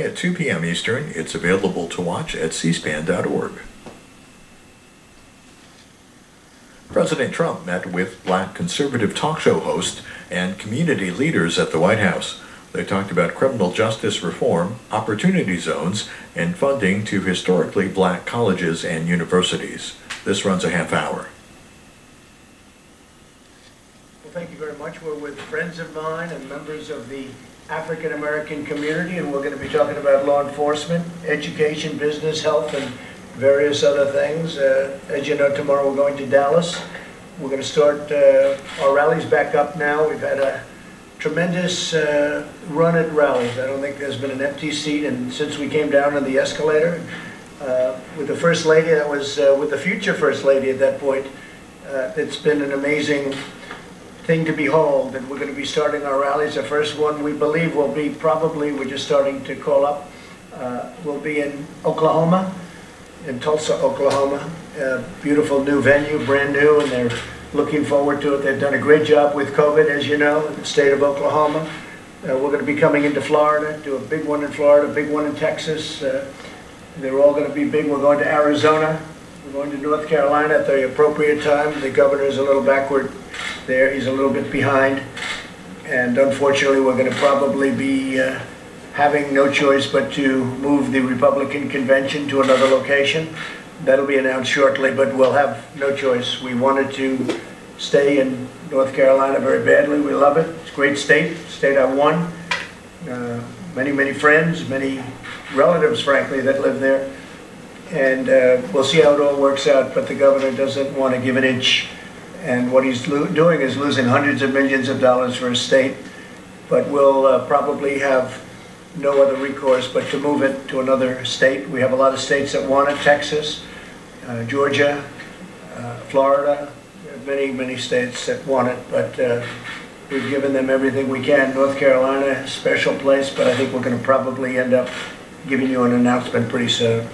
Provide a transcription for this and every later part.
At 2 p.m. Eastern, it's available to watch at cspan.org. President Trump met with black conservative talk show hosts and community leaders at the White House. They talked about criminal justice reform, opportunity zones, and funding to historically black colleges and universities. This runs a half hour. Well, thank you very much. We're with friends of mine and members of the African American community, and we're going to be talking about law enforcement, education, business, health, and various other things. As you know, tomorrow we're going to Dallas. We're going to start our rallies back up now. We've had a tremendous run at rallies. I don't think there's been an empty seat, and since we came down on the escalator with the First Lady, that was with the future First Lady at that point, it's been an amazing thing to behold, and we're going to be starting our rallies. The first one we believe will be probably, we're just starting to call up, will be in Oklahoma, in Tulsa, Oklahoma. Beautiful new venue, brand new, and they're looking forward to it. They've done a great job with COVID, as you know, in the state of Oklahoma. We're going to be coming into Florida, do a big one in Florida, a big one in Texas. They're all going to be big. We're going to Arizona. We're going to North Carolina at the appropriate time. The governor's a little backward there. He's a little bit behind. And unfortunately, we're going to probably be having no choice but to move the Republican convention to another location. That'll be announced shortly, but we'll have no choice. We wanted to stay in North Carolina very badly. We love it. It's a great state, state I won. Many, many friends, many relatives, frankly, that live there. And we'll see how it all works out, but the governor doesn't want to give an inch. And what he's doing is losing hundreds of millions of dollars for his state. But we'll probably have no other recourse but to move it to another state. We have a lot of states that want it: Texas, Georgia, Florida, many, many states that want it, but we've given them everything we can. North Carolina, special place, but I think we're going to probably end up giving you an announcement pretty soon.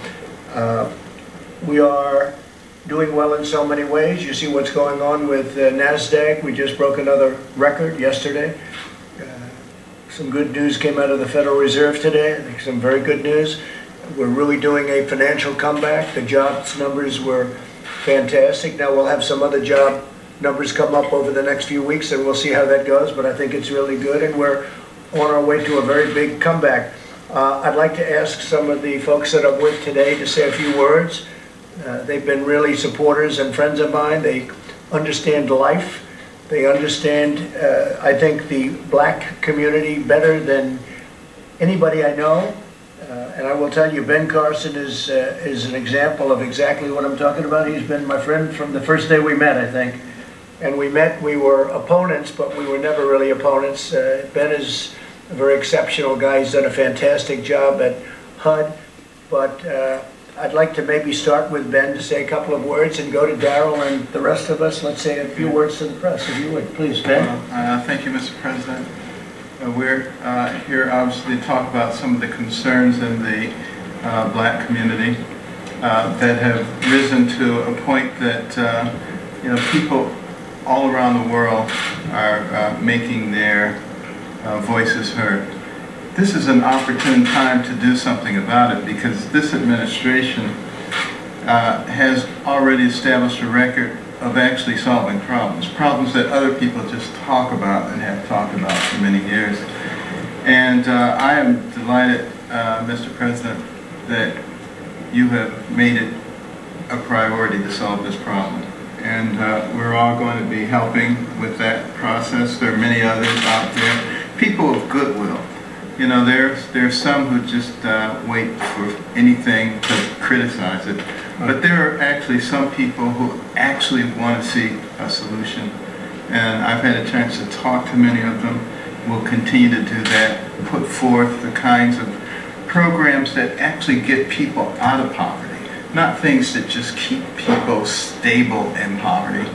We are doing well in so many ways. You see what's going on with NASDAQ. We just broke another record yesterday. Some good news came out of the Federal Reserve today. I think some very good news. We're really doing a financial comeback. The jobs numbers were fantastic. Now we'll have some other job numbers come up over the next few weeks, and we'll see how that goes, but I think it's really good, and we're on our way to a very big comeback. I'd like to ask some of the folks that I'm with today to say a few words. They've been really supporters and friends of mine. They understand life. They understand, I think, the black community better than anybody I know. And I will tell you, Ben Carson is an example of exactly what I'm talking about. He's been my friend from the first day we met, I think. And we were opponents, but we were never really opponents. Ben is a very exceptional guy. He's done a fantastic job at HUD. But I'd like to maybe start with Ben to say a couple of words and go to Darrell and the rest of us. Let's say a few words to the press, if you would. Please, Ben. Thank you, Mr. President. We're here obviously to talk about some of the concerns in the black community that have risen to a point that people all around the world are making their voices heard. This is an opportune time to do something about it, because this administration has already established a record of actually solving problems that other people just talk about and have talked about for many years. And I am delighted, Mr. President, that you have made it a priority to solve this problem. And we're all going to be helping with that process. There are many others out there, people of goodwill. You know, there's some who just wait for anything to criticize it. But there are actually some people who actually want to see a solution. And I've had a chance to talk to many of them. We'll continue to do that, put forth the kinds of programs that actually get people out of poverty, not things that just keep people stable in poverty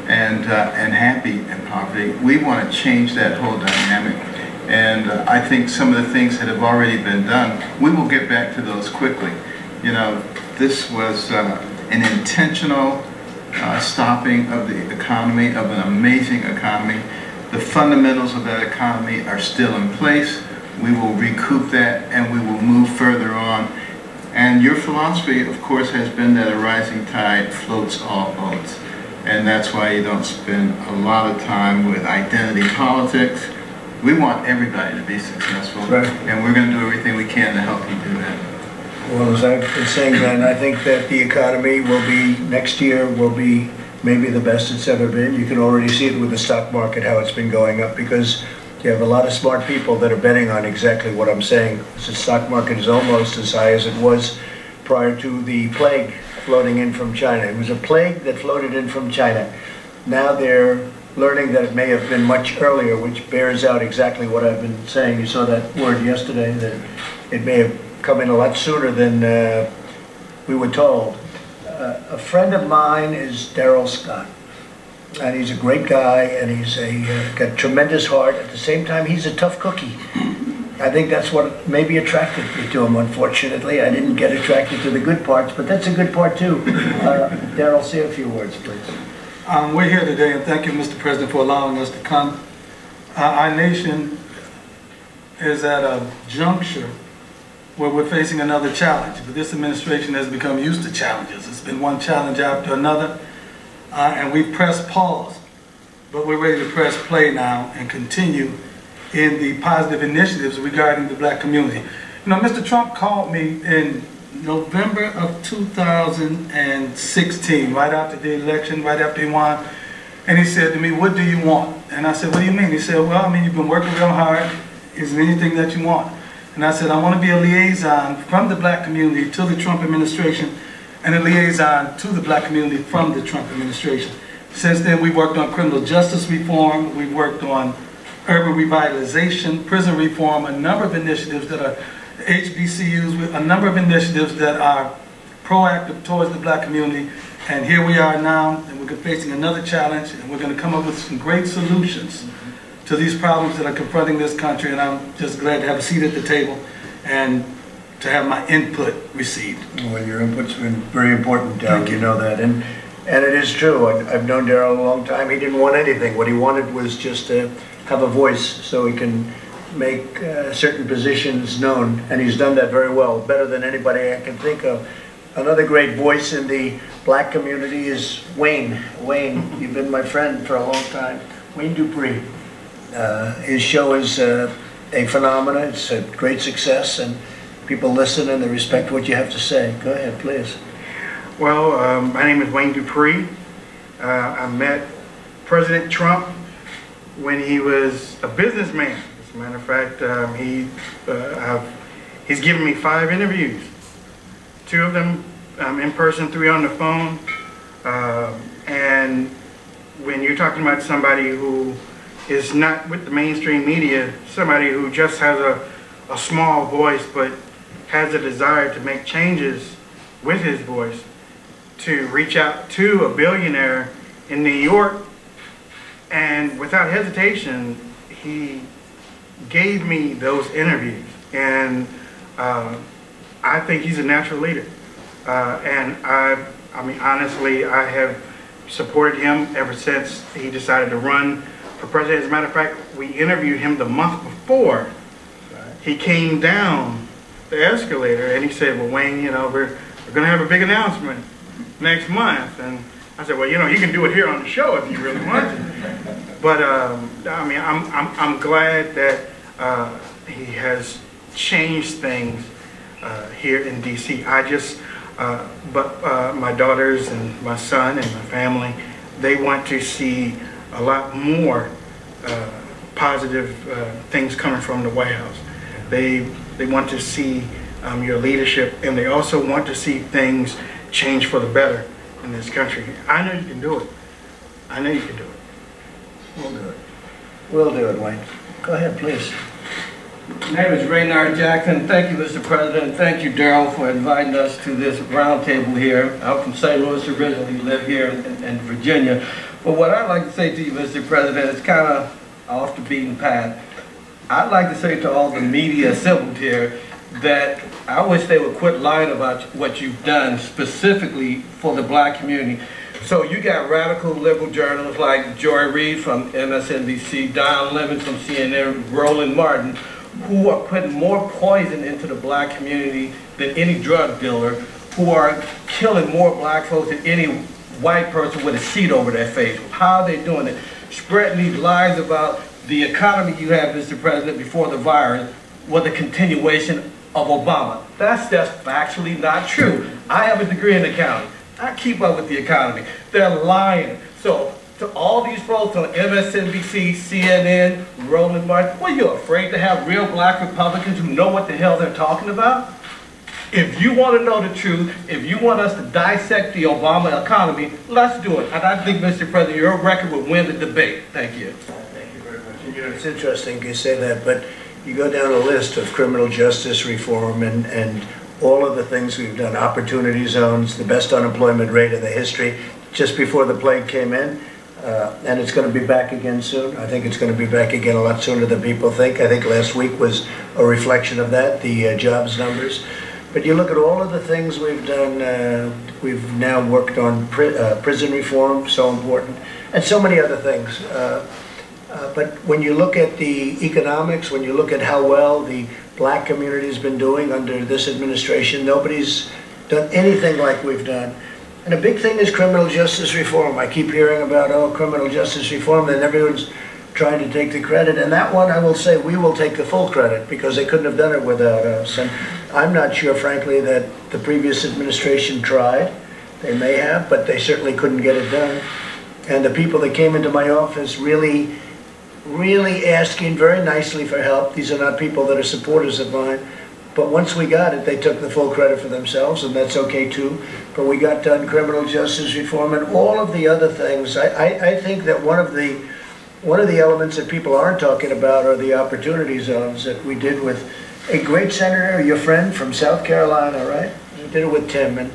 and happy in poverty. We want to change that whole dynamic. And I think some of the things that have already been done, we will get back to those quickly. You know, this was an intentional stopping of the economy, of an amazing economy. The fundamentals of that economy are still in place. We will recoup that, and we will move further on. And your philosophy, of course, has been that a rising tide floats all boats. And that's why you don't spend a lot of time with identity politics. We want everybody to be successful, right, and we're going to do everything we can to help you do that. Well, as I've been saying, Glenn, I think that the economy will be, next year will be maybe the best it's ever been. You can already see it with the stock market, how it's been going up, because you have a lot of smart people that are betting on exactly what I'm saying. The stock market is almost as high as it was prior to the plague floating in from China. It was a plague that floated in from China. Now they're learning that it may have been much earlier, which bears out exactly what I've been saying. You saw that word yesterday, that it may have come in a lot sooner than we were told. A friend of mine is Daryl Scott, and he's a great guy, and he's got a tremendous heart. At the same time, he's a tough cookie. I think that's what maybe attracted me to him. Unfortunately, I didn't get attracted to the good parts, but that's a good part too. Daryl, say a few words, please. We're here today, and thank you, Mr. President, for allowing us to come. Our nation is at a juncture where we're facing another challenge, but this administration has become used to challenges. It's been one challenge after another, and we've pressed pause, but we're ready to press play now and continue in the positive initiatives regarding the black community. You know, Mr. Trump called me in November of 2016, right after the election, right after he won, and he said to me, "What do you want?" And I said, "What do you mean?" He said, "Well, I mean, you've been working real hard. Is there anything that you want?" And I said, "I want to be a liaison from the black community to the Trump administration and a liaison to the black community from the Trump administration." Since then, we've worked on criminal justice reform, we've worked on urban revitalization, prison reform, a number of initiatives that are HBCUs, a number of initiatives that are proactive towards the black community. And here we are now, and we're facing another challenge, and we're going to come up with some great solutions to these problems that are confronting this country. And I'm just glad to have a seat at the table and to have my input received. Well, your input's been very important, Darryl. You know that. And it is true. I've known Darryl a long time. He didn't want anything. What he wanted was just to have a voice so he can make certain positions known, and he's done that very well, better than anybody I can think of. Another great voice in the black community is Wayne. Wayne, you've been my friend for a long time. Wayne Dupree. His show is a phenomenon. It's a great success, and people listen and they respect what you have to say. Go ahead, please. Well, my name is Wayne Dupree. I met President Trump when he was a businessman. As a matter of fact, he's given me 5 interviews. 2 of them in person, 3 on the phone. And when you're talking about somebody who is not with the mainstream media, somebody who just has a small voice but has a desire to make changes with his voice, to reach out to a billionaire in New York, and without hesitation, he gave me those interviews. And I think he's a natural leader. And I mean, honestly, I have supported him ever since he decided to run for president. As a matter of fact, we interviewed him the month before. He came down the escalator and he said, "Well, Wayne, you know, we're going to have a big announcement next month." And I said, "Well, you know, you can do it here on the show if you really want to." But I mean, I'm glad that he has changed things here in D.C. But my daughters and my son and my family, they want to see a lot more positive things coming from the White House. They want to see your leadership, and they also want to see things change for the better in this country. I know you can do it. I know you can do it. We'll do it. We'll do it, Wayne. Go ahead, please. My name is Rayshard Jackson. Thank you, Mr. President. Thank you, Daryl, for inviting us to this roundtable here. I'm from St. Louis originally, live here in Virginia. But what I'd like to say to you, Mr. President, is kind of off the beaten path. I'd like to say to all the media assembled here that I wish they would quit lying about what you've done specifically for the black community. So you got radical liberal journalists like Joy Reid from MSNBC, Don Lemon from CNN, Roland Martin, who are putting more poison into the black community than any drug dealer, who are killing more black folks than any white person with a sheet over their face. How are they doing it? Spreading these lies about the economy you had, Mr. President, before the virus was a continuation of Obama. That's just factually not true. I have a degree in accounting. I keep up with the economy. They're lying. So to all these folks on MSNBC, CNN, Roland Martin, what, you afraid to have real black Republicans who know what the hell they're talking about? If you want to know the truth, if you want us to dissect the Obama economy, let's do it. And I think, Mr. President, your record would win the debate. Thank you. Thank you very much. You know, it's interesting you say that, but you go down a list of criminal justice reform and all of the things we've done, opportunity zones, the best unemployment rate in the history, just before the plague came in, and it's going to be back again soon. I think it's going to be back again a lot sooner than people think. I think last week was a reflection of that, the jobs numbers. But you look at all of the things we've done, we've now worked on prison reform, so important, and so many other things. But when you look at the economics, when you look at how well the black community has been doing under this administration, nobody's done anything like we've done. And a big thing is criminal justice reform. I keep hearing about, oh, criminal justice reform, and everyone's trying to take the credit. And that one, I will say, we will take the full credit, because they couldn't have done it without us. And I'm not sure, frankly, that the previous administration tried. They may have, but they certainly couldn't get it done. And the people that came into my office really asking very nicely for help. These are not people that are supporters of mine. But once we got it, they took the full credit for themselves, and that's okay too. But we got done criminal justice reform and all of the other things. I think that one of the elements that people aren't talking about are the opportunity zones that we did with a great senator, your friend from South Carolina, right? We did it with Tim, and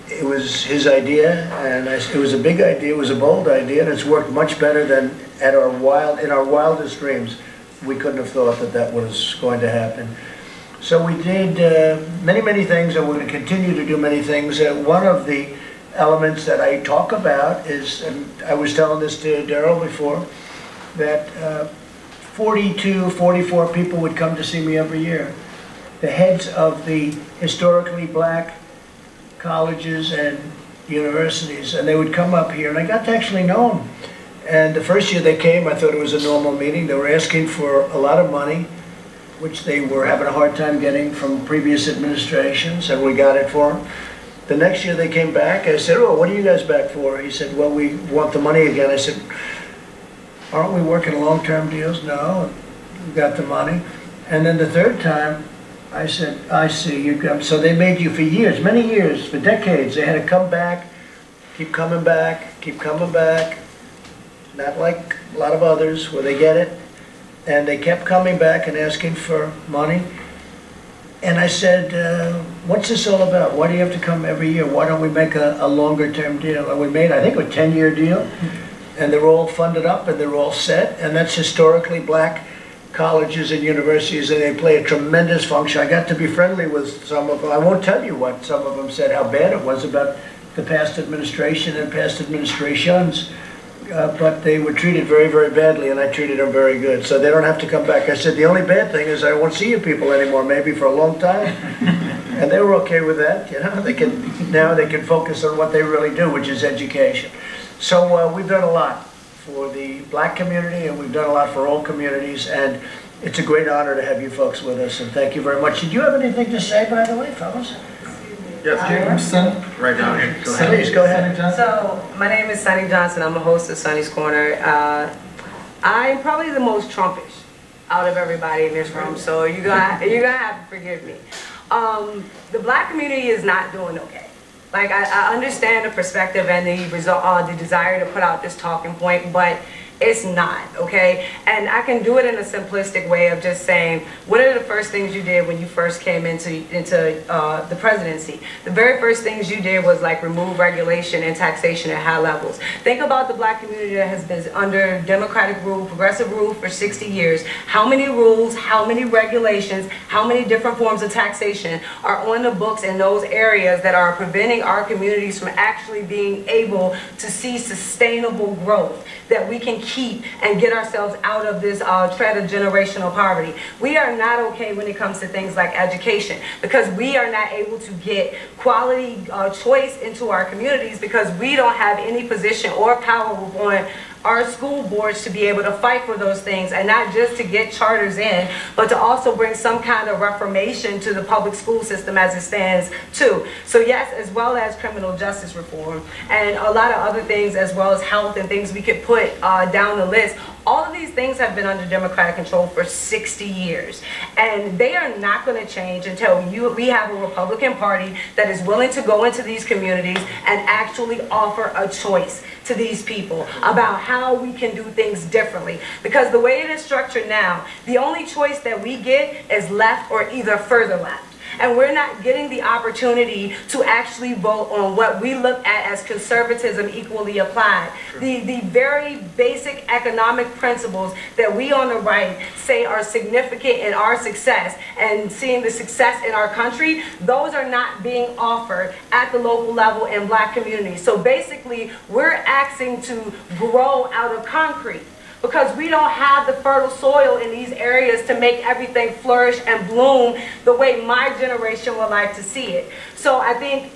it was his idea, and it was a big idea, it was a bold idea, and it's worked much better than in our wildest dreams. We couldn't have thought that that was going to happen. So we did many things, and we're going to continue to do many things. One of the elements that I talk about is, and I was telling this to Daryl before, that 42, 44 people would come to see me every year. The heads of the historically black colleges and universities, and they would come up here, and I got to actually know them. And the first year they came, I thought it was a normal meeting. They were asking for a lot of money, which they were having a hard time getting from previous administrations, and we got it for them. The next year they came back, I said, oh, what are you guys back for? He said, well, we want the money again. I said, aren't we working long-term deals? No, we got the money. And then the third time, I said, I see you come. So they made you for years, many years, for decades. They had to come back, keep coming back, keep coming back. Not like a lot of others where they get it. And they kept coming back and asking for money. And I said, what's this all about? Why do you have to come every year? Why don't we make a longer term deal? And we made, I think, a 10-year deal. And they're all funded up and they're all set. And that's historically black colleges and universities, and they play a tremendous function. I got to be friendly with some of them. I won't tell you what some of them said, how bad it was about the past administration and past administrations. But they were treated very badly, and I treated them very good. So they don't have to come back. I said, the only bad thing is I won't see you people anymore, maybe for a long time. And they were okay with that. You know, now they can focus on what they really do, which is education. So we've done a lot for the black community, and we've done a lot for all communities, and it's a great honor to have you folks with us, and thank you very much. Did you have anything to say, by the way, fellas? Yes, right down here. Go ahead. Please, go ahead. So, my name is Sunny Johnson. I'm a host of Sunny's Corner. I'm probably the most Trumpish out of everybody in this room, so you're gonna have to forgive me. The black community is not doing okay. Like, I understand the perspective and the desire to put out this talking point, but it's not, okay? And I can do it in a simplistic way of just saying, what are the first things you did when you first came into the presidency? The very first things you did was like remove regulation and taxation at high levels. Think about the black community that has been under Democratic rule, progressive rule for 60 years. How many rules, how many regulations, how many different forms of taxation are on the books in those areas that are preventing our communities from actually being able to see sustainable growth, that we can keep and get ourselves out of this threat of generational poverty. We are not okay when it comes to things like education, because we are not able to get quality choice into our communities because we don't have any position or power on our school boards to be able to fight for those things, and not just to get charters in, but to also bring some kind of reformation to the public school system as it stands too. So yes, as well as criminal justice reform and a lot of other things, as well as health and things we could put down the list. All of these things have been under Democratic control for 60 years, and they are not going to change until we have a Republican Party that is willing to go into these communities and actually offer a choice to these people about how we can do things differently. Because the way it is structured now, the only choice that we get is left or either further left. And we're not getting the opportunity to actually vote on what we look at as conservatism equally applied. The very basic economic principles that we on the right say are significant in our success and seeing the success in our country, those are not being offered at the local level in black communities. So basically, we're asking to grow out of concrete, because we don't have the fertile soil in these areas to make everything flourish and bloom the way my generation would like to see it. So I think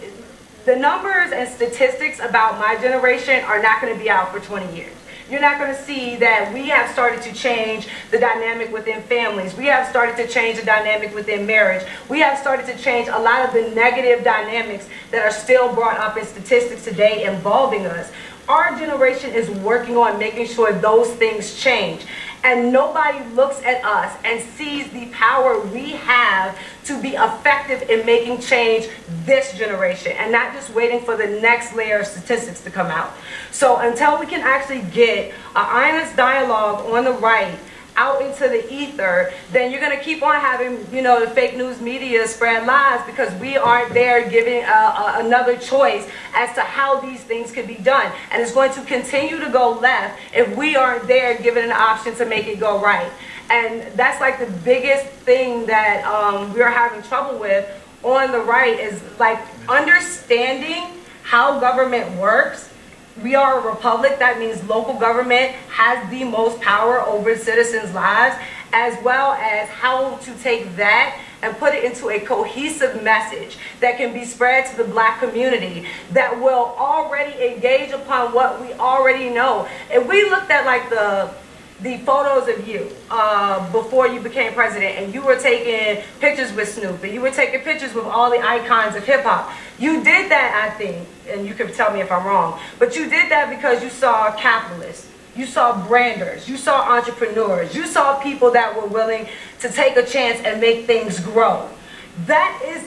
the numbers and statistics about my generation are not going to be out for 20 years. You're not going to see that we have started to change the dynamic within families. We have started to change the dynamic within marriage. We have started to change a lot of the negative dynamics that are still brought up in statistics today involving us. Our generation is working on making sure those things change. And nobody looks at us and sees the power we have to be effective in making change this generation, and not just waiting for the next layer of statistics to come out. So until we can actually get an honest dialogue on the right out into the ether, then you're going to keep on having, you know, the fake news media spread lies, because we aren't there giving another choice as to how these things can be done. And it's going to continue to go left if we aren't there giving an option to make it go right. And that's like the biggest thing that we're having trouble with on the right, is like understanding how government works. We are a republic. That means local government has the most power over citizens' lives, as well as how to take that and put it into a cohesive message that can be spread to the black community that will already engage upon what we already know. If we looked at like the photos of you before you became president, and you were taking pictures with Snoop, and you were taking pictures with all the icons of hip-hop, you did that, I think, and you can tell me if I'm wrong, but you did that because you saw capitalists, you saw branders, you saw entrepreneurs, you saw people that were willing to take a chance and make things grow. That is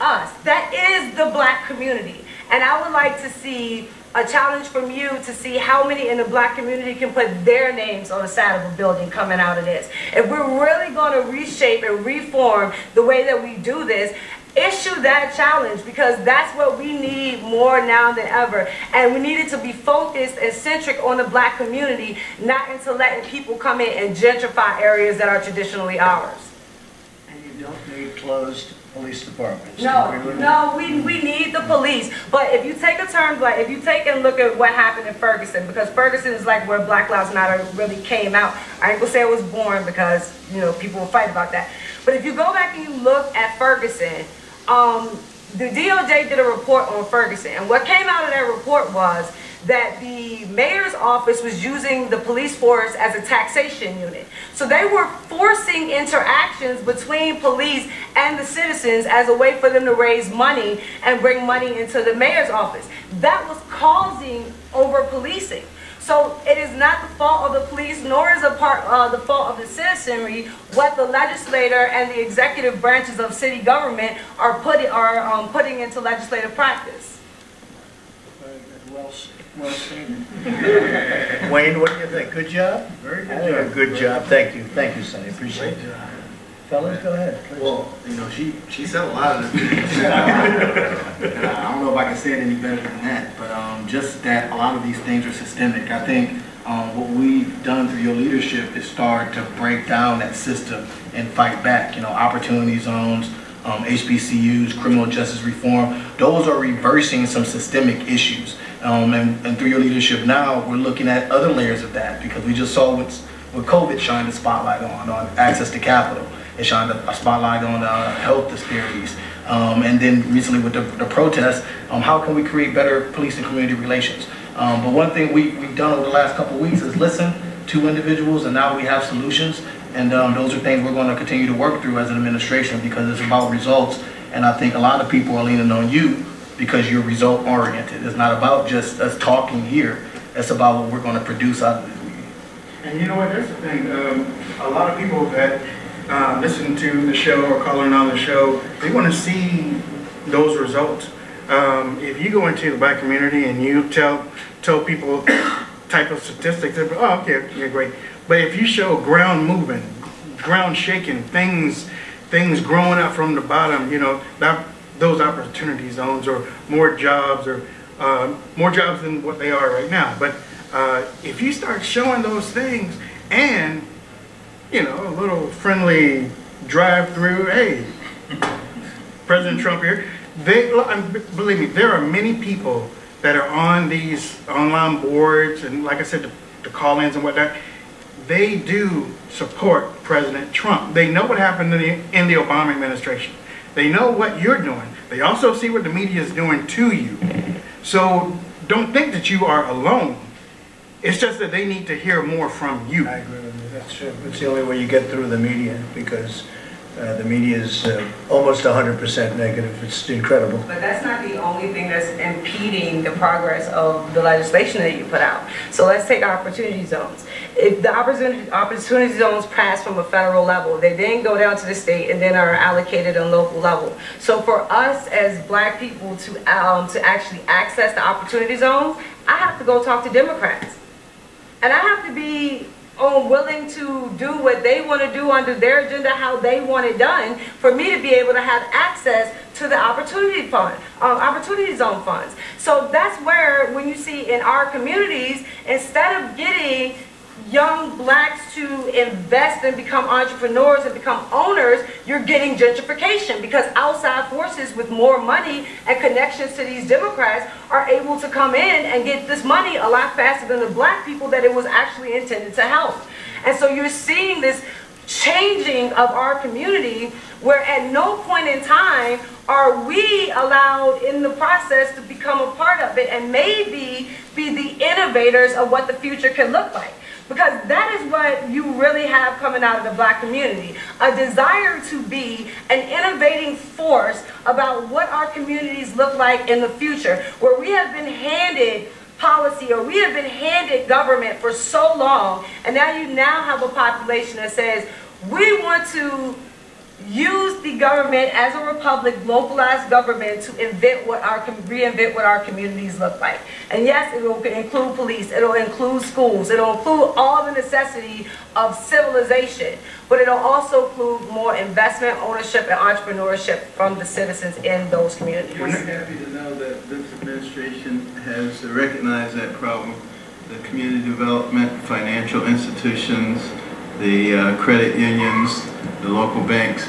us. That is the black community. And I would like to see a challenge from you to see how many in the black community can put their names on the side of a building coming out of this. If we're really going to reshape and reform the way that we do this, issue that challenge, because that's what we need more now than ever. And we need it to be focused and centric on the black community, not into letting people come in and gentrify areas that are traditionally ours. And you don't need closed police departments. No, we need the police. But if you take a term, like if you take and look at what happened in Ferguson, because Ferguson is like where Black Lives Matter really came out. I ain't gonna say it was born, because, you know, people will fight about that. But if you go back and you look at Ferguson, the DOJ did a report on Ferguson, and what came out of that report was that the mayor's office was using the police force as a taxation unit. So they were forcing interactions between police and the citizens as a way for them to raise money and bring money into the mayor's office. That was causing over-policing. So it is not the fault of the police, nor is it the fault of the citizenry, what the legislator and the executive branches of city government are putting into legislative practice. Very good. Well stated. Wayne, what do you think? Good job? Very good job. Good job. Thank you. Thank you, Sonny. Appreciate it. Fellas, go ahead. Please. Well, you know, she said a lot of this. I don't know if I can say it any better than that, but just that a lot of these things are systemic. I think what we've done through your leadership is start to break down that system and fight back. You know, opportunity zones, HBCUs, criminal justice reform, those are reversing some systemic issues. And through your leadership now, we're looking at other layers of that, because we just saw what COVID shined a spotlight on access to capital. It shined a spotlight on health disparities. And then recently with the protests, how can we create better police and community relations? But one thing we've done over the last couple of weeks is listen to individuals, and now we have solutions. And those are things we're going to continue to work through as an administration, because it's about results. And I think a lot of people are leaning on you because you're result oriented. It's not about just us talking here. It's about what we're going to produce out of this meeting. And you know what, that's the thing. A lot of people that listen to the show or calling on the show, they want to see those results. If you go into the black community and you tell people type of statistics, they're, oh, okay, yeah, great. But if you show ground moving, ground shaking, things growing up from the bottom, you know, those opportunity zones, or more jobs than what they are right now. But if you start showing those things, and you know, a little friendly drive-through, hey, President Trump here, believe me, there are many people that are on these online boards, and like I said, the call-ins and whatnot. They do support President Trump. They know what happened in the Obama administration. They know what you're doing. They also see what the media is doing to you. So don't think that you are alone. It's just that they need to hear more from you. I agree with you. That's true. It's the only way you get through the media, because the media is almost 100% negative. It's incredible. But that's not the only thing that's impeding the progress of the legislation that you put out. So let's take opportunity zones. If the opportunity zones pass from a federal level, they then go down to the state and then are allocated on local level. So for us as black people to actually access the opportunity zones, I have to go talk to Democrats. And I have to be willing to do what they want to do under their agenda, how they want it done, for me to be able to have access to the opportunity fund, opportunity zone funds. So that's where, when you see in our communities, instead of getting young blacks to invest and become entrepreneurs and become owners, you're getting gentrification, because outside forces with more money and connections to these Democrats are able to come in and get this money a lot faster than the black people that it was actually intended to help. And so you're seeing this changing of our community, where at no point in time are we allowed in the process to become a part of it and maybe be the innovators of what the future can look like. Because that is what you really have coming out of the black community, a desire to be an innovating force about what our communities look like in the future, where we have been handed policy, or we have been handed government for so long, and now you have a population that says, we want to use the government as a republic, localized government, to reinvent what our communities look like. And yes, it will include police, it'll include schools, it'll include all the necessity of civilization, but it'll also include more investment, ownership, and entrepreneurship from the citizens in those communities. We're happy to know that this administration has recognized that problem. The community development, financial institutions, the credit unions, the local banks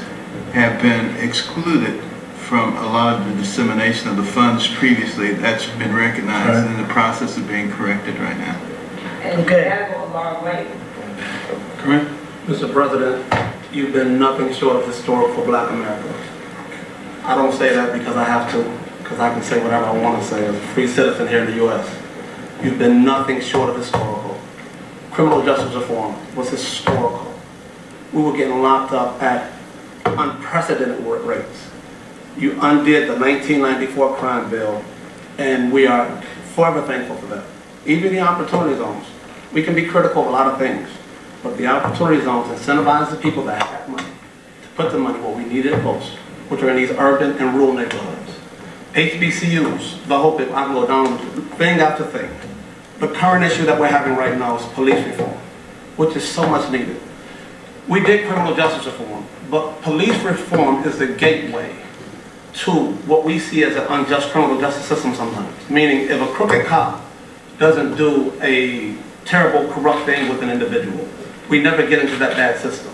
have been excluded from a lot of the dissemination of the funds previously. That's been recognized, and in the process of being corrected right now. And that'll go a long way. Correct. Mr. President, you've been nothing short of historic for black America. I don't say that because I have to, because I can say whatever I want to say as a free citizen here in the U.S. You've been nothing short of historical. Criminal justice reform was historical. We were getting locked up at unprecedented rates. You undid the 1994 crime bill, and we are forever thankful for that. Even the opportunity zones. We can be critical of a lot of things, but the opportunity zones incentivize the people that have money to put the money where we need it most, which are in these urban and rural neighborhoods. HBCUs, the whole thing, I can go down thing after thing. The current issue that we're having right now is police reform, which is so much needed. We did criminal justice reform, but police reform is the gateway to what we see as an unjust criminal justice system sometimes. Meaning, if a crooked cop doesn't do a terrible, corrupt thing with an individual, we never get into that bad system.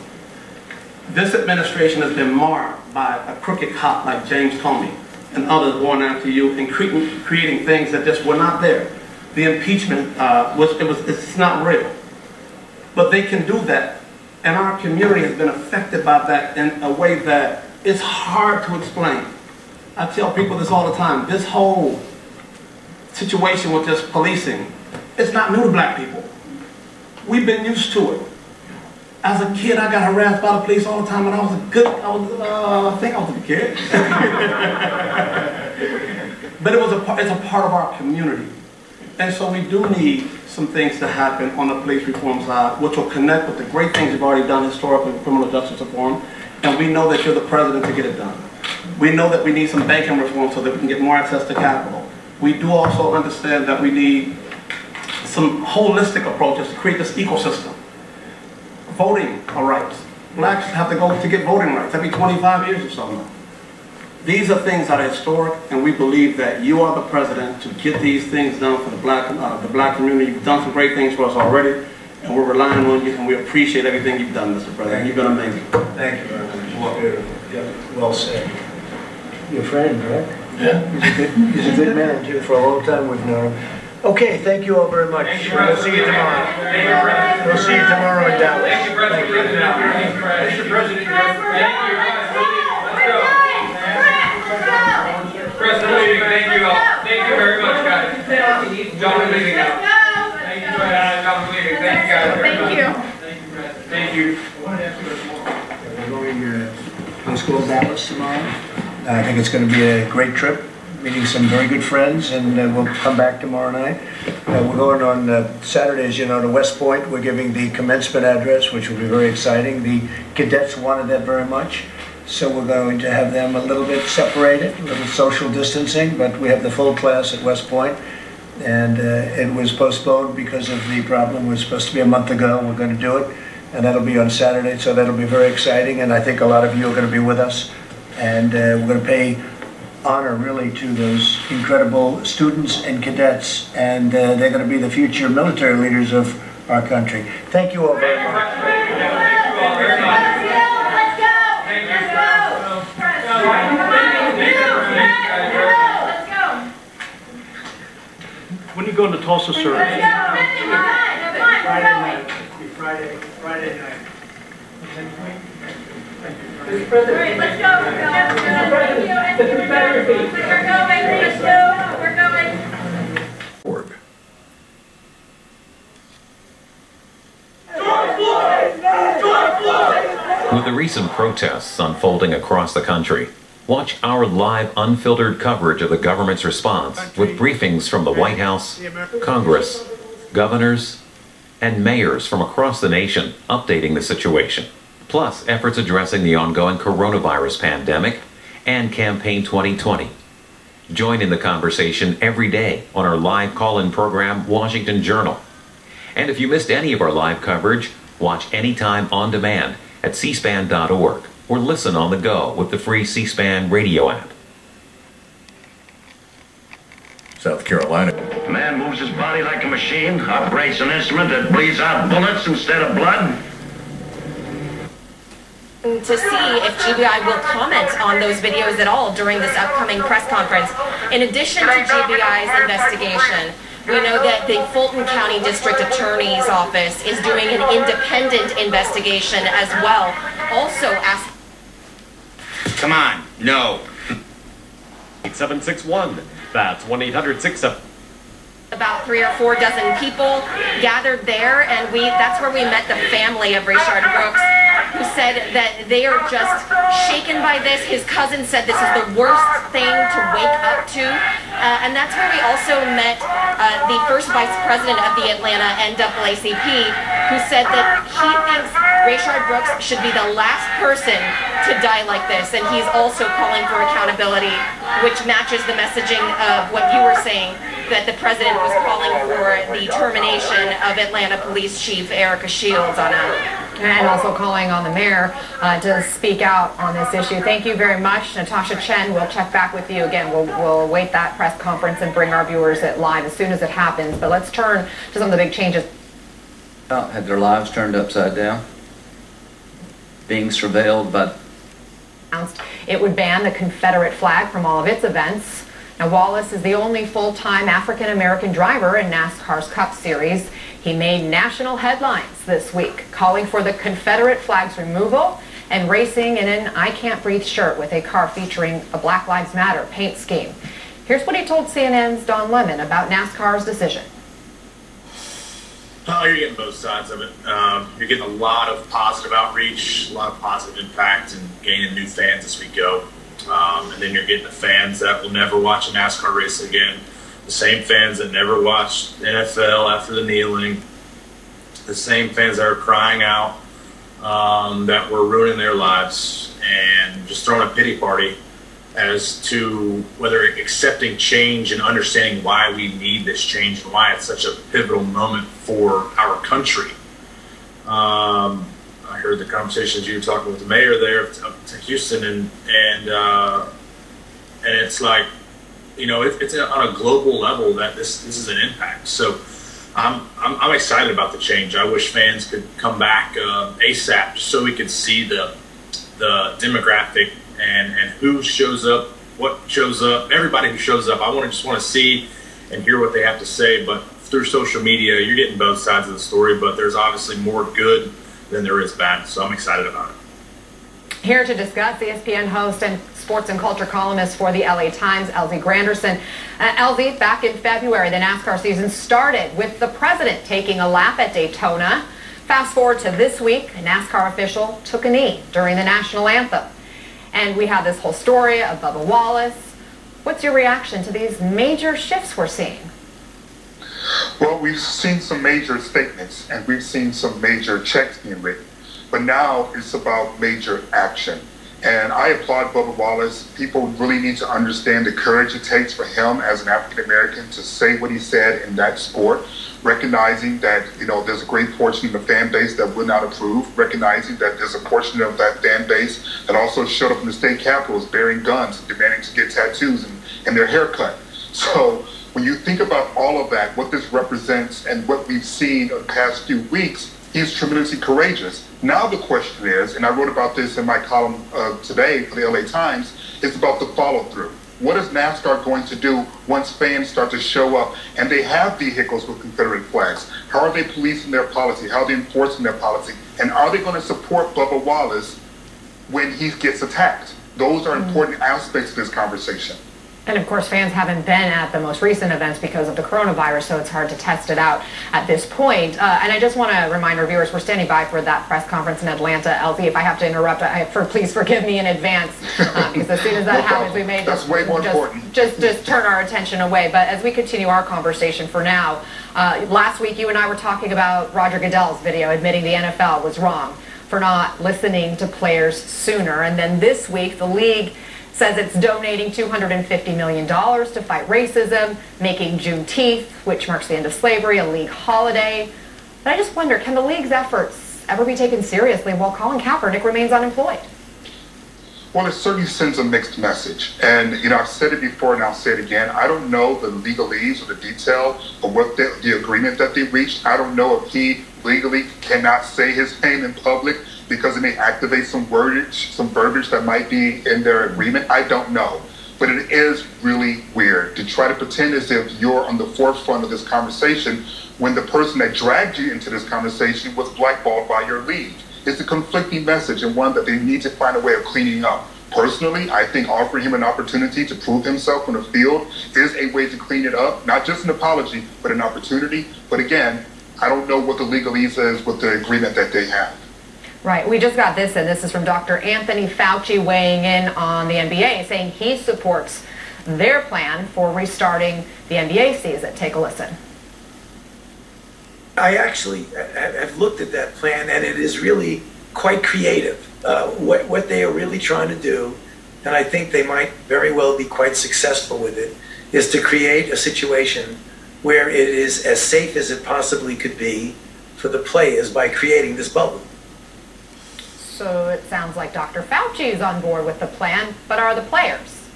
This administration has been marred by a crooked cop like James Comey, and others going after you and creating things that just were not there. The impeachment, it's not real. But they can do that. And our community has been affected by that in a way that it's hard to explain. I tell people this all the time. This whole situation with just policing, it's not new to black people. We've been used to it. As a kid, I got harassed by the police all the time, and I think I was a kid. But it's a part of our community. And so we do need some things to happen on the police reform side, which will connect with the great things you've already done historically with criminal justice reform. And we know that you're the president to get it done. We know that we need some banking reform so that we can get more access to capital. We do also understand that we need some holistic approaches to create this ecosystem. Voting rights. Blacks have to go to get voting rights every 25 years or so now. These are things that are historic, and we believe that you are the president to get these things done for the black community. You've done some great things for us already, and we're relying on you, and we appreciate everything you've done, Mr. President. You've been amazing. Thank you very much. Well said. Your friend, right? Yeah. He's a good man, too. For a long time we've known him. Okay, thank you all very much. We'll see you tomorrow. We'll see you tomorrow in Dallas. Thank you, President. Mr. President, thank you. President, thank you all. Thank you very much, guys. John leaving now. Thank you, John leaving. Thank you, guys. Thank you. Thank you. We're going to high school Dallas tomorrow. I think it's going to be a great trip, meeting some very good friends, and we'll come back tomorrow night. We're going on Saturday, as you know, to West Point. We're giving the commencement address, which will be very exciting. The cadets wanted that very much, so we're going to have them a little bit separated, a little social distancing, but we have the full class at West Point, and it was postponed because of the problem. It was supposed to be a month ago. We're going to do it, and that'll be on Saturday, so that'll be very exciting, and I think a lot of you are going to be with us, and we're going to pay honor really to those incredible students and cadets, and they're going to be the future military leaders of our country. Thank you all very much. When are you going to Tulsa, sir? Friday night. Mr. President. Let's go. We're going. Org. With the recent protests unfolding across the country, watch our live, unfiltered coverage of the government's response with briefings from the White House, Congress, governors, and mayors from across the nation updating the situation. Plus efforts addressing the ongoing coronavirus pandemic and Campaign 2020. Join in the conversation every day on our live call-in program, Washington Journal. And if you missed any of our live coverage, watch anytime on demand at cspan.org or listen on the go with the free C-SPAN radio app. South Carolina. A man moves his body like a machine, operates an instrument that bleeds out bullets instead of blood. To see if GBI will comment on those videos at all during this upcoming press conference. In addition to GBI's investigation, we know that the Fulton County District Attorney's Office is doing an independent investigation as well. Also ask. Come on, no. 8761. That's 1-800-67. About 3 or 4 dozen people gathered there, and that's where we met the family of Rayshard Brooks, who said that they are just shaken by this. His cousin said this is the worst thing to wake up to. And that's where we also met the first vice president of the Atlanta NAACP, who said that he thinks Rayshard Brooks should be the last person to die like this. And he's also calling for accountability, which matches the messaging of what you were saying, that the president was calling for the termination of Atlanta Police Chief Erica Shields on and also calling on the mayor to speak out on this issue. Thank you very much, Natasha Chen. We'll check back with you again. We'll await that press conference and bring our viewers it live as soon as it happens. But let's turn to some of the big changes. Had their lives turned upside down, being surveilled by It would ban the Confederate flag from all of its events. Now, Wallace is the only full-time African-American driver in NASCAR's Cup Series. He made national headlines this week, calling for the Confederate flag's removal and racing in an I Can't Breathe shirt with a car featuring a Black Lives Matter paint scheme. Here's what he told CNN's Don Lemon about NASCAR's decision. Oh, you're getting both sides of it. You're getting a lot of positive outreach, a lot of positive impact, and gaining new fans as we go. And then you're getting the fans that will never watch a NASCAR race again. The same fans that never watched NFL after the kneeling. The same fans that are crying out that we're ruining their lives and just throwing a pity party as to whether accepting change and understanding why we need this change and why it's such a pivotal moment for our country. I heard the conversations you were talking with the mayor there of Houston, and it's like, you know, it's on a global level that this is an impact. So I'm excited about the change. I wish fans could come back ASAP so we could see the demographic and who shows up, what shows up, everybody who shows up. I just want to see and hear what they have to say. But through social media, you're getting both sides of the story, but there's obviously more good than there is bad. So I'm excited about it. Here to discuss, ESPN host and sports and culture columnist for the LA Times, LZ Granderson. LZ, back in February, the NASCAR season started with the president taking a lap at Daytona. Fast forward to this week, a NASCAR official took a knee during the national anthem. And we have this whole story of Bubba Wallace. What's your reaction to these major shifts we're seeing? Well, we've seen some major statements and we've seen some major checks being written. But now it's about major action. And I applaud Bubba Wallace. People really need to understand the courage it takes for him as an African American to say what he said in that sport, recognizing that, you know, there's a great portion of the fan base that would not approve, recognizing that there's a portion of that fan base that also showed up in the state capitals bearing guns, demanding to get tattoos and their hair cut. So when you think about all of that, what this represents and what we've seen in the past few weeks, he's tremendously courageous. Now the question is, and I wrote about this in my column today for the LA Times, is about the follow-through. What is NASCAR going to do once fans start to show up and they have vehicles with Confederate flags? How are they policing their policy? How are they enforcing their policy? And are they going to support Bubba Wallace when he gets attacked? Those are important aspects of this conversation. And of course, fans haven't been at the most recent events because of the coronavirus, so it's hard to test it out at this point. And I just want to remind our viewers, we're standing by for that press conference in Atlanta. LZ, if I have to interrupt, please forgive me in advance, because as soon as that happens, we may just turn our attention away. But as we continue our conversation for now, last week you and I were talking about Roger Goodell's video admitting the NFL was wrong for not listening to players sooner. And then this week, the league says it's donating $250 million to fight racism, making Juneteenth, which marks the end of slavery, a league holiday. But I just wonder, can the league's efforts ever be taken seriously while Colin Kaepernick remains unemployed? Well, it certainly sends a mixed message. And, you know, I've said it before and I'll say it again. I don't know the legalese or the detail of what the agreement that they reached. I don't know if he legally cannot say his name in public because it may activate some verbiage that might be in their agreement. I don't know. But it is really weird to try to pretend as if you're on the forefront of this conversation when the person that dragged you into this conversation was blackballed by your league. It's a conflicting message and one that they need to find a way of cleaning up. Personally, I think offering him an opportunity to prove himself on the field is a way to clean it up. Not just an apology, but an opportunity. But again, I don't know what the legalese is with the agreement that they have. Right. We just got this, and this is from Dr. Anthony Fauci weighing in on the NBA, saying he supports their plan for restarting the NBA season. Take a listen. I actually have looked at that plan, and it is really quite creative. What they are really trying to do, and I think they might very well be quite successful with it, is to create a situation where it is as safe as it possibly could be for the players by creating this bubble. So it sounds like Dr. Fauci is on board with the plan, but are the players?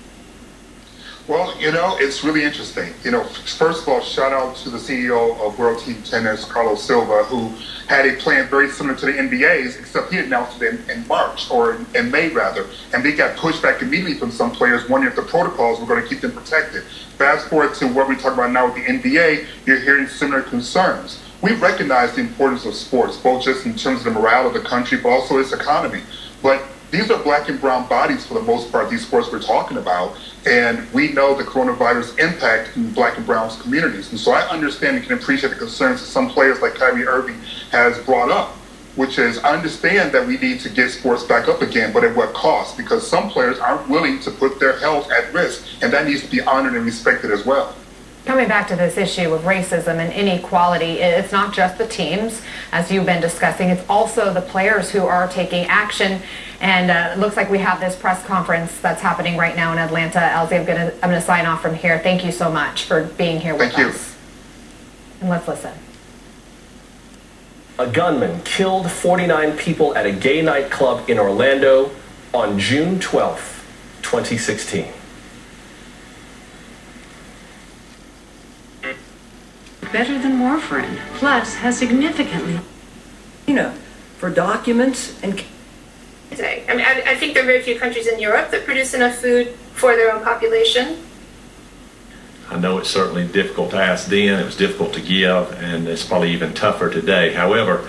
Well, you know, it's really interesting. You know, first of all, shout out to the CEO of World Team Tennis, Carlos Silva, who had a plan very similar to the NBA's, except he announced it in March, or in May rather, and they got pushed back immediately from some players wondering if the protocols were going to keep them protected. Fast forward to what we talk about now with the NBA, you're hearing similar concerns. We recognize the importance of sports, both just in terms of the morale of the country, but also its economy. But these are black and brown bodies for the most part, these sports we're talking about, and we know the coronavirus impact in black and brown communities. And so I understand and can appreciate the concerns that some players like Kyrie Irving has brought up, which is, I understand that we need to get sports back up again, but at what cost? Because some players aren't willing to put their health at risk, and that needs to be honored and respected as well. Coming back to this issue of racism and inequality, it's not just the teams, as you've been discussing, it's also the players who are taking action. And it looks like we have this press conference that's happening right now in Atlanta. Elsie, I'm gonna sign off from here. Thank you so much for being here with us. And let's listen. A gunman killed 49 people at a gay nightclub in Orlando on June 12th, 2016. Better than warfarin, plus has significantly, for documents and. I mean, I think there are very few countries in Europe that produce enough food for their own population. I know it's certainly difficult to ask then, it was difficult to give, and it's probably even tougher today. However,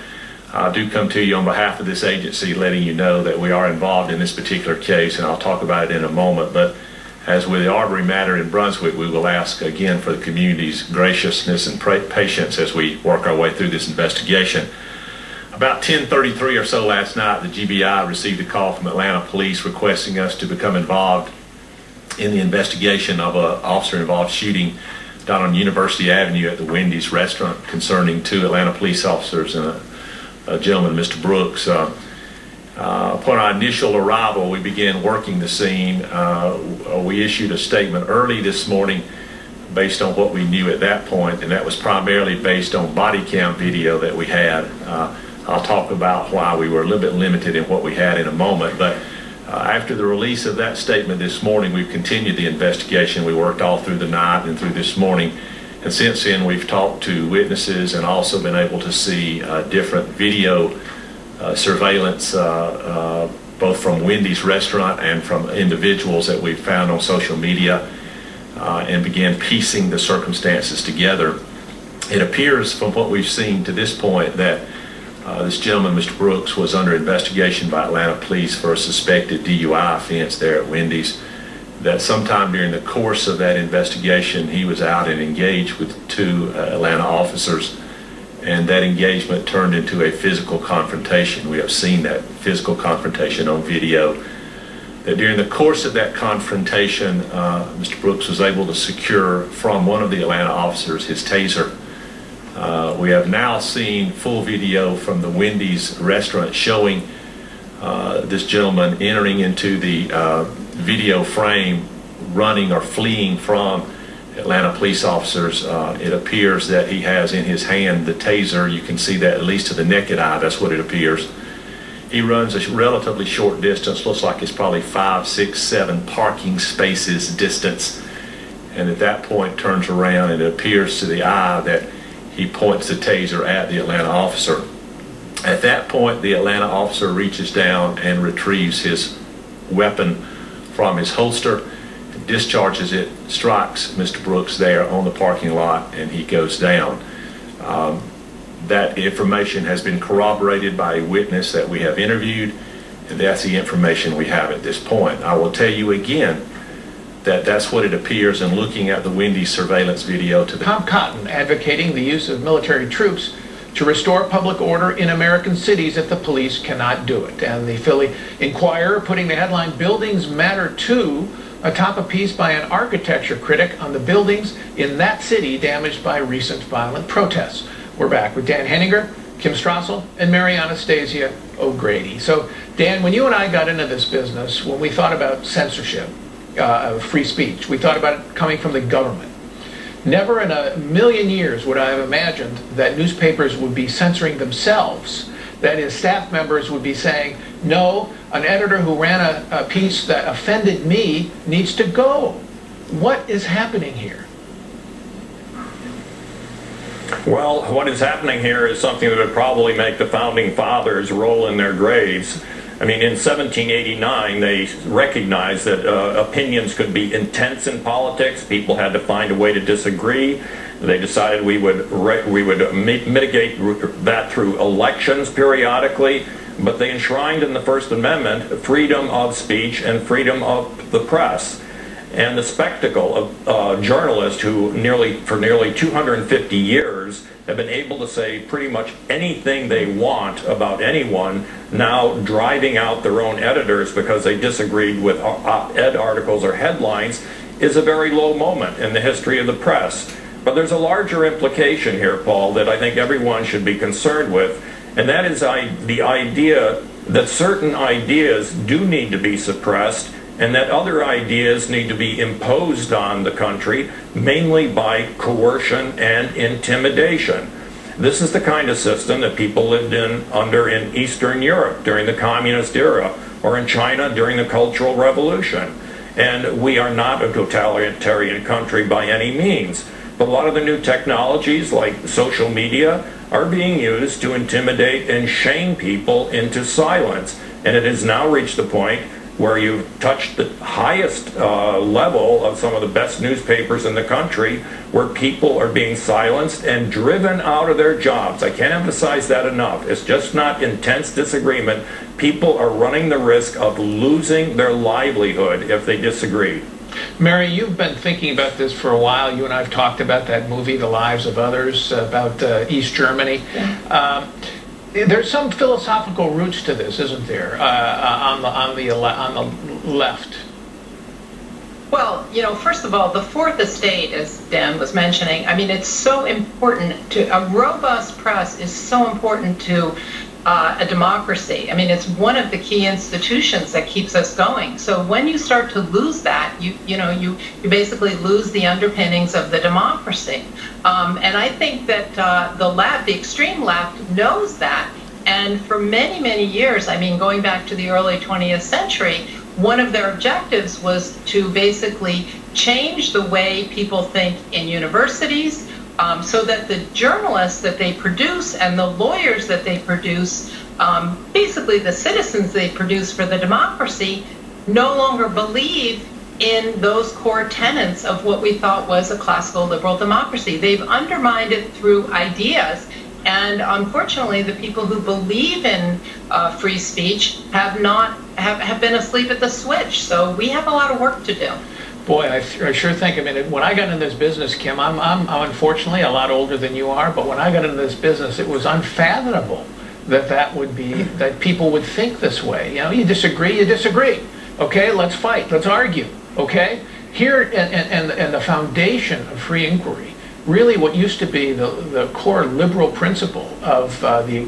I do come to you on behalf of this agency letting you know that we are involved in this particular case, and I'll talk about it in a moment. But as with the Arbery matter in Brunswick, we will ask again for the community's graciousness and patience as we work our way through this investigation. About 10:33 or so last night, the GBI received a call from Atlanta Police requesting us to become involved in the investigation of an officer-involved shooting down on University Avenue at the Wendy's restaurant concerning 2 Atlanta police officers and a gentleman, Mr. Brooks. Upon our initial arrival, we began working the scene. We issued a statement early this morning based on what we knew at that point, and that was primarily based on body cam video that we had. I'll talk about why we were a little bit limited in what we had in a moment, but after the release of that statement this morning, we've continued the investigation. We worked all through the night and through this morning, and since then we've talked to witnesses and also been able to see different video surveillance both from Wendy's restaurant and from individuals that we've found on social media, and began piecing the circumstances together. It appears from what we've seen to this point that this gentleman, Mr. Brooks, was under investigation by Atlanta Police for a suspected DUI offense there at Wendy's. That sometime during the course of that investigation, he was out and engaged with 2 Atlanta officers, and that engagement turned into a physical confrontation. We have seen that physical confrontation on video. That during the course of that confrontation, Mr. Brooks was able to secure from one of the Atlanta officers his taser. We have now seen full video from the Wendy's restaurant showing this gentleman entering into the video frame, running or fleeing from Atlanta police officers. It appears that he has in his hand the taser. You can see that at least to the naked eye, that's what it appears. He runs a relatively short distance, looks like it's probably 5, 6, 7 parking spaces distance, and at that point turns around and it appears to the eye that he points the taser at the Atlanta officer. At that point, the Atlanta officer reaches down and retrieves his weapon from his holster, discharges it, strikes Mr. Brooks there on the parking lot, and he goes down. That information has been corroborated by a witness that we have interviewed, and that's the information we have at this point. I will tell you again that that's what it appears in looking at the Wendy's surveillance video. Tom Cotton advocating the use of military troops to restore public order in American cities if the police cannot do it. And the Philly Inquirer putting the headline, "Buildings Matter Too," atop a piece by an architecture critic on the buildings in that city damaged by recent violent protests. We're back with Dan Henninger, Kim Strassel, and Mary Anastasia O'Grady. So, Dan, when you and I got into this business, when we thought about censorship, of free speech, we thought about it coming from the government. Never in a million years would I have imagined that newspapers would be censoring themselves. That is, staff members would be saying, no, an editor who ran a piece that offended me needs to go. What is happening here? Well, what is happening here is something that would probably make the founding fathers roll in their graves. I mean, in 1789, they recognized that opinions could be intense in politics. People had to find a way to disagree. They decided we would mitigate that through elections periodically. But they enshrined in the First Amendment freedom of speech and freedom of the press. And the spectacle of journalists who for nearly 250 years have been able to say pretty much anything they want about anyone, now driving out their own editors because they disagreed with op-ed articles or headlines, is a very low moment in the history of the press. But there's a larger implication here, Paul, that I think everyone should be concerned with, and that is the idea that certain ideas do need to be suppressed and that other ideas need to be imposed on the country, mainly by coercion and intimidation. This is the kind of system that people lived under in Eastern Europe during the communist era, or in China during the Cultural Revolution. And we are not a totalitarian country by any means. But a lot of the new technologies, like social media, are being used to intimidate and shame people into silence. And it has now reached the point where you've touched the highest level of some of the best newspapers in the country, where people are being silenced and driven out of their jobs. I can't emphasize that enough. It's just not intense disagreement. People are running the risk of losing their livelihood if they disagree. Mary, you've been thinking about this for a while. You and I have talked about that movie, The Lives of Others, about East Germany. Yeah. There's some philosophical roots to this, isn't there, on the left? Well, you know, first of all, the fourth estate, as Dan was mentioning, I mean, it's so important to a robust press is so important to a democracy. I mean, it's one of the key institutions that keeps us going. So when you start to lose that, you basically lose the underpinnings of the democracy. And I think that the extreme left knows that. And for many, many years, I mean, going back to the early 20th century, one of their objectives was to basically change the way people think in universities, so that the journalists that they produce and the lawyers that they produce, basically the citizens they produce for the democracy, no longer believe in those core tenets of what we thought was a classical liberal democracy. They've undermined it through ideas, and unfortunately the people who believe in free speech have been asleep at the switch. So we have a lot of work to do. Boy, I sure think, I mean, when I got into this business, Kim, I'm unfortunately a lot older than you are, but when I got into this business, it was unfathomable that people would think this way. You know, you disagree, okay, let's fight, let's argue, okay? Here, and the foundation of free inquiry, really what used to be the core liberal principle of the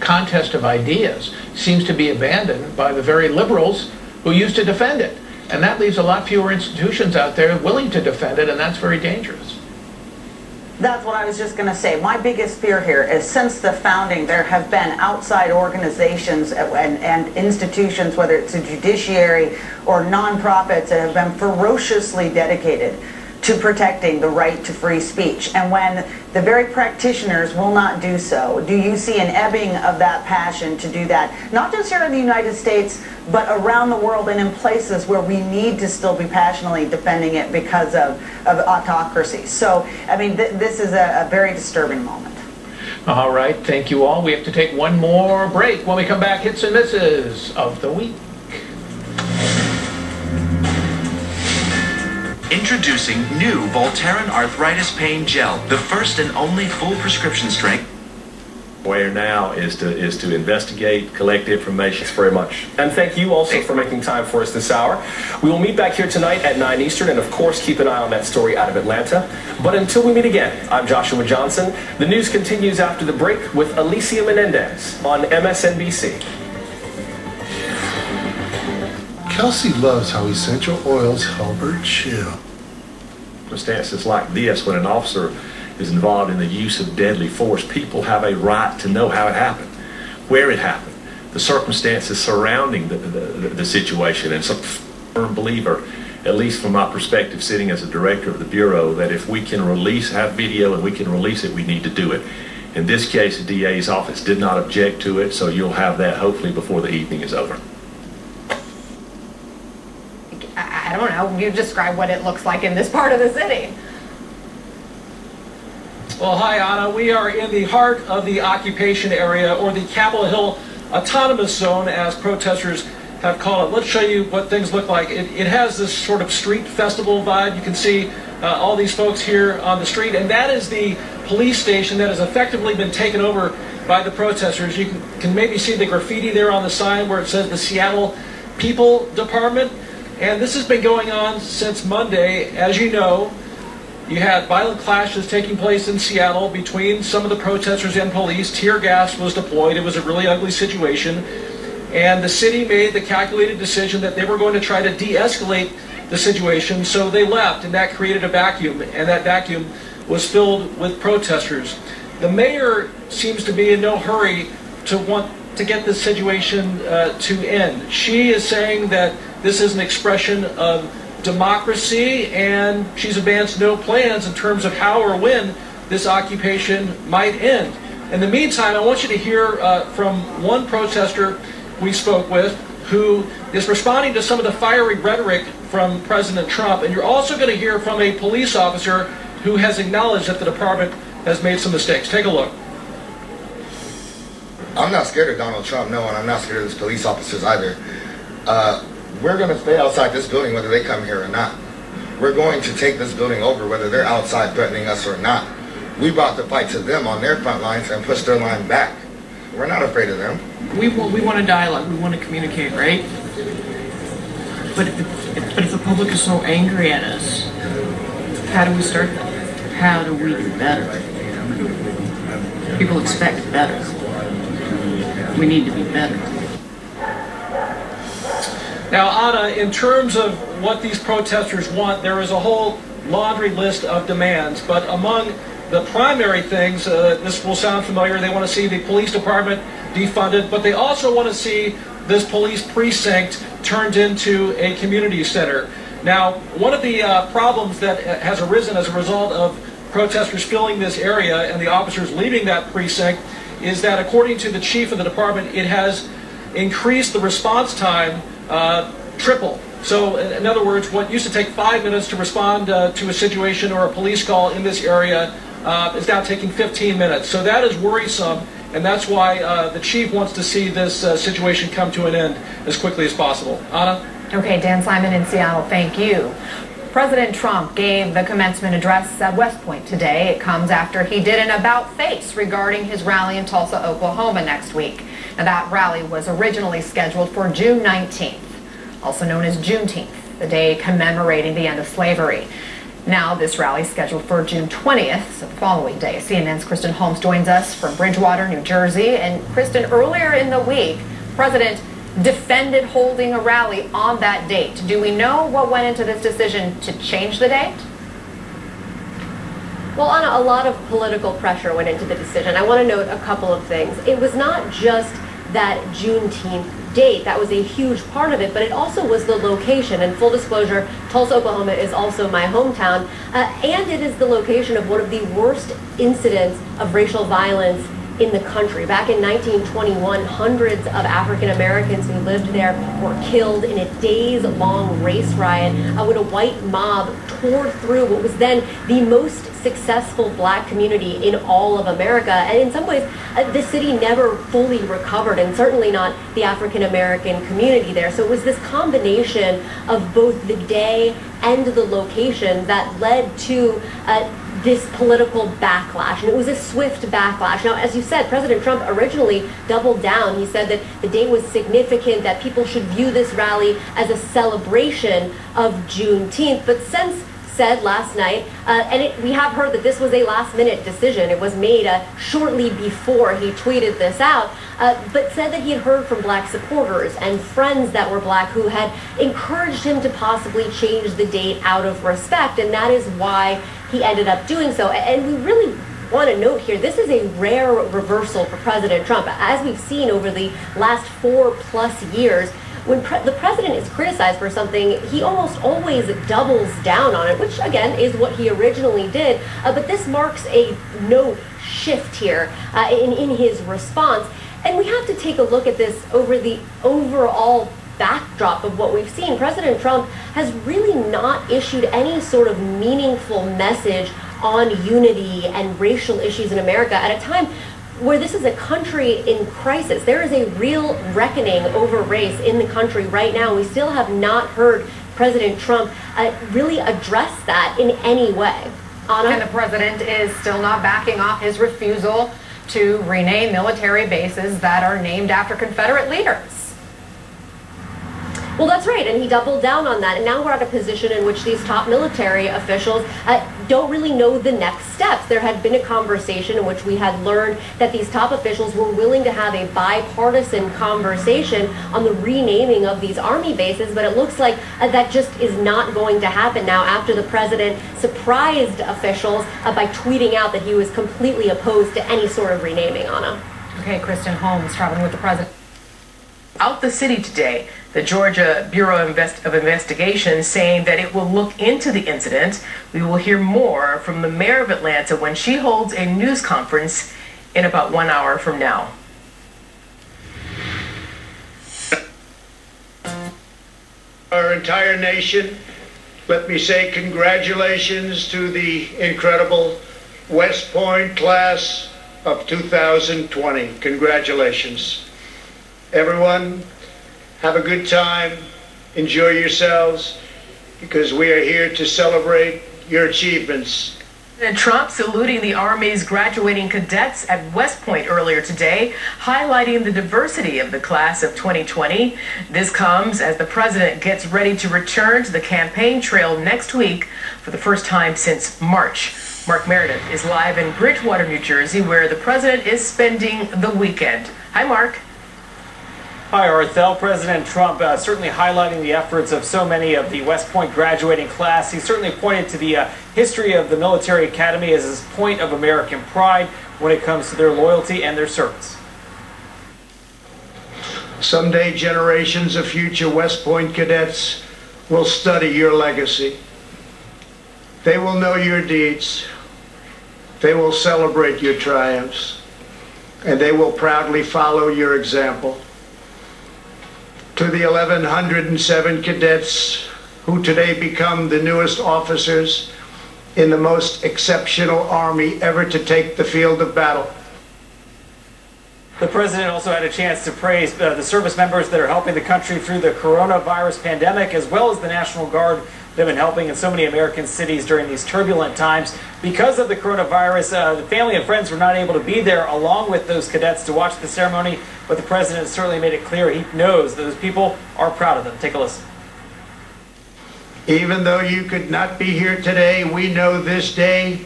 contest of ideas seems to be abandoned by the very liberals who used to defend it. And that leaves a lot fewer institutions out there willing to defend it, and that's very dangerous. That's what I was just going to say. My biggest fear here is since the founding, there have been outside organizations and institutions, whether it's a judiciary or nonprofits, that have been ferociously dedicated to protecting the right to free speech. And when the very practitioners will not do so, do you see an ebbing of that passion to do that, not just here in the United States, but around the world and in places where we need to still be passionately defending it because of autocracy? So, I mean, this is a very disturbing moment. All right, thank you all. We have to take one more break. When we come back, hits and misses of the week. Introducing new Voltaren Arthritis Pain Gel, the first and only full prescription strength. Where now is to investigate, collect information. Thanks very much. And thank you also for making time for us this hour. We will meet back here tonight at 9 Eastern, and of course keep an eye on that story out of Atlanta. But until we meet again, I'm Joshua Johnson. The news continues after the break with Alicia Menendez on MSNBC. Kelsey loves how essential oils help her chill. Circumstances like this, when an officer is involved in the use of deadly force, people have a right to know how it happened, where it happened, the circumstances surrounding the situation. And some firm believer at least from my perspective, sitting as a director of the Bureau, that if we can have video and we can release it, we need to do it. In this case, the DA's office did not object to it, so you'll have that hopefully before the evening is over. I don't know. You describe what it looks like in this part of the city. Well, hi, Anna. We are in the heart of the occupation area, or the Capitol Hill Autonomous Zone, as protesters have called it. Let's show you what things look like. It has this sort of street festival vibe. You can see all these folks here on the street, and that is the police station that has effectively been taken over by the protesters. You can maybe see the graffiti there on the sign where it says the Seattle People Department, and this has been going on since Monday. As you know, you had violent clashes taking place in Seattle between some of the protesters and police. Tear gas was deployed. It was a really ugly situation. And the city made the calculated decision that they were going to try to de-escalate the situation, so they left, and that created a vacuum, and that vacuum was filled with protesters. The mayor seems to be in no hurry to want to get this situation to end. She is saying that this is an expression of democracy, and she's advanced no plans in terms of how or when this occupation might end. In the meantime, I want you to hear from one protester we spoke with who is responding to some of the fiery rhetoric from President Trump, and you're also going to hear from a police officer who has acknowledged that the department has made some mistakes. Take a look. I'm not scared of Donald Trump, no, and I'm not scared of his police officers either. We're going to stay outside this building whether they come here or not. We're going to take this building over whether they're outside threatening us or not. We brought the fight to them on their front lines and pushed their line back. We're not afraid of them. We want a dialogue. We want to communicate, right? But if the public is so angry at us, how do we start that? How do we do better? People expect better. We need to be better. Now, Anna, in terms of what these protesters want, there is a whole laundry list of demands, but among the primary things, this will sound familiar, they want to see the police department defunded, but they also want to see this police precinct turned into a community center. Now, one of the problems that has arisen as a result of protesters filling this area and the officers leaving that precinct is that, according to the chief of the department, it has increased the response time triple. So, in other words, what used to take 5 minutes to respond to a situation or a police call in this area is now taking 15 minutes. So that is worrisome, and that's why the chief wants to see this situation come to an end as quickly as possible. Anna? Okay, Dan Simon in Seattle, thank you. President Trump gave the commencement address at West Point today. It comes after he did an about-face regarding his rally in Tulsa, Oklahoma next week. Now, that rally was originally scheduled for June 19th, also known as Juneteenth, the day commemorating the end of slavery. Now, this rally is scheduled for June 20th, so the following day. CNN's Kristen Holmes joins us from Bridgewater, New Jersey. And Kristen, earlier in the week, the President defended holding a rally on that date. Do we know what went into this decision to change the date? Well, Anna, a lot of political pressure went into the decision. I want to note a couple of things. It was not just that Juneteenth date. That was a huge part of it, but it also was the location. And full disclosure, Tulsa, Oklahoma is also my hometown, and it is the location of one of the worst incidents of racial violence in the country. Back in 1921, hundreds of African Americans who lived there were killed in a days-long race riot when a white mob tore through what was then the most successful black community in all of America. And in some ways, the city never fully recovered, and certainly not the African American community there. So it was this combination of both the day and the location that led to this political backlash, and it was a swift backlash. Now, as you said, President Trump originally doubled down. He said that the day was significant, that people should view this rally as a celebration of Juneteenth, but since said last night, we have heard that this was a last-minute decision. It was made shortly before he tweeted this out, but said that he had heard from black supporters and friends that were black who had encouraged him to possibly change the date out of respect, and that is why he ended up doing so. And we really want to note here, this is a rare reversal for President Trump. As we've seen over the last 4+ years, when the president is criticized for something, he almost always doubles down on it, which again is what he originally did. But this marks a note shift here in his response. And we have to take a look at this over the overall backdrop of what we've seen. President Trump has really not issued any sort of meaningful message on unity and racial issues in America at a time where this is a country in crisis. There is a real reckoning over race in the country right now. We still have not heard President Trump really address that in any way. Anna? And the president is still not backing off his refusal to rename military bases that are named after Confederate leaders. Well, that's right, and he doubled down on that, and now we're at a position in which these top military officials don't really know the next steps. There had been a conversation in which we had learned that these top officials were willing to have a bipartisan conversation on the renaming of these Army bases, but it looks like that just is not going to happen now after the president surprised officials by tweeting out that he was completely opposed to any sort of renaming, Anna. Okay, Kristen Holmes traveling with the president. Out the city today, the Georgia Bureau of Investigation saying that it will look into the incident. We will hear more from the mayor of Atlanta when she holds a news conference in about 1 hour from now. Our entire nation, let me say congratulations to the incredible West Point class of 2020. Congratulations. Everyone, have a good time, enjoy yourselves, because we are here to celebrate your achievements. President Trump saluting the Army's graduating cadets at West Point earlier today, highlighting the diversity of the class of 2020. This comes as the president gets ready to return to the campaign trail next week for the first time since March. Mark Meredith is live in Bridgewater, New Jersey, where the president is spending the weekend. Hi, Mark. Hi, Arthel. President Trump certainly highlighting the efforts of so many of the West Point graduating class. He certainly pointed to the history of the military academy as his point of American pride when it comes to their loyalty and their service. Someday, generations of future West Point cadets will study your legacy. They will know your deeds. They will celebrate your triumphs. And they will proudly follow your example. To the 1,107 cadets who today become the newest officers in the most exceptional Army ever to take the field of battle. The president also had a chance to praise the service members that are helping the country through the coronavirus pandemic, as well as the National Guard that have been helping in so many American cities during these turbulent times. Because of the coronavirus, the family and friends were not able to be there along with those cadets to watch the ceremony, but the president certainly made it clear he knows those people are proud of them. Take a listen. Even though you could not be here today, we know this day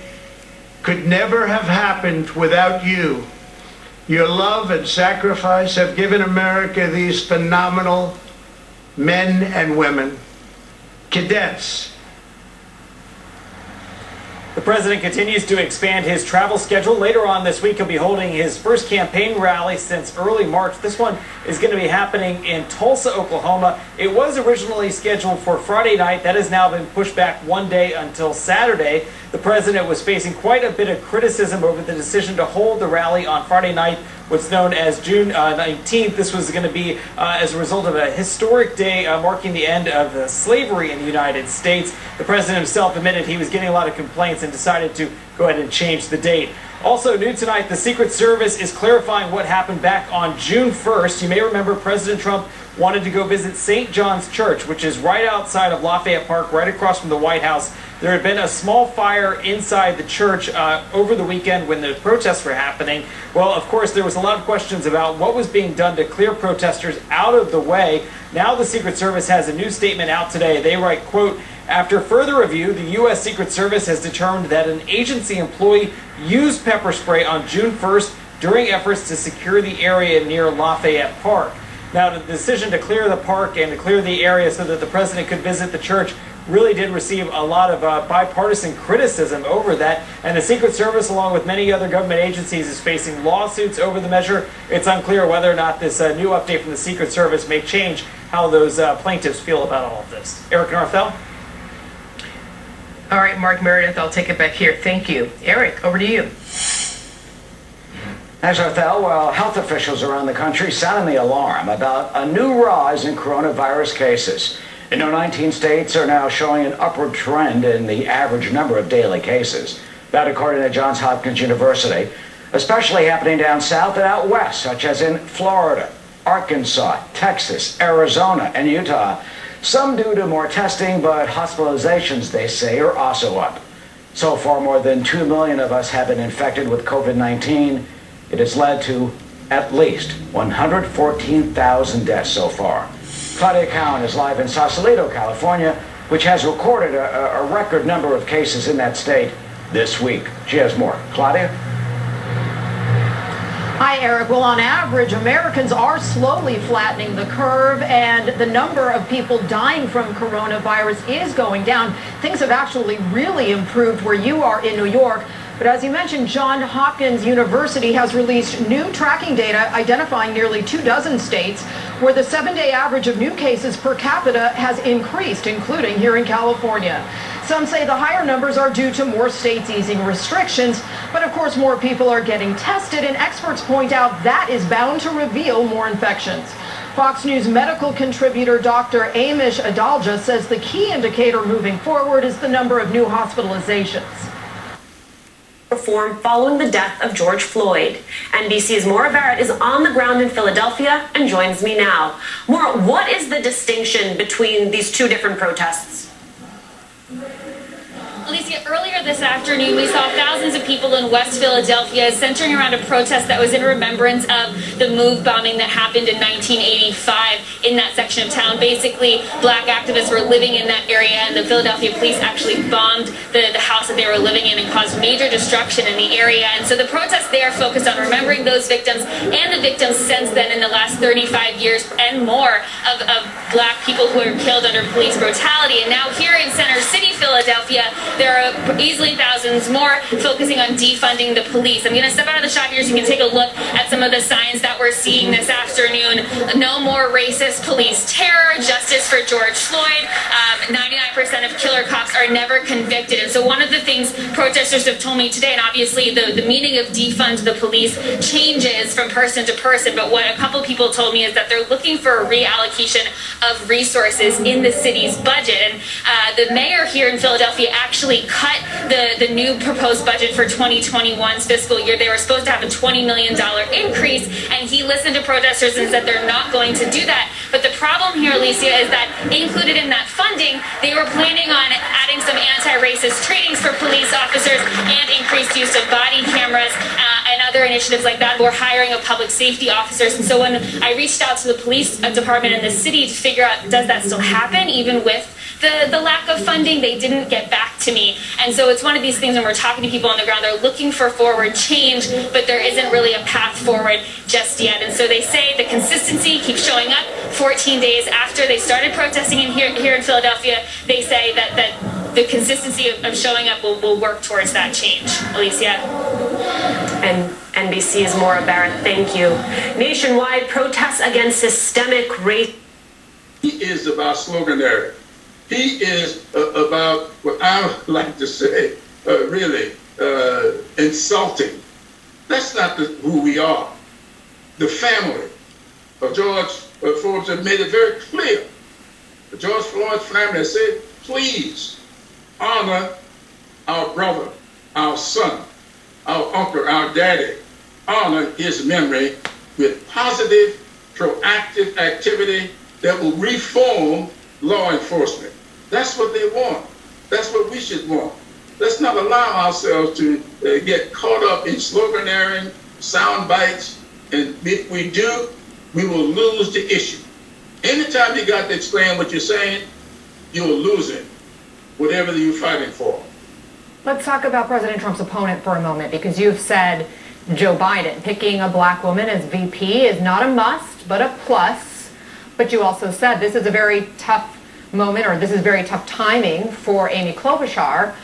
could never have happened without you. Your love and sacrifice have given America these phenomenal men and women. Cadets. The president continues to expand his travel schedule. Later on this week, he'll be holding his first campaign rally since early March. This one is going to be happening in Tulsa, Oklahoma. It was originally scheduled for Friday night. That has now been pushed back one day until Saturday. The president was facing quite a bit of criticism over the decision to hold the rally on Friday night, what's known as June 19th. This was going to be as a result of a historic day marking the end of slavery in the United States. The president himself admitted he was getting a lot of complaints and decided to go ahead and change the date. Also new tonight, the Secret Service is clarifying what happened back on June 1st. You may remember President Trump wanted to go visit St. John's Church, which is right outside of Lafayette Park, right across from the White House. There had been a small fire inside the church over the weekend when the protests were happening. Well, of course, there was a lot of questions about what was being done to clear protesters out of the way. Now the Secret Service has a new statement out today. They write, quote, "After further review, the U.S. Secret Service has determined that an agency employee used pepper spray on June 1st during efforts to secure the area near Lafayette Park." Now, the decision to clear the park and to clear the area so that the president could visit the church really did receive a lot of bipartisan criticism over that, and the Secret Service, along with many other government agencies, is facing lawsuits over the measure. It's unclear whether or not this new update from the Secret Service may change how those plaintiffs feel about all of this. Eric Northell? All right, Mark Meredith, I'll take it back here. Thank you. Eric, over to you. Thanks, Northell. Well, health officials around the country sounding the alarm about a new rise in coronavirus cases. 19 states are now showing an upward trend in the average number of daily cases. That according to Johns Hopkins University, especially happening down south and out west, such as in Florida, Arkansas, Texas, Arizona, and Utah. Some due to more testing, but hospitalizations, they say, are also up. So far, more than 2 million of us have been infected with COVID-19. It has led to at least 114,000 deaths so far. Claudia Cowan is live in Sausalito, California, which has recorded a record number of cases in that state this week. She has more. Claudia? Hi, Eric. Well, on average, Americans are slowly flattening the curve, and the number of people dying from coronavirus is going down. Things have actually really improved where you are in New York. But as you mentioned, Johns Hopkins University has released new tracking data identifying nearly 24 states where the 7-day average of new cases per capita has increased, including here in California. Some say the higher numbers are due to more states easing restrictions, but of course more people are getting tested, and experts point out that is bound to reveal more infections. Fox News medical contributor Dr. Amish Adalja says the key indicator moving forward is the number of new hospitalizations. Reform following the death of George Floyd. NBC's Maura Barrett is on the ground in Philadelphia and joins me now. Maura, what is the distinction between these two different protests? Alicia, earlier this afternoon, we saw thousands of people in West Philadelphia centering around a protest that was in remembrance of the MOVE bombing that happened in 1985 in that section of town. Basically, black activists were living in that area, and the Philadelphia police actually bombed the house that they were living in and caused major destruction in the area. And so the protests there focused on remembering those victims and the victims since then in the last 35 years and more of black people who were killed under police brutality. And now here in Center City, Philadelphia, there are easily thousands more focusing on defunding the police. I'm going to step out of the shot here so you can take a look at some of the signs that we're seeing this afternoon. No more racist police terror, justice for George Floyd. 99% of killer cops are never convicted. And so one of the things protesters have told me today, and obviously the meaning of defund the police changes from person to person, but what a couple people told me is that they're looking for a reallocation of resources in the city's budget. And the mayor here in Philadelphia actually cut the new proposed budget for 2021's fiscal year. They were supposed to have a $20 million increase, and he listened to protesters and said they're not going to do that. But the problem here, Alicia, is that included in that funding, they were planning on adding some anti-racist trainings for police officers and increased use of body cameras and other initiatives like that. We're hiring of public safety officers. And so when I reached out to the police department in the city to figure out, does that still happen even with the lack of funding, they didn't get back to me. And so it's one of these things when we're talking to people on the ground, they're looking for forward change, but there isn't really a path forward just yet. And so they say the consistency keeps showing up 14 days after they started protesting here in Philadelphia. They say that the consistency of showing up will work towards that change. Alicia. And NBC's Maura Barrett, thank you. Nationwide protests against systemic racism. He is about sloganeering. He is about what I would like to say, really insulting. That's not who we are. The family of George Floyd have made it very clear. The George Floyd family has said, please honor our brother, our son, our uncle, our daddy. Honor his memory with positive, proactive activity that will reform law enforcement. That's what they want. That's what we should want. Let's not allow ourselves to get caught up in sloganeering, sound bites, and if we do, we will lose the issue. Anytime you got to explain what you're saying, you're losing whatever you're fighting for. Let's talk about President Trump's opponent for a moment, because you've said Joe Biden picking a black woman as VP is not a must, but a plus. But you also said this is a very tough moment, or this is very tough timing for Amy Klobuchar.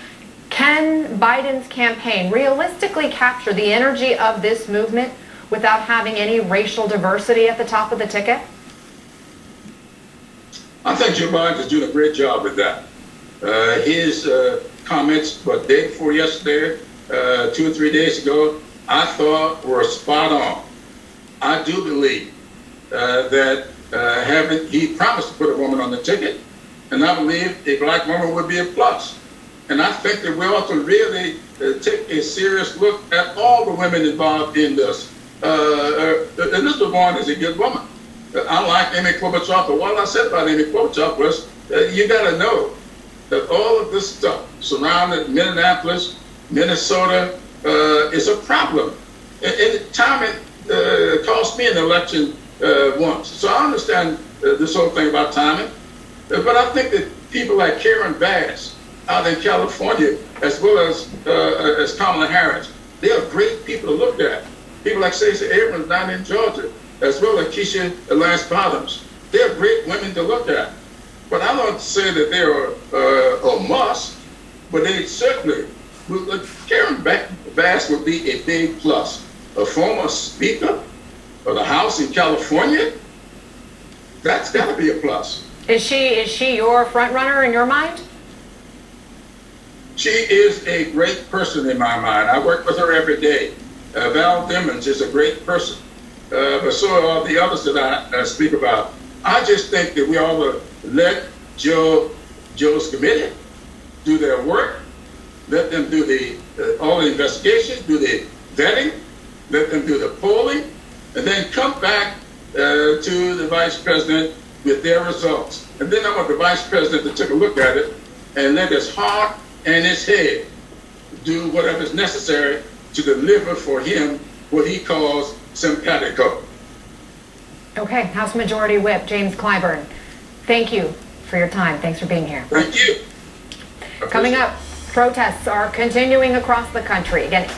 Can Biden's campaign realistically capture the energy of this movement without having any racial diversity at the top of the ticket? I think Joe Biden is doing a great job with that. His comments, day before yesterday, 2 or 3 days ago, I thought were spot on. I do believe that he promised to put a woman on the ticket, and I believe a black woman would be a plus. And I think that we ought to really take a serious look at all the women involved in this. Elizabeth Warren is a good woman. I like Amy Klobuchar, but what I said about Amy Klobuchar was you got to know that all of this stuff surrounding Minneapolis, Minnesota is a problem. And timing cost me an election once. So I understand this whole thing about timing. But I think that people like Karen Bass out in California, as well as Kamala Harris, they are great people to look at. People like Stacey Abrams down in Georgia, as well as Keisha Lance Bottoms. They're great women to look at. But I don't say that they are a must, but they certainly, Karen Bass would be a big plus. A former Speaker of the House in California, that's got to be a plus. Is she your front runner in your mind? She is a great person in my mind. I work with her every day. Val Demings is a great person. But so are the others that I speak about. I just think that we ought to let Joe's committee do their work, let them do all the investigations, do the vetting, let them do the polling, and then come back to the vice president with their results. And then I want the vice president to take a look at it and let his heart and his head do whatever is necessary to deliver for him what he calls simpatico. Okay, House Majority Whip James Clyburn, thank you for your time. Thanks for being here. Thank you. Coming up, protests are continuing across the country. Again,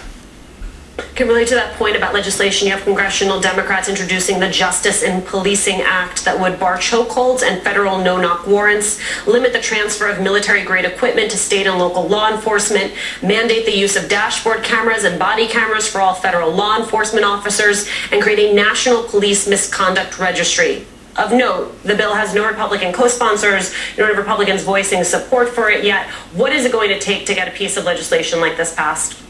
Kimberly, to that point about legislation, you have congressional Democrats introducing the Justice in Policing Act that would bar chokeholds and federal no-knock warrants, limit the transfer of military-grade equipment to state and local law enforcement, mandate the use of dashboard cameras and body cameras for all federal law enforcement officers, and create a national police misconduct registry. Of note, the bill has no Republican co-sponsors, no Republicans voicing support for it yet. What is it going to take to get a piece of legislation like this passed?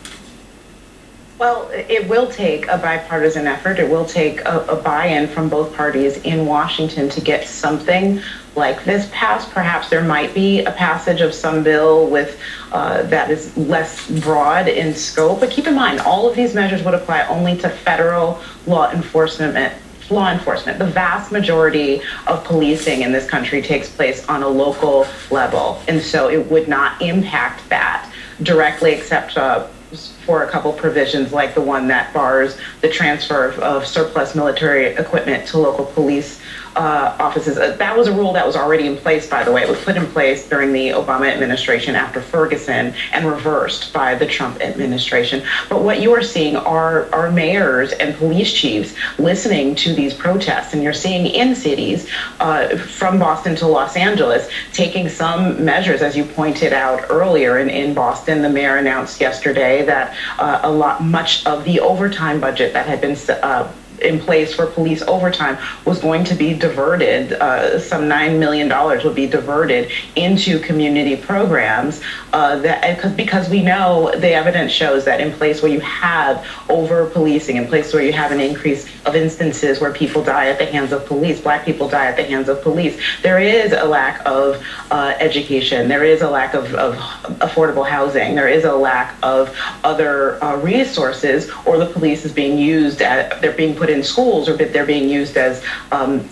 Well, it will take a bipartisan effort. It will take a buy-in from both parties in Washington to get something like this passed. Perhaps there might be a passage of some bill with that is less broad in scope. But keep in mind, all of these measures would apply only to federal law enforcement. The vast majority of policing in this country takes place on a local level, and so it would not impact that directly, except for a couple provisions like the one that bars the transfer of surplus military equipment to local police offices. That was a rule that was already in place, by the way. It was put in place during the Obama administration after Ferguson and reversed by the Trump administration. But what you are seeing are mayors and police chiefs listening to these protests. And you're seeing in cities from Boston to Los Angeles taking some measures, as you pointed out earlier. In Boston, the mayor announced yesterday that much of the overtime budget that had been in place for police overtime was going to be diverted. Some $9 million would be diverted into community programs because we know the evidence shows that in place where you have over-policing, in place where you have an increase of instances where people die at the hands of police, black people die at the hands of police, there is a lack of education, there is a lack of affordable housing, there is a lack of other resources, or the police is being used they're being put in schools, or they're being used as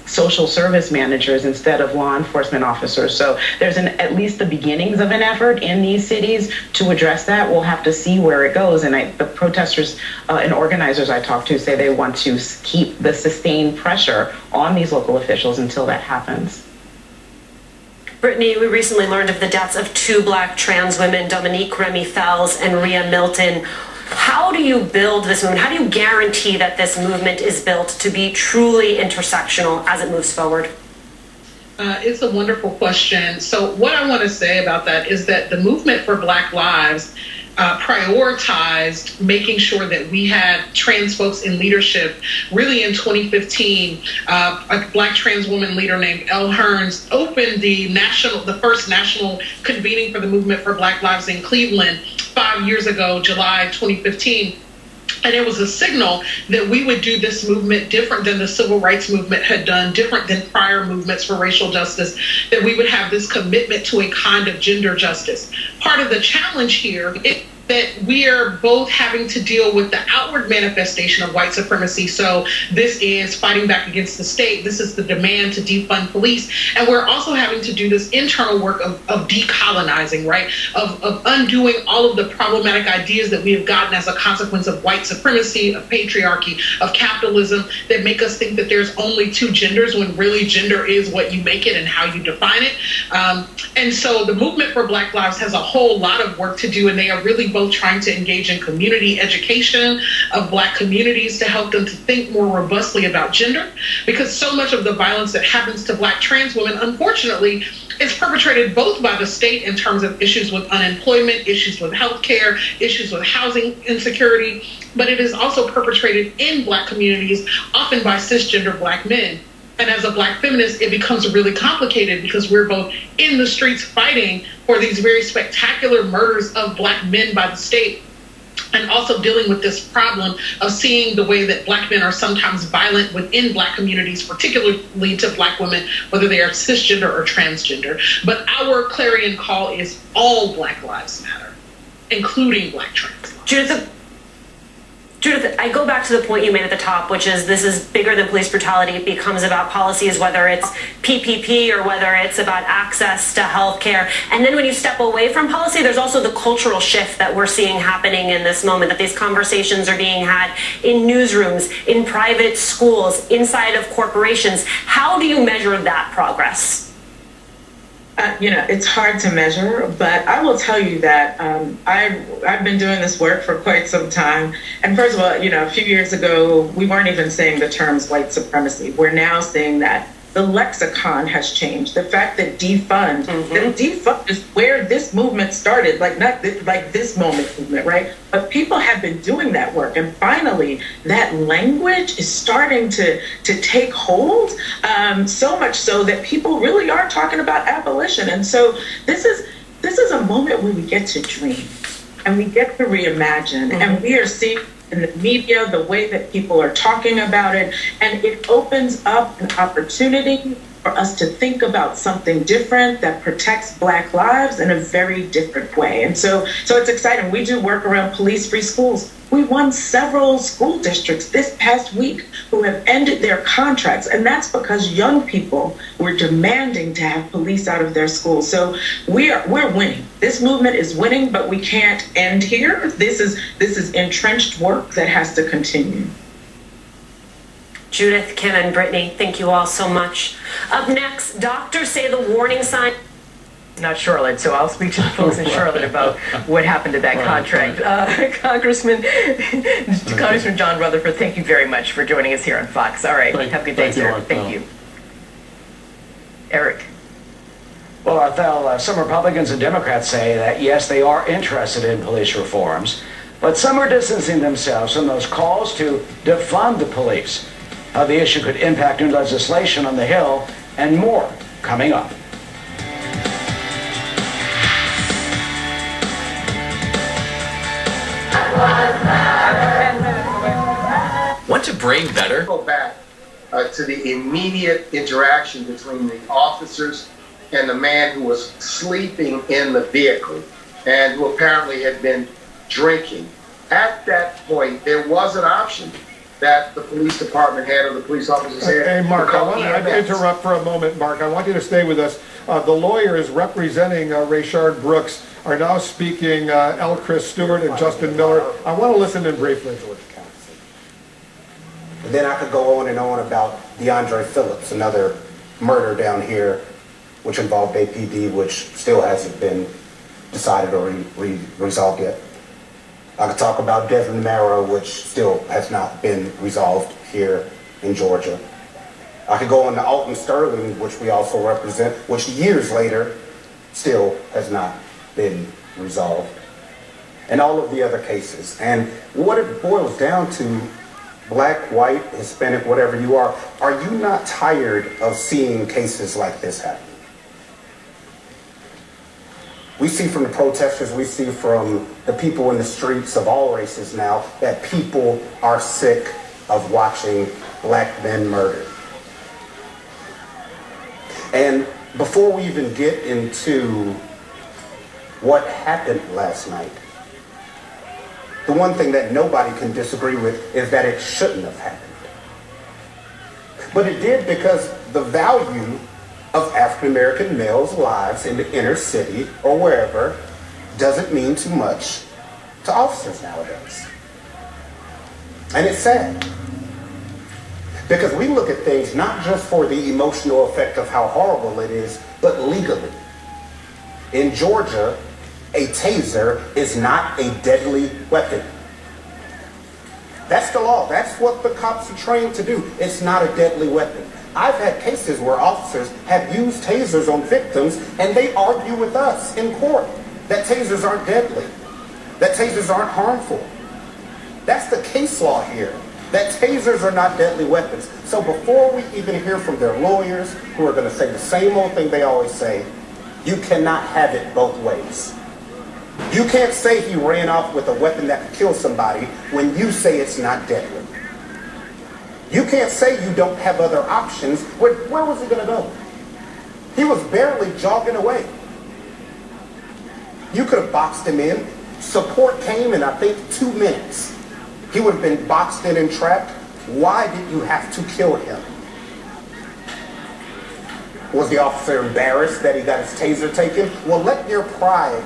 social service managers instead of law enforcement officers. So there's at least the beginnings of an effort in these cities to address that. We'll have to see where it goes. And the protesters and organizers I talked to say they want to keep the sustained pressure on these local officials until that happens. Brittany, we recently learned of the deaths of 2 black trans women, Dominique Remy Fells and Rhea Milton. How do you build this movement? How do you guarantee that this movement is built to be truly intersectional as it moves forward? It's a wonderful question. So what I want to say about that is that the movement for Black Lives prioritized making sure that we had trans folks in leadership. Really in 2015, a Black trans woman leader named Elle Hearns opened the first national convening for the movement for Black Lives in Cleveland 5 years ago, July 2015. And it was a signal that we would do this movement different than the civil rights movement had done, different than prior movements for racial justice, that we would have this commitment to a kind of gender justice. Part of the challenge here is that we are both having to deal with the outward manifestation of white supremacy. So this is fighting back against the state. This is the demand to defund police. And we're also having to do this internal work of decolonizing, right? Of undoing all of the problematic ideas that we have gotten as a consequence of white supremacy, of patriarchy, of capitalism, that make us think that there's only two genders when really gender is what you make it and how you define it. And so the movement for Black Lives has a whole lot of work to do, and they are really both trying to engage in community education of Black communities to help them to think more robustly about gender, because so much of the violence that happens to Black trans women, unfortunately, is perpetrated both by the state in terms of issues with unemployment, issues with healthcare, issues with housing insecurity, but it is also perpetrated in Black communities, often by cisgender Black men. And as a Black feminist, it becomes really complicated because we're both in the streets fighting for these very spectacular murders of Black men by the state, and also dealing with this problem of seeing the way that Black men are sometimes violent within Black communities, particularly to Black women, whether they are cisgender or transgender. But our clarion call is all Black Lives Matter, including Black trans lives. Judith, I go back to the point you made at the top, which is this is bigger than police brutality. It becomes about policies, whether it's PPP or whether it's about access to health care. And then when you step away from policy, there's also the cultural shift that we're seeing happening in this moment, that these conversations are being had in newsrooms, in private schools, inside of corporations. How do you measure that progress? It's hard to measure, but I will tell you that I've been doing this work for quite some time. And first of all, a few years ago, we weren't even saying the terms white supremacy. We're now saying that the lexicon has changed. The fact that defund, that defund is where this movement started, not like this movement, right? But people have been doing that work, and finally, that language is starting to take hold. So much so that people really are talking about abolition, and so this is a moment where we get to dream, and we get to reimagine, and we are seeing in the media, the way that people are talking about it, and it opens up an opportunity for us to think about something different that protects Black lives in a very different way. And so it's exciting. We do work around police-free schools. We won several school districts this past week who have ended their contracts, and that's because young people were demanding to have police out of their schools. So we're winning. This movement is winning, but we can't end here. This is entrenched work that has to continue. Judith, Kim, and Brittany, thank you all so much. Up next, doctors say the warning sign. Not Charlotte, so I'll speak to the folks in Charlotte about what happened to that contract. Congressman John Rutherford, thank you very much for joining us here on Fox. All right, have a good day, sir. Thank you. Eric. Well, Arthel, some Republicans and Democrats say that, yes, they are interested in police reforms, but some are distancing themselves from those calls to defund the police. How the issue could impact new legislation on the Hill, and more coming up. Want to brain better? Go back to the immediate interaction between the officers and the man who was sleeping in the vehicle and who apparently had been drinking. At that point, there was an option that the police department had, or the police officers had. Hey, Mark, I want to interrupt for a moment, Mark. I want you to stay with us. The lawyers representing Rayshard Brooks are now speaking, L. Chris Stewart and Justin Miller. I want to listen in briefly. And then I could go on and on about DeAndre Phillips, another murder down here, which involved APD, which still hasn't been decided or resolved yet. I could talk about Desmond Merrill, which still has not been resolved here in Georgia. I could go on to Alton Sterling, which we also represent, which years later still has not been resolved. And all of the other cases. And what it boils down to, black, white, Hispanic, whatever you are you not tired of seeing cases like this happen? We see from the protesters, we see from the people in the streets of all races now that people are sick of watching black men murdered. And before we even get into what happened last night, the one thing that nobody can disagree with is that it shouldn't have happened. But it did because the value of African American males' lives in the inner city or wherever doesn't mean too much to officers nowadays. And it's sad. Because we look at things not just for the emotional effect of how horrible it is, but legally. In Georgia, a taser is not a deadly weapon. That's the law. That's what the cops are trained to do. It's not a deadly weapon. I've had cases where officers have used tasers on victims and they argue with us in court that tasers aren't deadly, that tasers aren't harmful. That's the case law here, that tasers are not deadly weapons. So before we even hear from their lawyers, who are going to say the same old thing they always say, you cannot have it both ways. You can't say he ran off with a weapon that could kill somebody when you say it's not deadly. You can't say you don't have other options. Where was he going to go? He was barely jogging away. You could have boxed him in. Support came in, I think, 2 minutes. He would have been boxed in and trapped. Why did you have to kill him? Was the officer embarrassed that he got his taser taken? Well, let your pride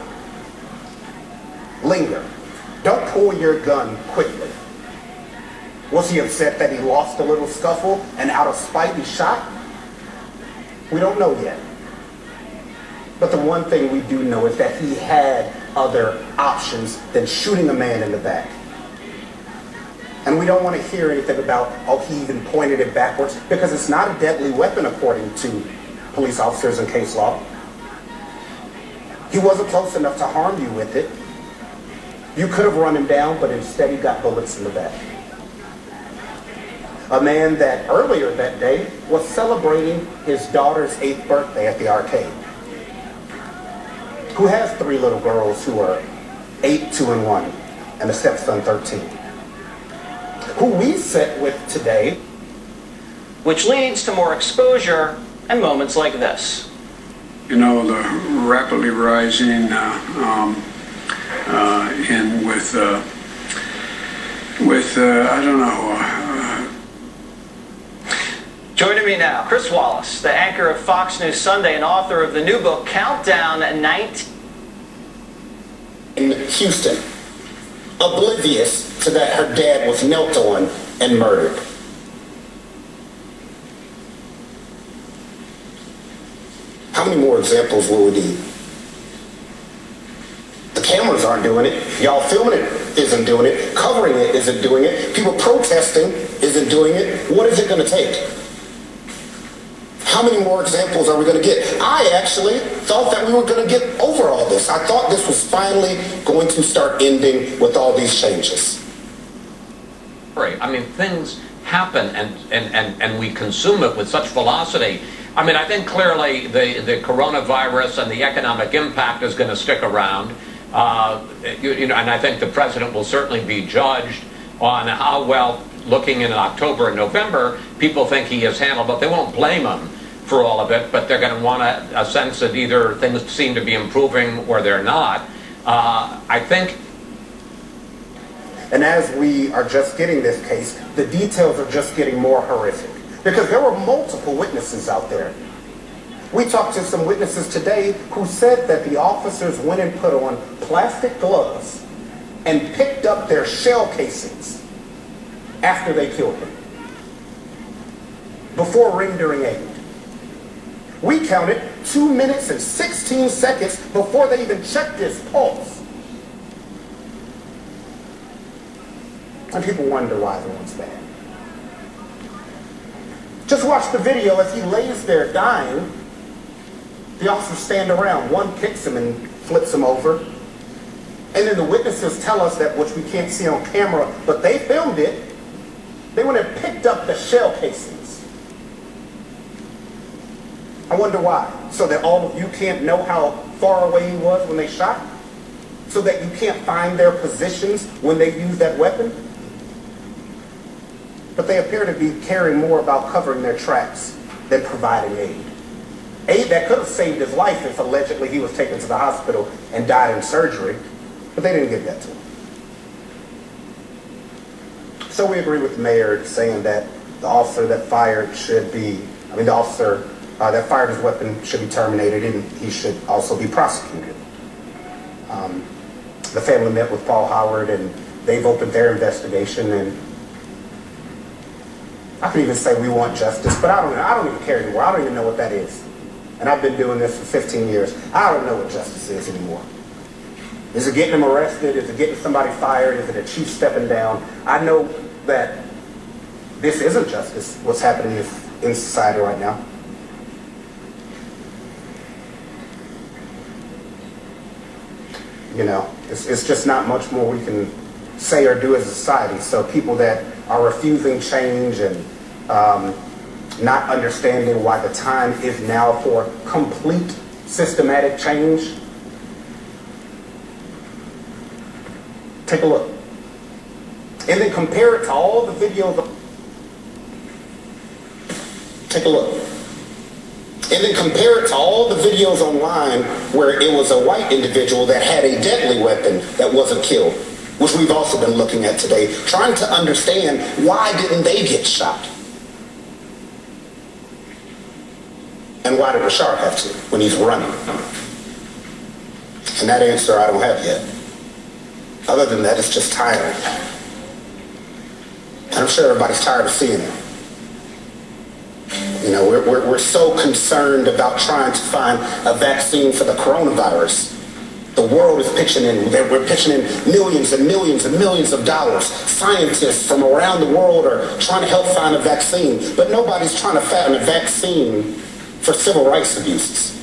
linger. Don't pull your gun quickly. Was he upset that he lost a little scuffle and out of spite he shot? We don't know yet. But the one thing we do know is that he had other options than shooting a man in the back. And we don't want to hear anything about, oh, he even pointed it backwards, because it's not a deadly weapon according to police officers and case law. He wasn't close enough to harm you with it. You could have run him down, but instead he got bullets in the back. A man that earlier that day was celebrating his daughter's 8th birthday at the arcade, who has 3 little girls who are 8, 2, and 1, and a stepson 13, who we sit with today. Which leads to more exposure and moments like this. You know, the rapidly rising I don't know. Joining me now, Chris Wallace, the anchor of Fox News Sunday and author of the new book, Countdown 19. In Houston, oblivious to that her dad was knelt on and murdered. How many more examples will we need? The cameras aren't doing it. Y'all filming it isn't doing it. Covering it isn't doing it. People protesting isn't doing it. What is it going to take? How many more examples are we going to get? I actually thought that we were going to get over all this. I thought this was finally going to start ending with all these changes. I mean, things happen and we consume it with such velocity. I mean, I think clearly the coronavirus and the economic impact is going to stick around. You know, and I think the president will certainly be judged on how well, looking in October and November, people think he has handled, but they won't blame him for all of it, but they're going to want a sense that either things seem to be improving or they're not. I think. And as we are just getting this case, the details are just getting more horrific, because there were multiple witnesses out there. We talked to some witnesses today who said that the officers went and put on plastic gloves and picked up their shell casings after they killed him, before rendering aid. We counted 2 minutes and 16 seconds before they even checked his pulse. And people wonder why everyone's bad. Just watch the video as he lays there dying. The officers stand around. One kicks him and flips him over. And then the witnesses tell us that, which we can't see on camera, but they filmed it. They went and picked up the shell casings. I wonder why. So that all of you can't know how far away he was when they shot? So that you can't find their positions when they use that weapon? But they appear to be caring more about covering their tracks than providing aid. Aid that could have saved his life if allegedly he was taken to the hospital and died in surgery, but they didn't give that to him. So we agree with the mayor saying that the officer that fired the officer that fired his weapon should be terminated, and he should also be prosecuted. The family met with Paul Howard, and they've opened their investigation, and I could even say we want justice, but I don't even care anymore. I don't even know what that is. And I've been doing this for 15 years. I don't know what justice is anymore. Is it getting him arrested? Is it getting somebody fired? Is it a chief stepping down? I know that this isn't justice, what's happening in society right now. You know, it's just not much more we can say or do as a society. So people that are refusing change and not understanding why the time is now for complete systematic change, take a look. And then compare it to all the videos. Take a look. And then compare it to all the videos online where it was a white individual that had a deadly weapon that wasn't killed, which we've also been looking at today, trying to understand why didn't they get shot? And why did Rayshard have to when he's running? And that answer I don't have yet. Other than that, it's just tiring. And I'm sure everybody's tired of seeing it. You know, we're so concerned about trying to find a vaccine for the coronavirus. The world is pitching in. We're pitching in millions and millions and millions of dollars. Scientists from around the world are trying to help find a vaccine, but nobody's trying to find a vaccine for civil rights abuses.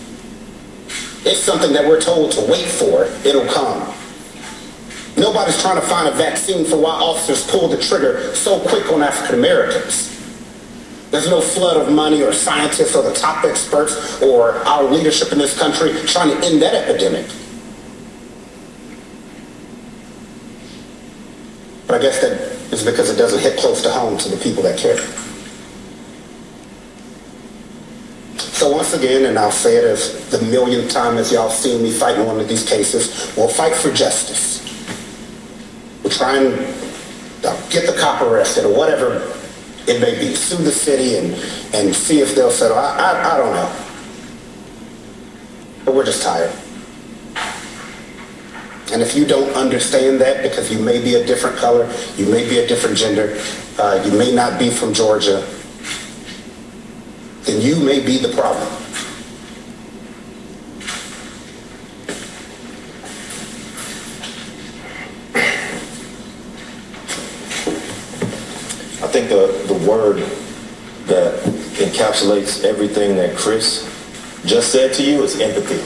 It's something that we're told to wait for. It'll come. Nobody's trying to find a vaccine for why officers pulled the trigger so quick on African Americans. There's no flood of money or scientists or the top experts or our leadership in this country trying to end that epidemic. But I guess that is because it doesn't hit close to home to the people that care. So once again, and I'll say it as the millionth time as y'all seen me fighting one of these cases, we'll fight for justice. We'll try and get the cop arrested or whatever it may be. Sue the city and see if they'll settle. I don't know. But we're just tired. And if you don't understand that, because you may be a different color, you may be a different gender, you may not be from Georgia, then you may be the problem. I think the word that encapsulates everything that Chris just said to you is empathy.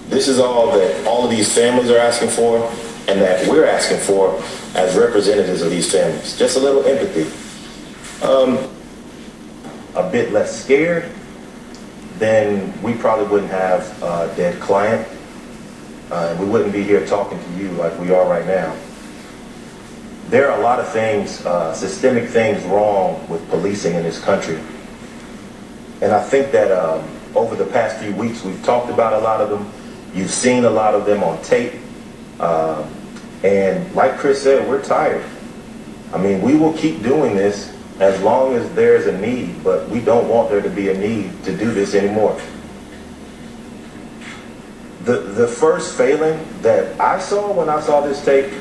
This is all that all of these families are asking for and that we're asking for as representatives of these families. Just a little empathy. A bit less scared, then we probably wouldn't have a dead client. We wouldn't be here talking to you like we are right now. There are a lot of things, systemic things wrong with policing in this country. And I think that over the past few weeks, we've talked about a lot of them. You've seen a lot of them on tape. And like Chris said, we're tired. I mean, we will keep doing this as long as there's a need, but we don't want there to be a need to do this anymore. The first failing that I saw when I saw this tape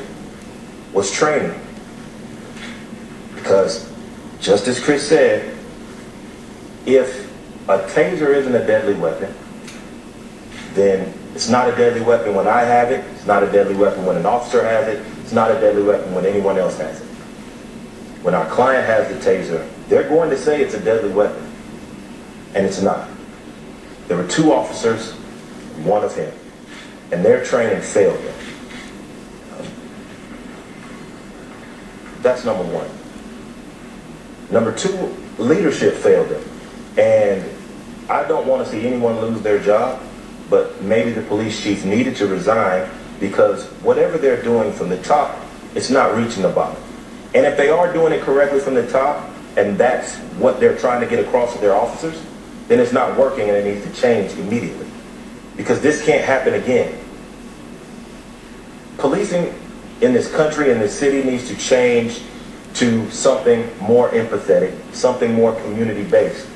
was training. Because, just as Chris said, if a taser isn't a deadly weapon, then it's not a deadly weapon when I have it, it's not a deadly weapon when an officer has it, it's not a deadly weapon when anyone else has it. When our client has the taser, They're going to say it's a deadly weapon, and it's not. There were 2 officers, one of him, and their training failed them. That's number 1. Number 2, leadership failed them. And I don't want to see anyone lose their job, but maybe the police chief needed to resign because whatever they're doing from the top, it's not reaching the bottom. And if they are doing it correctly from the top, and that's what they're trying to get across to their officers, then it's not working and it needs to change immediately. Because this can't happen again. Policing in this country, in this city, needs to change to something more empathetic, something more community-based.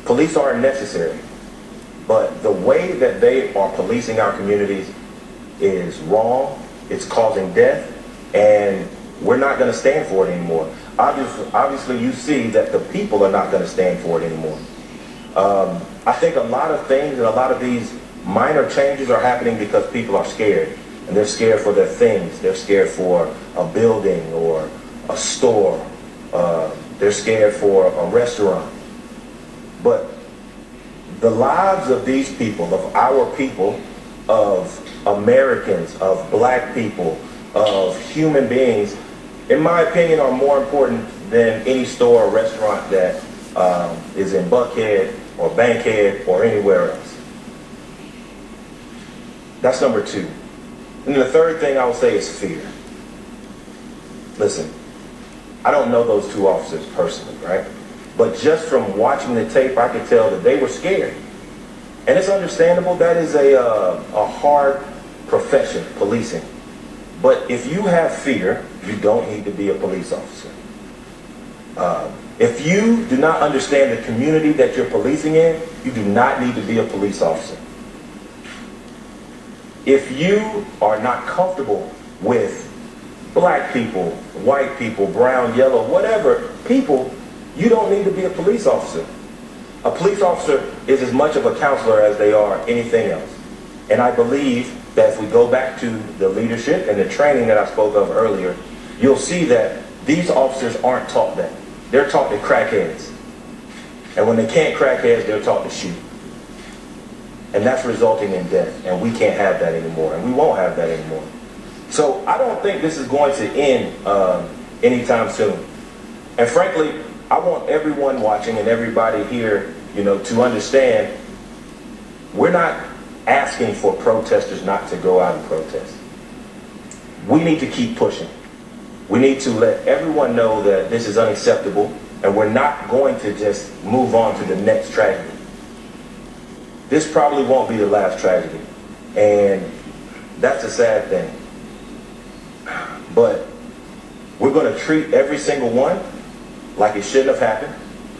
Police are necessary, but the way that they are policing our communities is wrong. It's causing death, and we're not going to stand for it anymore. Obviously, you see that the people are not going to stand for it anymore. I think a lot of things and a lot of these minor changes are happening because people are scared. And they're scared for their things. They're scared for a building or a store. They're scared for a restaurant. But the lives of these people, of our people, of Americans, of black people, of human beings, in my opinion, are more important than any store or restaurant that is in Buckhead or Bankhead or anywhere else. That's number 2. And the third thing I would say is fear. Listen, I don't know those 2 officers personally, right? But just from watching the tape, I could tell that they were scared. And it's understandable. That is a hard profession, policing. But if you have fear, you don't need to be a police officer. If you do not understand the community that you're policing in, you do not need to be a police officer. If you are not comfortable with black people, white people, brown, yellow, whatever people, you don't need to be a police officer. A police officer is as much of a counselor as they are anything else. And I believe that if we go back to the leadership and the training that I spoke of earlier, you'll see that these officers aren't taught that. They're taught to crack heads. And when they can't crack heads, they're taught to shoot. And that's resulting in death. And we can't have that anymore. And we won't have that anymore. So I don't think this is going to end anytime soon. And frankly, I want everyone watching and everybody here, to understand we're not asking for protesters not to go out and protest. We need to keep pushing. We need to let everyone know that this is unacceptable and we're not going to just move on to the next tragedy. This probably won't be the last tragedy, and that's a sad thing. But we're going to treat every single one like it shouldn't have happened.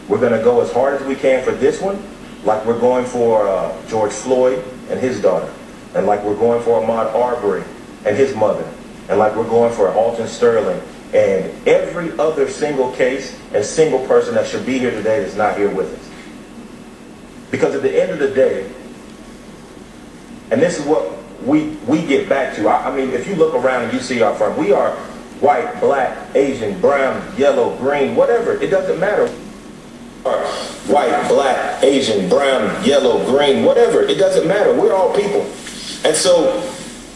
We're going to go as hard as we can for this one, like we're going for George Floyd and his daughter, and like we're going for Ahmaud Arbery and his mother, and like we're going for Alton Sterling and every other single case and single person that should be here today that's not here with us. Because at the end of the day, and this is what we get back to. I mean, if you look around and you see our firm, we are white, black, Asian, brown, yellow, green, whatever. It doesn't matter. White, black, Asian, brown, yellow, green, whatever. It doesn't matter. We're all people. And so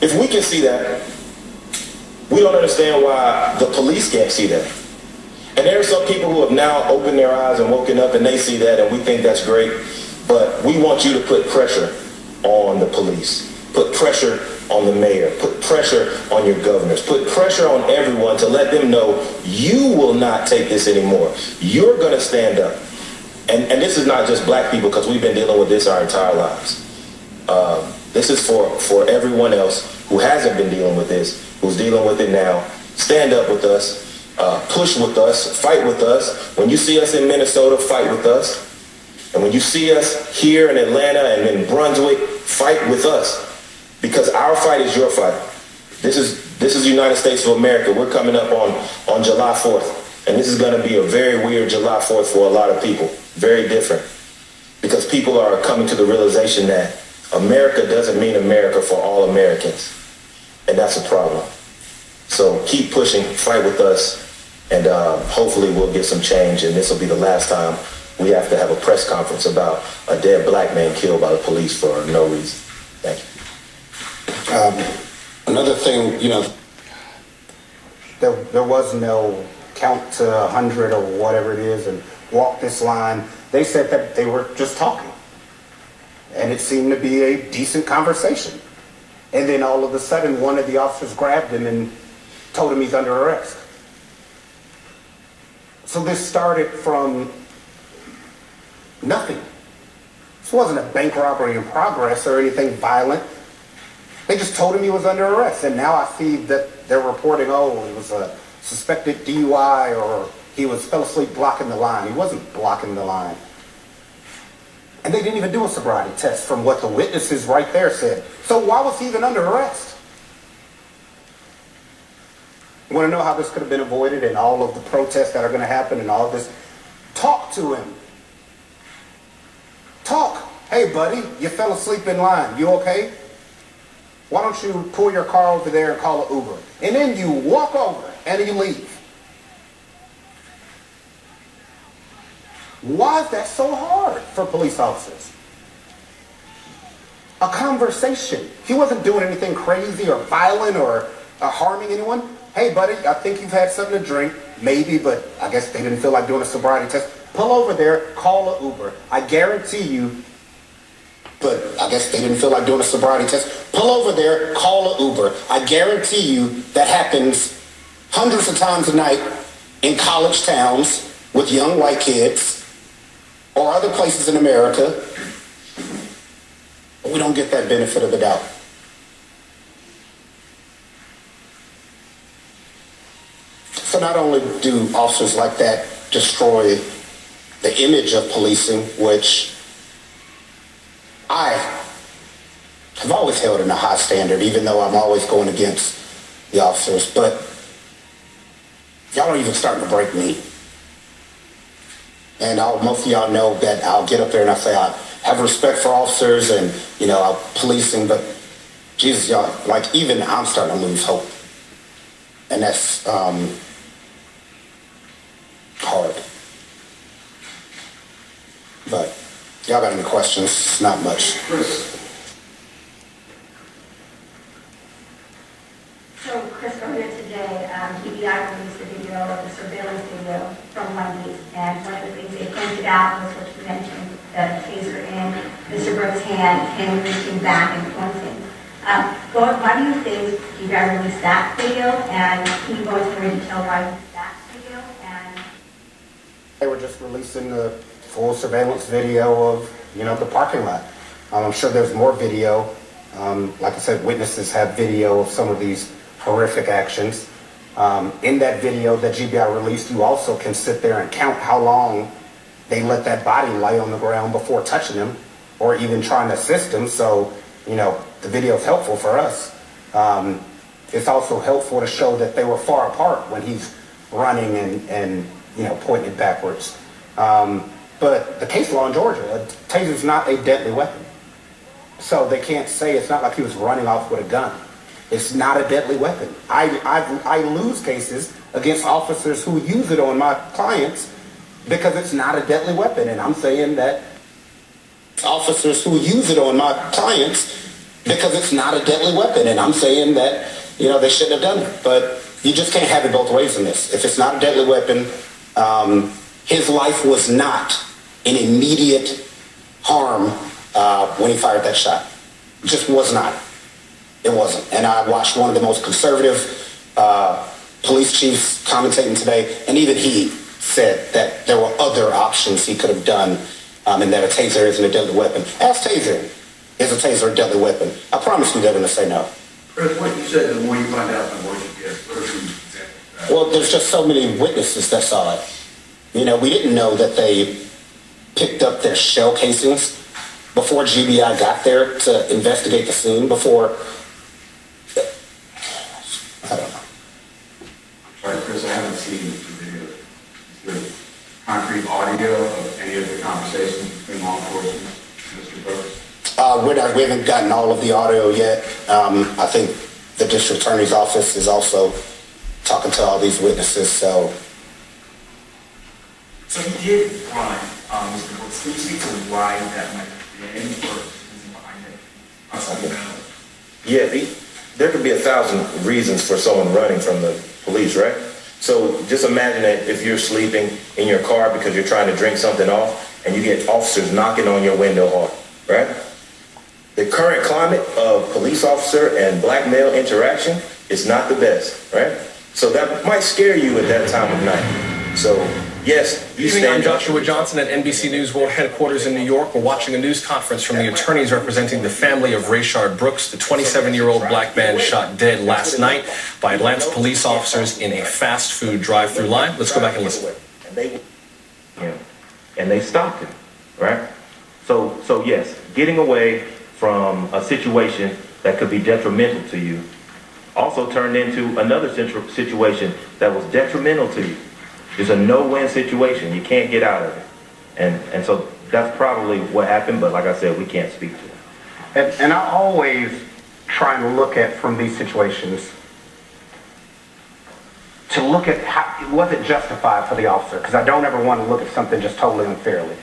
if we can see that, we don't understand why the police can't see that. And there are some people who have now opened their eyes and woken up and they see that, and we think that's great. But we want you to put pressure on the police, put pressure on the mayor, put pressure on your governors, put pressure on everyone to let them know you will not take this anymore. You're going to stand up. And this is not just black people, because we've been dealing with this our entire lives. This is for everyone else who hasn't been dealing with this, who's dealing with it now. Stand up with us, push with us, fight with us. When you see us in Minnesota, fight with us. And when you see us here in Atlanta and in Brunswick, fight with us. Because our fight is your fight. This is the United States of America. We're coming up on July 4th. And this is going to be a very weird July 4th for a lot of people. Very different. Because people are coming to the realization that America doesn't mean America for all Americans. And that's a problem. So keep pushing, fight with us, And hopefully we'll get some change, and this will be the last time we have to have a press conference about a dead black man killed by the police for no reason. Thank you. Another thing, you know, there was no count to 100 or whatever it is and walk this line. They said that they were just talking. And it seemed to be a decent conversation. And then all of a sudden, one of the officers grabbed him and told him he's under arrest. So this started from nothing. This wasn't a bank robbery in progress or anything violent. They just told him he was under arrest. And now I see that they're reporting, oh, it was a suspected DUI or he fell asleep blocking the line. He wasn't blocking the line. And they didn't even do a sobriety test from what the witnesses right there said. So why was he even under arrest? Want to know how this could have been avoided and all of the protests that are going to happen and all of this? Talk to him. Talk. Hey, buddy, you fell asleep in line. You okay? Why don't you pull your car over there and call an Uber? And then you walk over and you leave. Why is that so hard for police officers? A conversation. He wasn't doing anything crazy or violent or harming anyone. Hey, buddy, I think you've had something to drink. Maybe, but I guess they didn't feel like doing a sobriety test. Pull over there, call an Uber. I guarantee you, but I guess they didn't feel like doing a sobriety test. Pull over there, call an Uber. I guarantee you that happens hundreds of times a night in college towns with young white kids or other places in America. But we don't get that benefit of the doubt. So not only do officers like that destroy the image of policing, which I have always held in a high standard, even though I'm always going against the officers, but y'all are even starting to break me. And most of y'all know that I'll get up there and I say I have respect for officers and, you know, policing, but Jesus, y'all, like even I'm starting to lose hope. And that's hard. But y'all got any questions? Not much. So, Chris, earlier today, KBI released a video of the surveillance video from Wendy's, and one of the things they pointed out was what you mentioned, the taser in Mr. Brooks' hand, him reaching back and pointing. Why do you think KBI released that video, and can you go into more detail why you released that video? And they were just releasing the full surveillance video of, you know, the parking lot. I'm sure there's more video. Like I said, witnesses have video of some of these horrific actions. In that video that GBI released, you also can sit there and count how long they let that body lay on the ground before touching him or even trying to assist him. So, you know, the video is helpful for us. It's also helpful to show that they were far apart when he's running and you know, pointing backwards. But the case law in Georgia, a taser is not a deadly weapon. So they can't say it's not like he was running off with a gun. It's not a deadly weapon. I lose cases against officers who use it on my clients because it's not a deadly weapon. And I'm saying that officers who use it on my clients because it's not a deadly weapon. And I'm saying that, you know, they shouldn't have done it. But you just can't have it both ways in this. If it's not a deadly weapon, his life was not in immediate harm when he fired that shot. It just was not. It wasn't. And I watched one of the most conservative police chiefs commentating today, and even he said that there were other options he could have done and that a taser isn't a deadly weapon. Ask Taser, is a taser a deadly weapon? I promise you they're going to say no. Chris, what you said, the more you find out, the more you get. What are some examples? Well, there's just so many witnesses that saw it. You know, we didn't know that they picked up their shell casings before GBI got there to investigate the scene, before, I don't know. Sorry, Chris, I haven't seen the video. Is there concrete audio of any of the conversations between law enforcement and Mr. Brooks? We haven't gotten all of the audio yet. I think the district attorney's office is also talking to all these witnesses, so So he did run, Mr. Brooks. Can you speak to why that might have been, or reason behind it? Yeah, there could be 1,000 reasons for someone running from the police, right? So just imagine that if you're sleeping in your car because you're trying to drink something off and you get officers knocking on your window hard, right? The current climate of police officer and black male interaction is not the best, right? So that might scare you at that time of night. So yes, you stand. I'm Joshua Johnson at NBC News World Headquarters in New York. We're watching a news conference from the attorneys representing the family of Rayshard Brooks, the 27-year-old black man shot dead last night by Atlanta police officers in a fast food drive-through line. Let's go back and listen. And they stopped him, right? So yes, getting away from a situation that could be detrimental to you also turned into another situation that was detrimental to you. It's a no-win situation. You can't get out of it. And so that's probably what happened, but like I said, we can't speak to it. And I always try and look at, from these situations, to look at how, was it justified for the officer? Because I don't ever want to look at something just totally unfairly.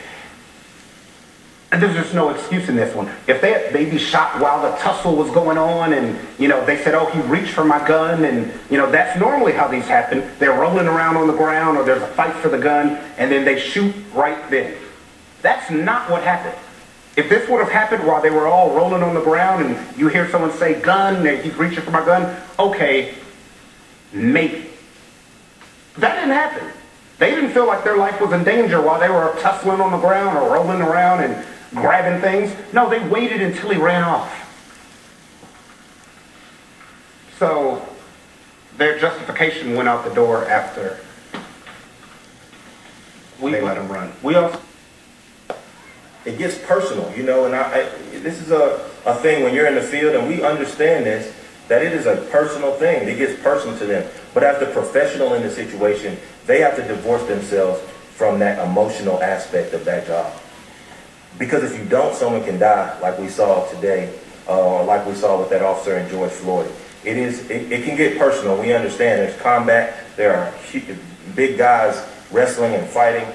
And there's just no excuse in this one. If they had maybe shot while the tussle was going on and, you know, they said, oh, he reached for my gun, and, you know, that's normally how these happen. They're rolling around on the ground or there's a fight for the gun and then they shoot right then. That's not what happened. If this would have happened while they were all rolling on the ground and you hear someone say gun, and he's reaching for my gun, okay, maybe. That didn't happen. They didn't feel like their life was in danger while they were tussling on the ground or rolling around and grabbing things. No, they waited until he ran off. So their justification went out the door after they let him run. We also, it gets personal, you know, and this is a thing when you're in the field, and we understand this, that it is a personal thing. It gets personal to them. But as the professional in the situation, they have to divorce themselves from that emotional aspect of that job. Because if you don't, someone can die, like we saw today, or like we saw with that officer in George Floyd. It can get personal. We understand there's combat, there are big guys wrestling and fighting,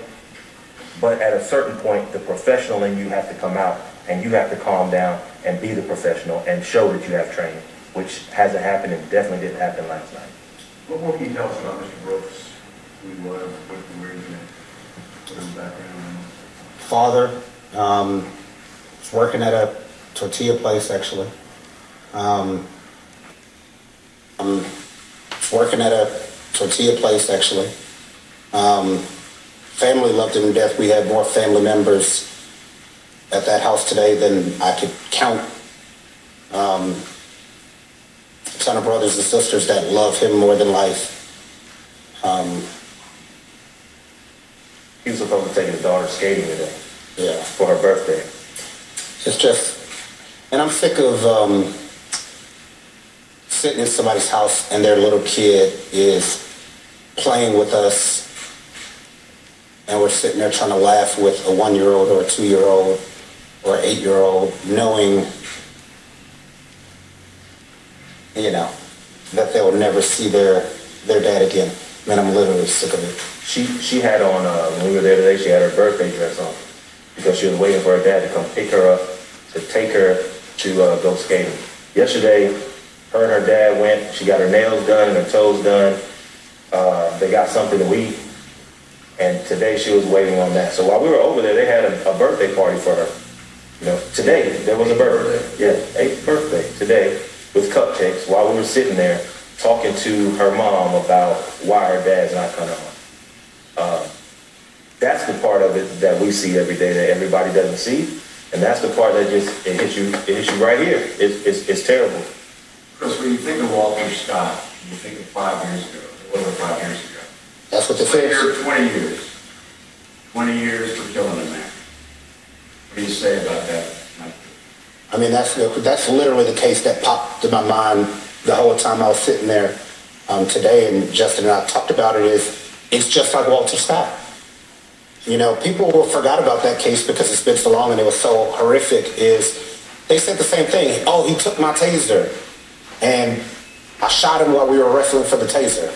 but at a certain point, the professional in you has to come out, and you have to calm down and be the professional and show that you have training, which hasn't happened and definitely didn't happen last night. What more can you tell us about Mr. Brooks, who he was, where he's been, what his background? Father, was working at a tortilla place, actually. Was working at a tortilla place, actually. Family loved him to death. We had more family members at that house today than I could count. Ton of brothers and sisters that love him more than life. He was supposed to take his daughter skating today. Yeah. For her birthday. It's just, and I'm sick of sitting in somebody's house and their little kid is playing with us, and we're sitting there trying to laugh with a 1-year-old or a 2-year-old or an 8-year-old, knowing, you know, that they'll never see their dad again. Man, I'm literally sick of it. She had on, when we were there today, she had her birthday dress on because she was waiting for her dad to come pick her up, to take her to go skating. Yesterday, her and her dad went, she got her nails done and her toes done. They got something to eat, and today she was waiting on that. So while we were over there, they had a birthday party for her. You know, today there was a birthday. Yeah, 8th birthday today with cupcakes while we were sitting there talking to her mom about why her dad's not coming home. That's the part of it that we see every day that everybody doesn't see, and that's the part that just it hits you right here. It's terrible. Chris, when you think of Walter Scott, you think of 5 years ago, over 5 years ago. That's what they say. Here 20 years. 20 years for killing a man. What do you say about that? I mean, that's literally the case that popped in my mind the whole time I was sitting there today, and Justin and I talked about it. It's just like Walter Scott. You know, people forgot about that case because it's been so long and it was so horrific. They said the same thing. Oh, he took my taser, and I shot him while we were wrestling for the taser.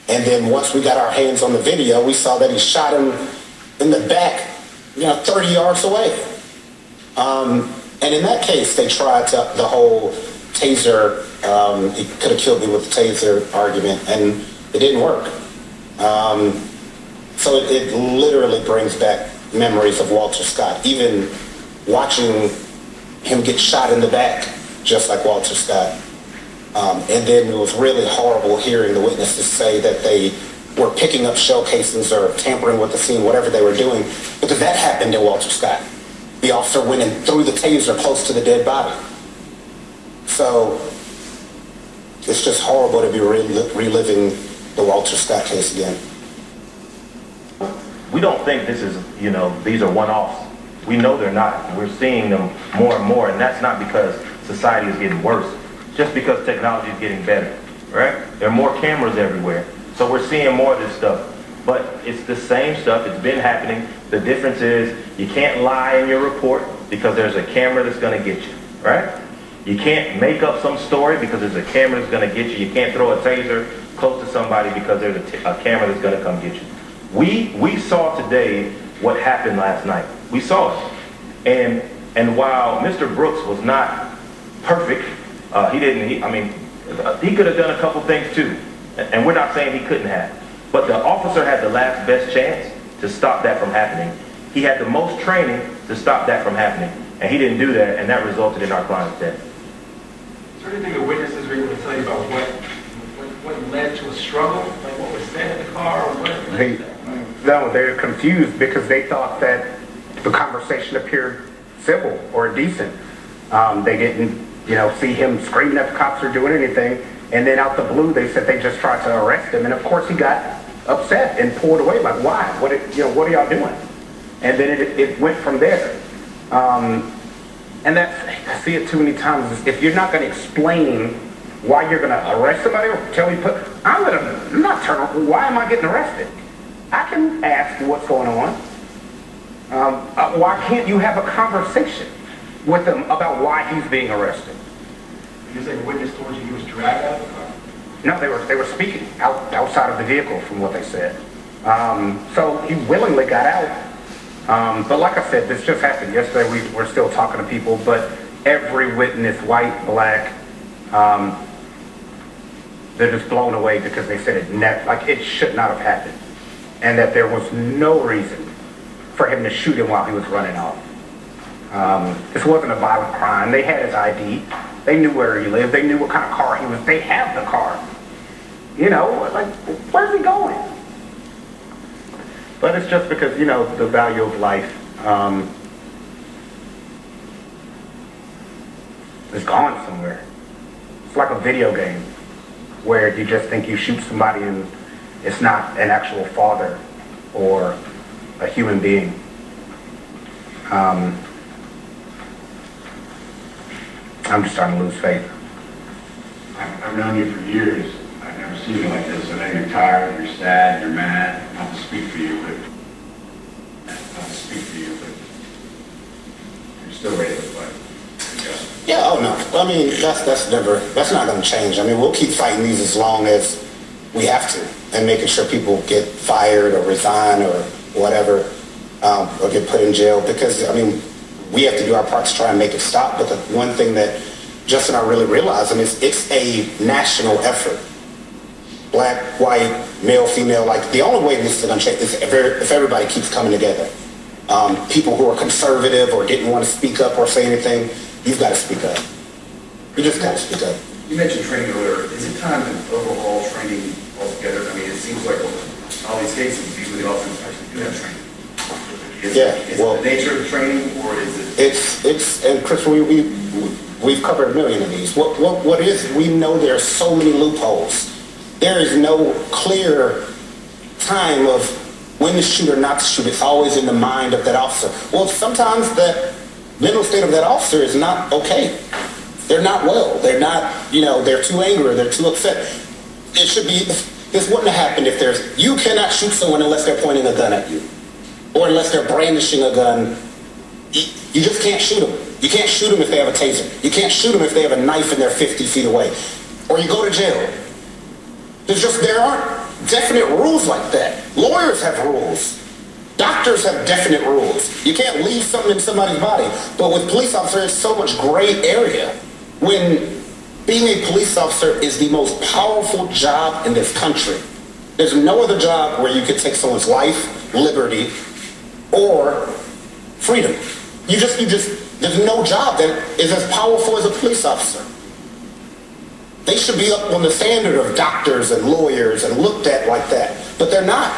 And then once we got our hands on the video, we saw that he shot him in the back, 30 yards away. And in that case, they tried the whole taser, he could have killed me with the taser argument, and it didn't work. So it literally brings back memories of Walter Scott, even watching him get shot in the back, just like Walter Scott. And then it was really horrible hearing the witnesses say that they were picking up shell casings or tampering with the scene, whatever they were doing, because that happened to Walter Scott. The officer went and threw the taser close to the dead body. So it's just horrible to be reliving the Walter Scott case again. We don't think this is, these are one-offs. We know they're not. We're seeing them more and more, and that's not because society is getting worse. Just because technology is getting better, right? There are more cameras everywhere. So we're seeing more of this stuff. But it's the same stuff. It's been happening. The difference is you can't lie in your report because there's a camera that's going to get you, right? You can't make up some story because there's a camera that's going to get you. You can't throw a taser close to somebody because there's a camera that's going to come get you. We saw today what happened last night. We saw it. And while Mr. Brooks was not perfect, he could have done a couple things too. And we're not saying he couldn't have. But the officer had the last best chance to stop that from happening. He had the most training to stop that from happening. And he didn't do that, and that resulted in our client's death. Is there anything the witnesses were able to tell you about what led to a struggle? Like what was said in the car or what? No, they're confused because they thought that the conversation appeared civil or decent. They didn't, see him screaming at the cops or doing anything. And then out the blue, they said they just tried to arrest him. And of course, he got upset and pulled away. Like, why? What are y'all doing? And then it went from there. And I see it too many times. If you're not going to explain why you're going to arrest somebody or tell you, I'm not turn on. Why am I getting arrested? I can ask what's going on. Why can't you have a conversation with him about why he's being arrested? You're saying witness told you he was dragged out of the car? No, they were speaking outside of the vehicle from what they said. So he willingly got out. But like I said, this just happened yesterday. We're still talking to people, but every witness, white, black, they're just blown away because they said it should not have happened. And that there was no reason for him to shoot him while he was running off. This wasn't a violent crime. They had his ID. They knew where he lived. They knew what kind of car he was. They have the car. Where's he going? But it's just because, the value of life is gone somewhere. It's like a video game where you just think you shoot somebody and it's not an actual father or a human being. I'm just starting to lose faith. I've known you for years. I've never seen you like this. I know you're tired, you're sad, you're mad. Not to speak for you, but you're still ready to play. Yeah, oh no. I mean, that's not going to change. I mean, we'll keep fighting these as long as we have to, and making sure people get fired or resign or whatever, or get put in jail, because, we have to do our part to try and make it stop. But the one thing that Justin and I really realize, it's a national effort. Black, white, male, female, the only way this is going to change is if everybody keeps coming together. People who are conservative or didn't want to speak up or say anything, you've got to speak up. You just got to speak up. You mentioned training earlier. Is it time to overhaul training altogether? It seems like all these cases, people in the office actually do have training. Is it the nature of the training, or is it? And Chris, we've covered a million of these. What is, we know there are so many loopholes. There is no clear time of when to shoot or not to shoot. It's always in the mind of that officer. Well, sometimes the mental state of that officer is not okay. They're not well. They're not, they're too angry, they're too upset. It should be, this wouldn't have happened if you cannot shoot someone unless they're pointing a gun at you. Or unless they're brandishing a gun. You just can't shoot them. You can't shoot them if they have a taser. You can't shoot them if they have a knife and they're 50 feet away. Or you go to jail. There aren't definite rules like that. Lawyers have rules. Doctors have definite rules. You can't leave something in somebody's body. But with police officers, it's so much gray area. When being a police officer is the most powerful job in this country. There's no other job where you could take someone's life, liberty, or freedom. There's no job that is as powerful as a police officer. They should be up on the standard of doctors and lawyers and looked at like that, but they're not.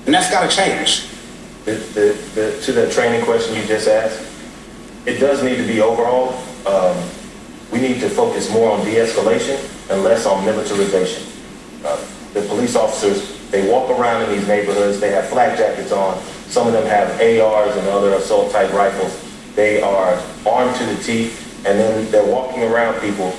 And that's got to change. To the training question you just asked, it does need to be overhauled. We need to focus more on de-escalation and less on militarization. The police officers, they walk around in these neighborhoods, they have flak jackets on, some of them have ARs and other assault-type rifles. They are armed to the teeth, and then they're walking around people,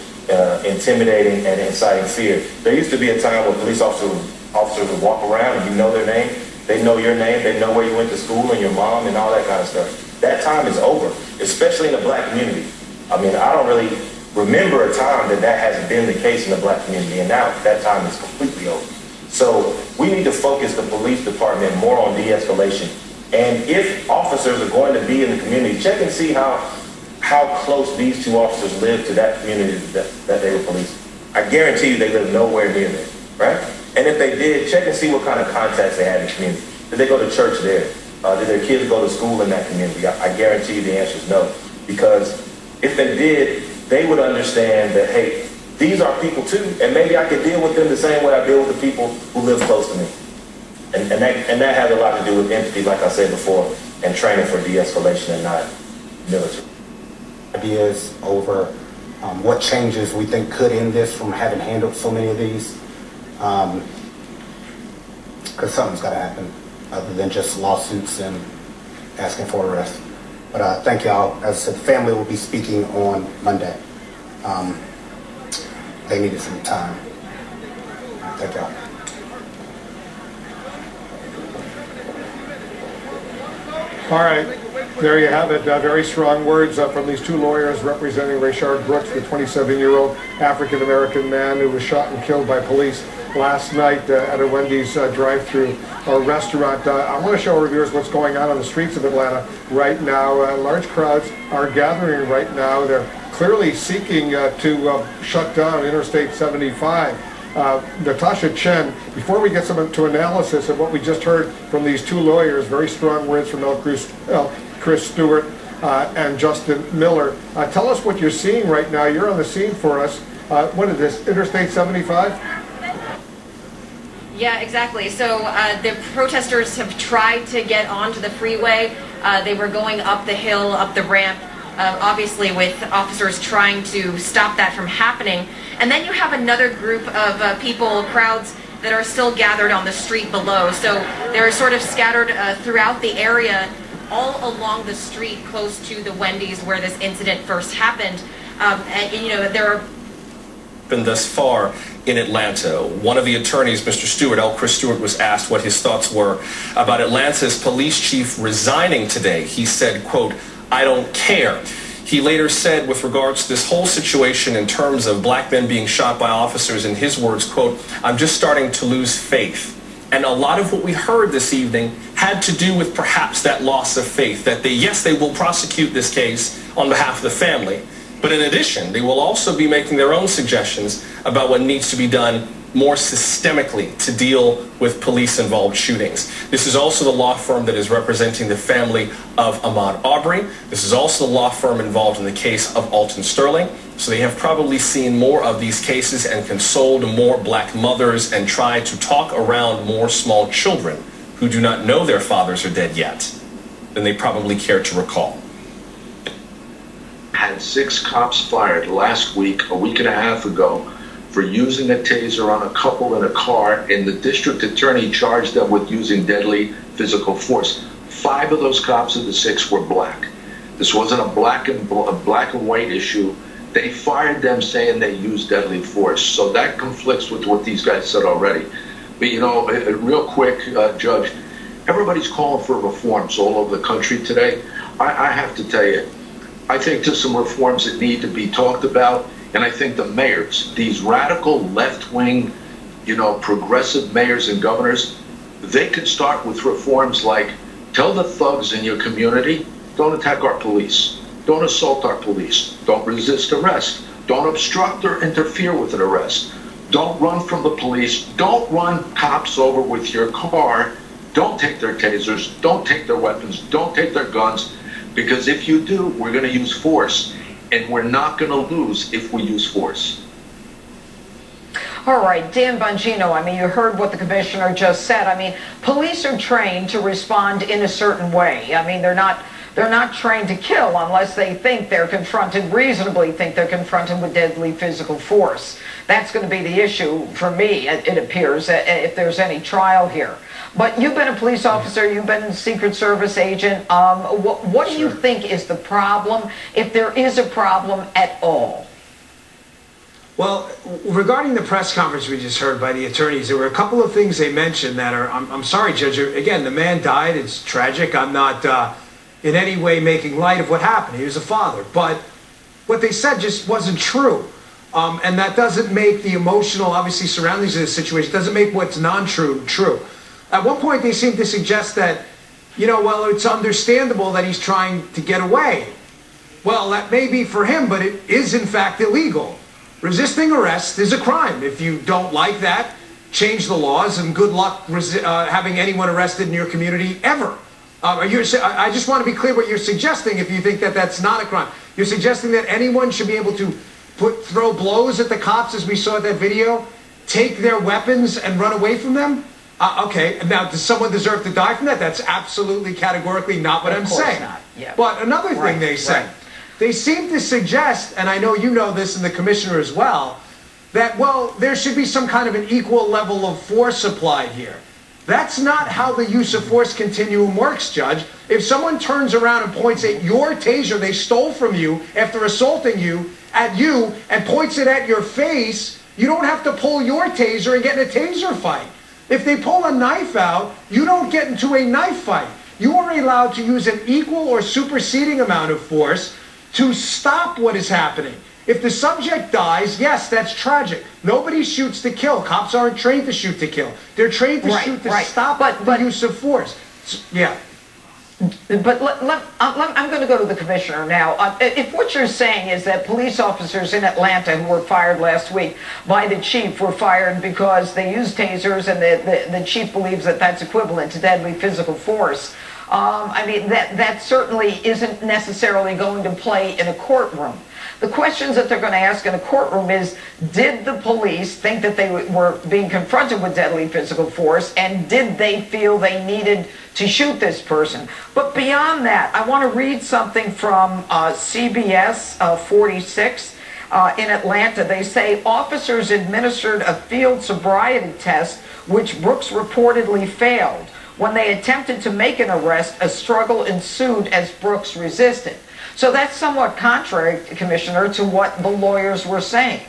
intimidating and inciting fear. There used to be a time when police officers would walk around and you know their name, they know your name, they know where you went to school and your mom and all that kind of stuff. That time is over, especially in the black community. I mean, I don't really remember a time that hasn't been the case in the black community, and now that time is completely over. So we need to focus the police department more on de-escalation. And if officers are going to be in the community, check and see how close these two officers live to that community that they were policing. I guarantee you they live nowhere near there, right? And if they did, check and see what kind of contacts they had in the community. Did they go to church there? Did their kids go to school in that community? I guarantee you the answer is no. Because if they did, they would understand that, hey, these are people too, and maybe I could deal with them the same way I deal with the people who live close to me. And that has a lot to do with empathy, like I said before, and training for de-escalation and not military. Ideas over what changes we think could end this from having handled so many of these. Because something's got to happen other than just lawsuits and asking for arrest. But thank y'all. As I said, the family will be speaking on Monday. They needed some time. Thank y'all. All right, there you have it. Very strong words from these two lawyers representing Rayshard Brooks, the 27-year-old African-American man who was shot and killed by police last night at a Wendy's drive-through restaurant. I want to show our viewers what's going on the streets of Atlanta right now. Large crowds are gathering right now. They're clearly seeking to shut down Interstate 75. Natasha Chen, before we get to analysis of what we just heard from these two lawyers, very strong words from Chris Stewart and Justin Miller. Tell us what you're seeing right now. You're on the scene for us. What is this, Interstate 75? Yeah, exactly. So the protesters have tried to get onto the freeway. They were going up the hill, up the ramp, obviously with officers trying to stop that from happening. And then you have another group of people, crowds, that are still gathered on the street below. So they're sort of scattered throughout the area, all along the street close to the Wendy's where this incident first happened. And you know, there are been thus far in Atlanta. One of the attorneys, Mr. Stewart, Chris Stewart, was asked what his thoughts were about Atlanta's police chief resigning today. He said, quote, "I don't care." He later said with regards to this whole situation in terms of black men being shot by officers, in his words, quote, "I'm just starting to lose faith." And a lot of what we heard this evening had to do with perhaps that loss of faith, that yes, they will prosecute this case on behalf of the family. But in addition, they will also be making their own suggestions about what needs to be done more systemically to deal with police-involved shootings. This is also the law firm that is representing the family of Ahmaud Arbery. This is also the law firm involved in the case of Alton Sterling. So they have probably seen more of these cases and consoled more black mothers and tried to talk around more small children who do not know their fathers are dead yet than they probably care to recall. Had 6 cops fired last week, a week and a half ago, for using a taser on a couple in a car, and the district attorney charged them with using deadly physical force. 5 of those cops of the 6 were black. This wasn't a black and white issue. They fired them saying they used deadly force. So that conflicts with what these guys said already. But you know, real quick, Judge, everybody's calling for reforms all over the country today. I have to tell you, I think there's some reforms that need to be talked about. And I think the mayors, these radical left-wing, you know, progressive mayors and governors, they could start with reforms like tell the thugs in your community, don't attack our police, don't assault our police, don't resist arrest, don't obstruct or interfere with an arrest, don't run from the police, don't run cops over with your car, don't take their tasers, don't take their weapons, don't take their guns, because if you do, we're going to use force, and we're not going to lose if we use force. All right, Dan Bongino, I mean, you heard what the commissioner just said. I mean, police are trained to respond in a certain way. I mean, they're not trained to kill unless they think they're confronted, reasonably think they're confronted with deadly physical force. That's going to be the issue for me, it appears, if there's any trial here. But you've been a police officer, you've been a Secret Service agent. What do you think is the problem, if there is a problem at all? Well, regarding the press conference we just heard by the attorneys, there were a couple of things they mentioned that are, I'm sorry, Judge, again, the man died, it's tragic, I'm not in any way making light of what happened, he was a father, but what they said just wasn't true, and that doesn't make the emotional, obviously, surroundings of the situation, doesn't make what's non-true, true. At one point, they seemed to suggest that, you know, well, it's understandable that he's trying to get away. Well, that may be for him, but it is, in fact, illegal. Resisting arrest is a crime. If you don't like that, change the laws, and good luck having anyone arrested in your community ever. I just want to be clear what you're suggesting if you think that that's not a crime. You're suggesting that anyone should be able to throw blows at the cops, as we saw in that video, take their weapons and run away from them? Okay, now does someone deserve to die from that? That's absolutely categorically not what I'm saying. Not. Yeah. But another thing they said, they seem to suggest, and I know you know this and the commissioner as well, that, well, there should be some kind of an equal level of force applied here. That's not how the use of force continuum works, Judge. If someone turns around and points at your taser they stole from you after assaulting you, at you, and points it at your face, you don't have to pull your taser and get in a taser fight. If they pull a knife out, you don't get into a knife fight. You are allowed to use an equal or superseding amount of force to stop what is happening. If the subject dies, yes, that's tragic. Nobody shoots to kill. Cops aren't trained to shoot to kill. They're trained to shoot to stop the use of force. Yeah. But I'm going to go to the commissioner now. If what you're saying is that police officers in Atlanta who were fired last week by the chief were fired because they used tasers and the chief believes that that's equivalent to deadly physical force, I mean, that certainly isn't necessarily going to play in a courtroom. The questions that they're going to ask in a courtroom is, did the police think that they were being confronted with deadly physical force, and did they feel they needed to shoot this person? But beyond that, I want to read something from CBS 46 in Atlanta. They say officers administered a field sobriety test, which Brooks reportedly failed. When they attempted to make an arrest, a struggle ensued as Brooks resisted. So that's somewhat contrary, Commissioner, to what the lawyers were saying.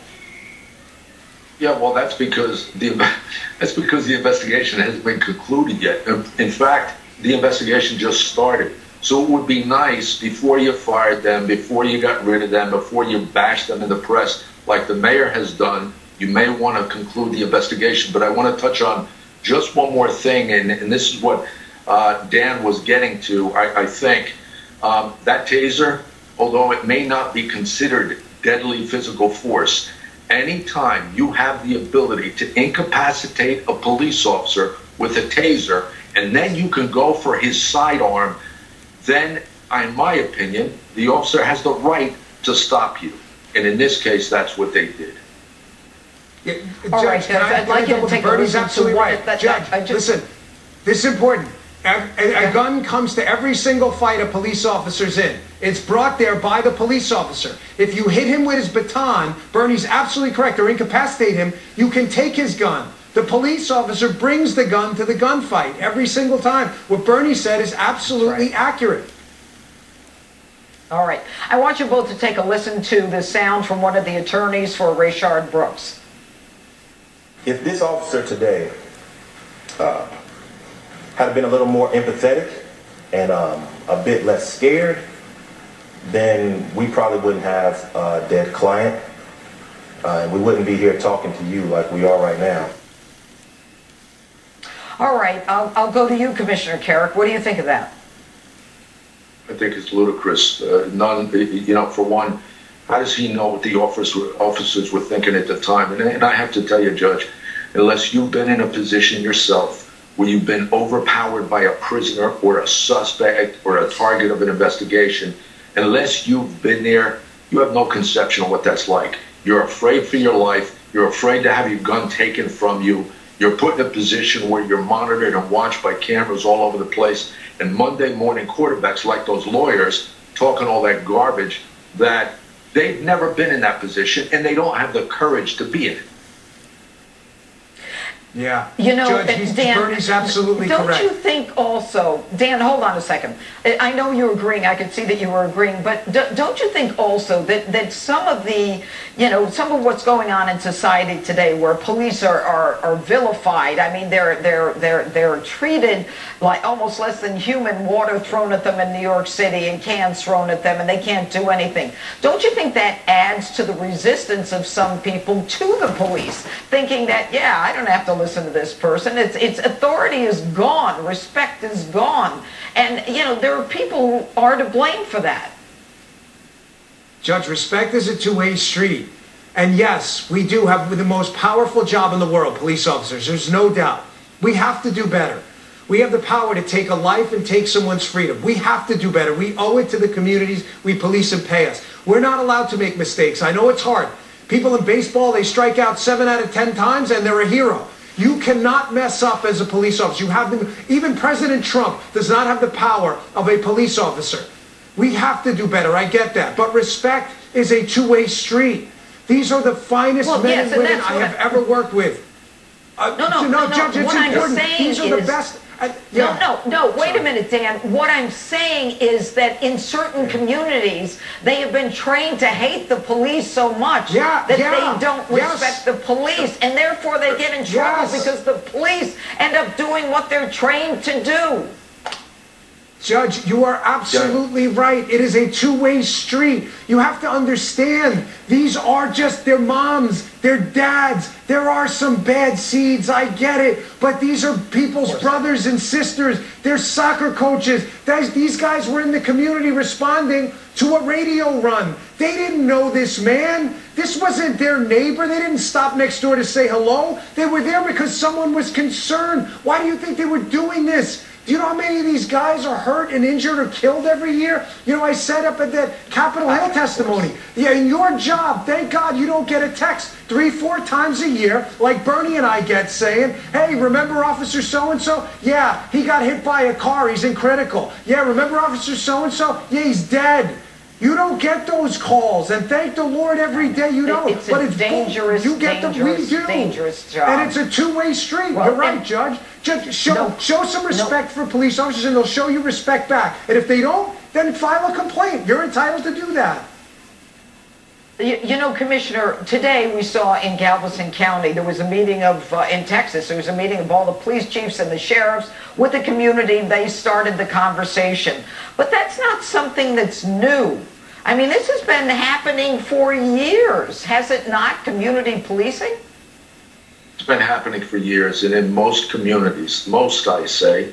Yeah, well, that's because the investigation hasn't been concluded yet. In fact, the investigation just started. So it would be nice, before you fired them, before you got rid of them, before you bashed them in the press, like the mayor has done, you may want to conclude the investigation. But I want to touch on just one more thing, and this is what Dan was getting to, I think. That taser, although it may not be considered deadly physical force, anytime you have the ability to incapacitate a police officer with a taser, and then you can go for his sidearm, then, in my opinion, the officer has the right to stop you. And in this case, that's what they did. Yeah, Judge, I'd like you to take Bernie's absolutely right. Judge, listen, this is important. A gun comes to every single fight a police officer's in. It's brought there by the police officer. If you hit him with his baton, Bernie's absolutely correct, or incapacitate him, you can take his gun. The police officer brings the gun to the gunfight every single time. What Bernie said is absolutely accurate. All right. I want you both to take a listen to the sound from one of the attorneys for Rayshard Brooks. If this officer today had been a little more empathetic and a bit less scared, then we probably wouldn't have a dead client. And we wouldn't be here talking to you like we are right now. All right, I'll go to you, Commissioner Carrick. What do you think of that? I think it's ludicrous. For one, how does he know what the officers were thinking at the time? And I have to tell you, Judge, unless you've been in a position yourself where you've been overpowered by a prisoner or a suspect or a target of an investigation, unless you've been there, you have no conception of what that's like. You're afraid for your life. You're afraid to have your gun taken from you. You're put in a position where you're monitored and watched by cameras all over the place. And Monday morning quarterbacks like those lawyers talking all that garbage that they've never been in that position and they don't have the courage to be in it. Yeah. You know, Judge, Dan, Bernie's absolutely correct. Don't you think also, Dan, hold on a second. I know you're agreeing. I could see that you were agreeing, but don't you think also that some of the, some of what's going on in society today, where police are vilified? I mean, they're treated like almost less than human. Water thrown at them in New York City and cans thrown at them, and they can't do anything. Don't you think that adds to the resistance of some people to the police, thinking that, yeah, I don't have to listen to this person. Its authority is gone. Respect is gone. And, there are people who are to blame for that. Judge, respect is a two-way street. And yes, we do have the most powerful job in the world, police officers. There's no doubt. We have to do better. We have the power to take a life and take someone's freedom. We have to do better. We owe it to the communities we police and pay us. We're not allowed to make mistakes. I know it's hard. People in baseball, they strike out 7 out of 10 times and they're a hero. You cannot mess up as a police officer. You have them. Even President Trump does not have the power of a police officer. We have to do better. I get that. But respect is a two-way street. These are the finest men and women I have ever worked with. Judge, it's important. These are the best. No, wait a minute, Dan. What I'm saying is that in certain communities, they have been trained to hate the police so much that they don't respect the police, and therefore they get in trouble because the police end up doing what they're trained to do. Judge, you are absolutely right. It is a two-way street. You have to understand, these are just their moms, their dads. There are some bad seeds, I get it. But these are people's brothers and sisters. They're soccer coaches. These guys were in the community responding to a radio run. They didn't know this man. This wasn't their neighbor. They didn't stop next door to say hello. They were there because someone was concerned. Why do you think they were doing this? Do you know how many of these guys are hurt and injured or killed every year? I said up at that Capitol Hill testimony, in your job, thank God you don't get a text 3-4 times a year like Bernie and I get saying, hey, remember Officer so-and-so? Yeah, he got hit by a car. He's in critical. Yeah, remember Officer so-and-so? Yeah, he's dead. You don't get those calls, and thank the Lord every day you don't. It's dangerous, you get them, we do. Dangerous job. And it's a two-way street. You're right, Judge. Show some respect for police officers, and they'll show you respect back. And if they don't, then file a complaint. You're entitled to do that. Commissioner, today we saw in Galveston County, there was a meeting in Texas, there was a meeting of all the police chiefs and the sheriffs with the community. They started the conversation. But that's not something that's new. I mean, this has been happening for years, has it not, community policing? It's been happening for years, and in most communities, most I say,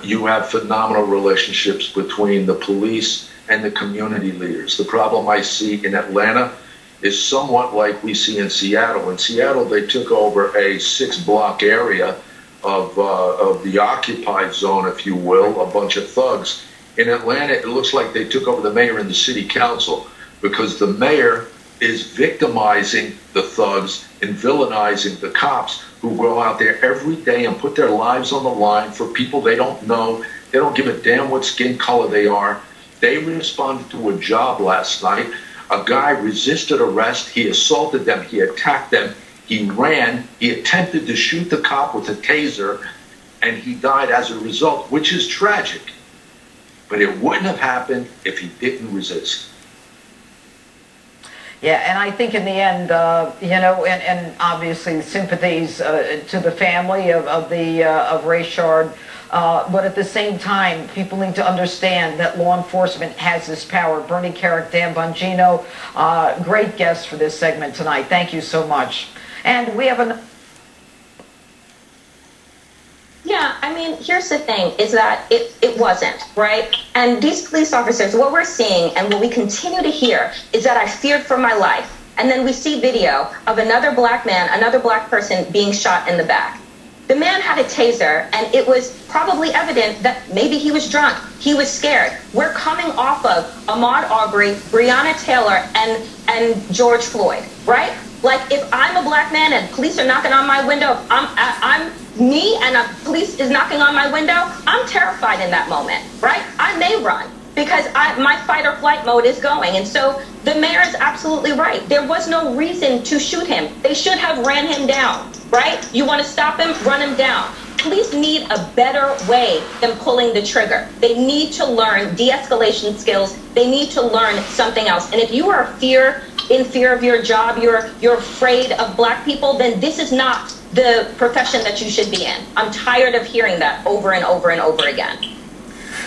you have phenomenal relationships between the police and the community leaders. The problem I see in Atlanta is somewhat like we see in Seattle. In Seattle, they took over a 6-block area of the occupied zone, if you will, a bunch of thugs. In Atlanta, it looks like they took over the mayor and the city council because the mayor is victimizing the thugs and villainizing the cops who go out there every day and put their lives on the line for people they don't know. They don't give a damn what skin color they are. They responded to a job last night. A guy resisted arrest. He assaulted them. He attacked them. He ran. He attempted to shoot the cop with a taser, and he died as a result, which is tragic. But it wouldn't have happened if he didn't resist. Yeah, and I think in the end, and obviously sympathies to the family of Rayshard. But at the same time, people need to understand that law enforcement has this power. Bernie Carrick, Dan Bongino, great guests for this segment tonight. Thank you so much. And we have Yeah, I mean, here's the thing, is that it wasn't, right? And these police officers, what we're seeing and what we continue to hear is that I feared for my life. And then we see video of another black man, another black person being shot in the back. The man had a taser, and it was probably evident that maybe he was drunk. He was scared. We're coming off of Ahmaud Arbery, Breonna Taylor, and George Floyd, right? Like, if I'm a black man and police are knocking on my window, I'm me and a police is knocking on my window, I'm terrified in that moment, right? I may run because my fight or flight mode is going. And so the mayor is absolutely right. There was no reason to shoot him. They should have ran him down, right? You want to stop him, run him down. Police need a better way than pulling the trigger. They need to learn de-escalation skills. They need to learn something else. And if you are in fear of your job, you're afraid of black people, then this is not the profession that you should be in. I'm tired of hearing that over and over and over again.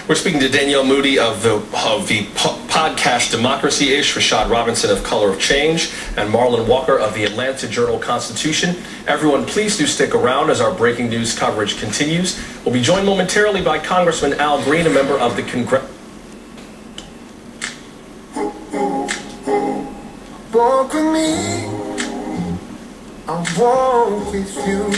We're speaking to Danielle Moody of the podcast Democracy-ish, Rayshard Robinson of Color of Change, and Marlon Walker of the Atlanta Journal-Constitution. Everyone, please do stick around as our breaking news coverage continues. We'll be joined momentarily by Congressman Al Green, a member of the Congress. Walk with me, I walk with you.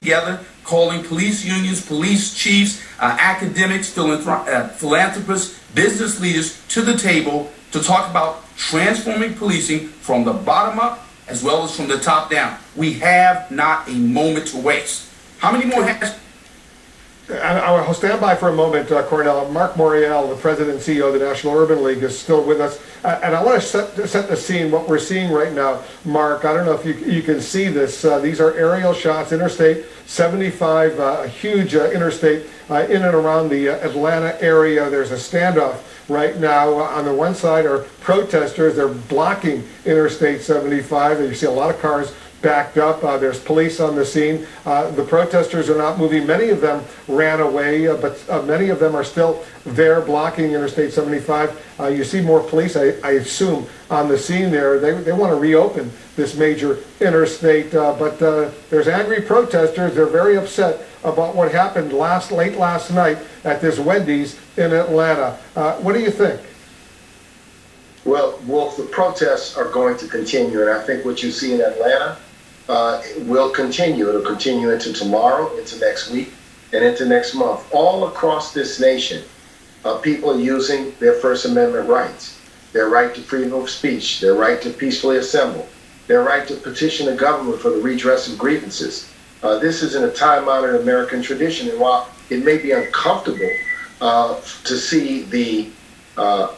Together, calling police unions, police chiefs, academics, philanthropists, business leaders to the table to talk about transforming policing from the bottom up as well as from the top down. We have not a moment to waste. How many more has... I'll stand by for a moment, Cornell. Mark Morial, the president and CEO of the National Urban League, is still with us. And I want to set the scene, what we're seeing right now. Mark, I don't know if you can see this. These are aerial shots, Interstate 75, a huge interstate in and around the Atlanta area. There's a standoff right now. On the one side are protesters. They're blocking Interstate 75. You see a lot of cars backed up. There's police on the scene. The protesters are not moving. Many of them ran away, but many of them are still there blocking Interstate 75. You see more police, I assume, on the scene there. They want to reopen this major interstate, but there's angry protesters. They're very upset about what happened late last night at this Wendy's in Atlanta. What do you think? Well, Wolf, the protests are going to continue, and I think what you see in Atlanta will continue. It'll continue into tomorrow, into next week, and into next month. All across this nation, people are using their First Amendment rights, their right to freedom of speech, their right to peacefully assemble, their right to petition the government for the redress of grievances. This is in a time-honored American tradition, and while it may be uncomfortable to see the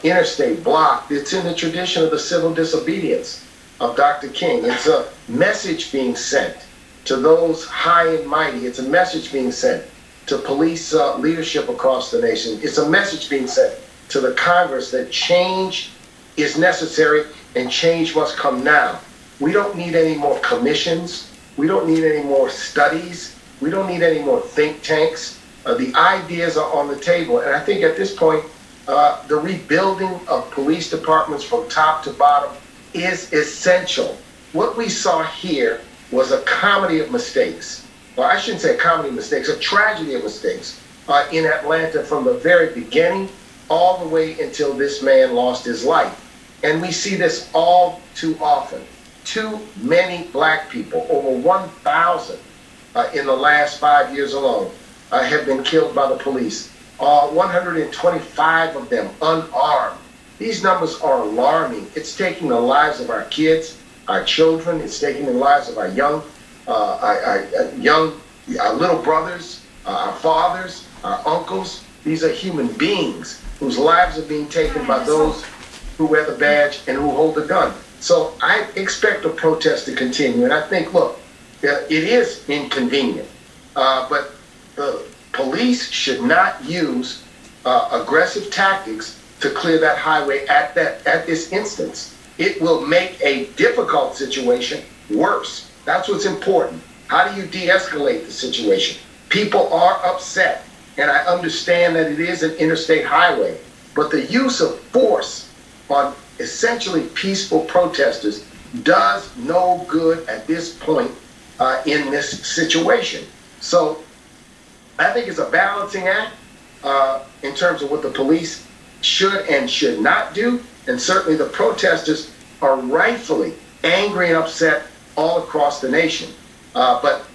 interstate blocked, it's in the tradition of the civil disobedience of Dr. King. It's a message being sent to those high and mighty. It's a message being sent to police leadership across the nation. It's a message being sent to the Congress that change is necessary and change must come now. We don't need any more commissions. We don't need any more studies. We don't need any more think tanks. The ideas are on the table. And I think at this point, the rebuilding of police departments from top to bottom is essential. What we saw here was a comedy of mistakes. Well, I shouldn't say a comedy of mistakes, a tragedy of mistakes in Atlanta from the very beginning all the way until this man lost his life. And we see this all too often. Too many black people, over 1,000 in the last 5 years alone, have been killed by the police. 125 of them unarmed. These numbers are alarming. It's taking the lives of our kids, our children. It's taking the lives of our young little brothers, our fathers, our uncles. These are human beings whose lives are being taken by those who wear the badge and who hold the gun. So I expect the protest to continue. And I think, look, it is inconvenient, but the police should not use aggressive tactics to clear that highway at this instance. It will make a difficult situation worse. That's what's important. How do you de-escalate the situation? People are upset, and I understand that it is an interstate highway, but the use of force on essentially peaceful protesters does no good at this point in this situation. So I think it's a balancing act in terms of what the police should and should not do. And certainly the protesters are rightfully angry and upset all across the nation. But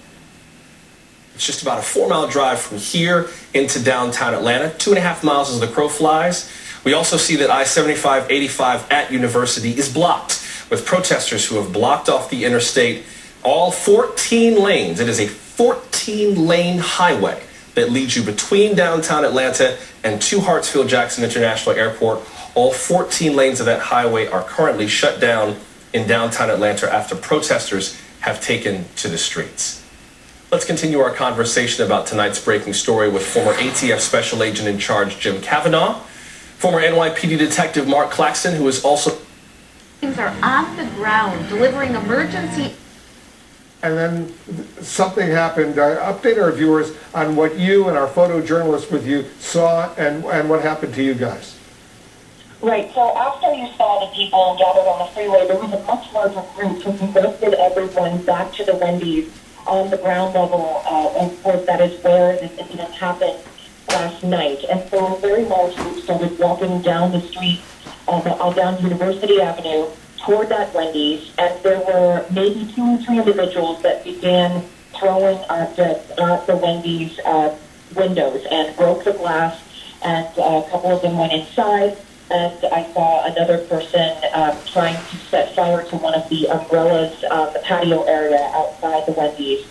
it's just about a 4-mile drive from here into downtown Atlanta, 2.5 miles as the crow flies. We also see that I-75-85 at University is blocked, with protesters who have blocked off the interstate, all 14 lanes. It is a 14-lane highway that leads you between downtown Atlanta and to Hartsfield-Jackson International Airport. All 14 lanes of that highway are currently shut down in downtown Atlanta after protesters have taken to the streets. Let's continue our conversation about tonight's breaking story with former ATF Special Agent in Charge Jim Kavanaugh, former NYPD Detective Mark Claxton, who is also... Things are on the ground delivering emergency... And then something happened. Update our viewers on what you and our photojournalist with you saw and what happened to you guys. Right, so after you saw the people gathered on the freeway, there was a much larger group who conducted everyone back to the Wendy's on the ground level. Of course, that is where this incident happened last night. And so a very large group started walking down the street down University Avenue toward that Wendy's, and there were maybe 2 or 3 individuals that began throwing objects at the Wendy's windows and broke the glass, and a couple of them went inside, and I saw another person trying to set fire to one of the umbrellas on the patio area outside the Wendy's.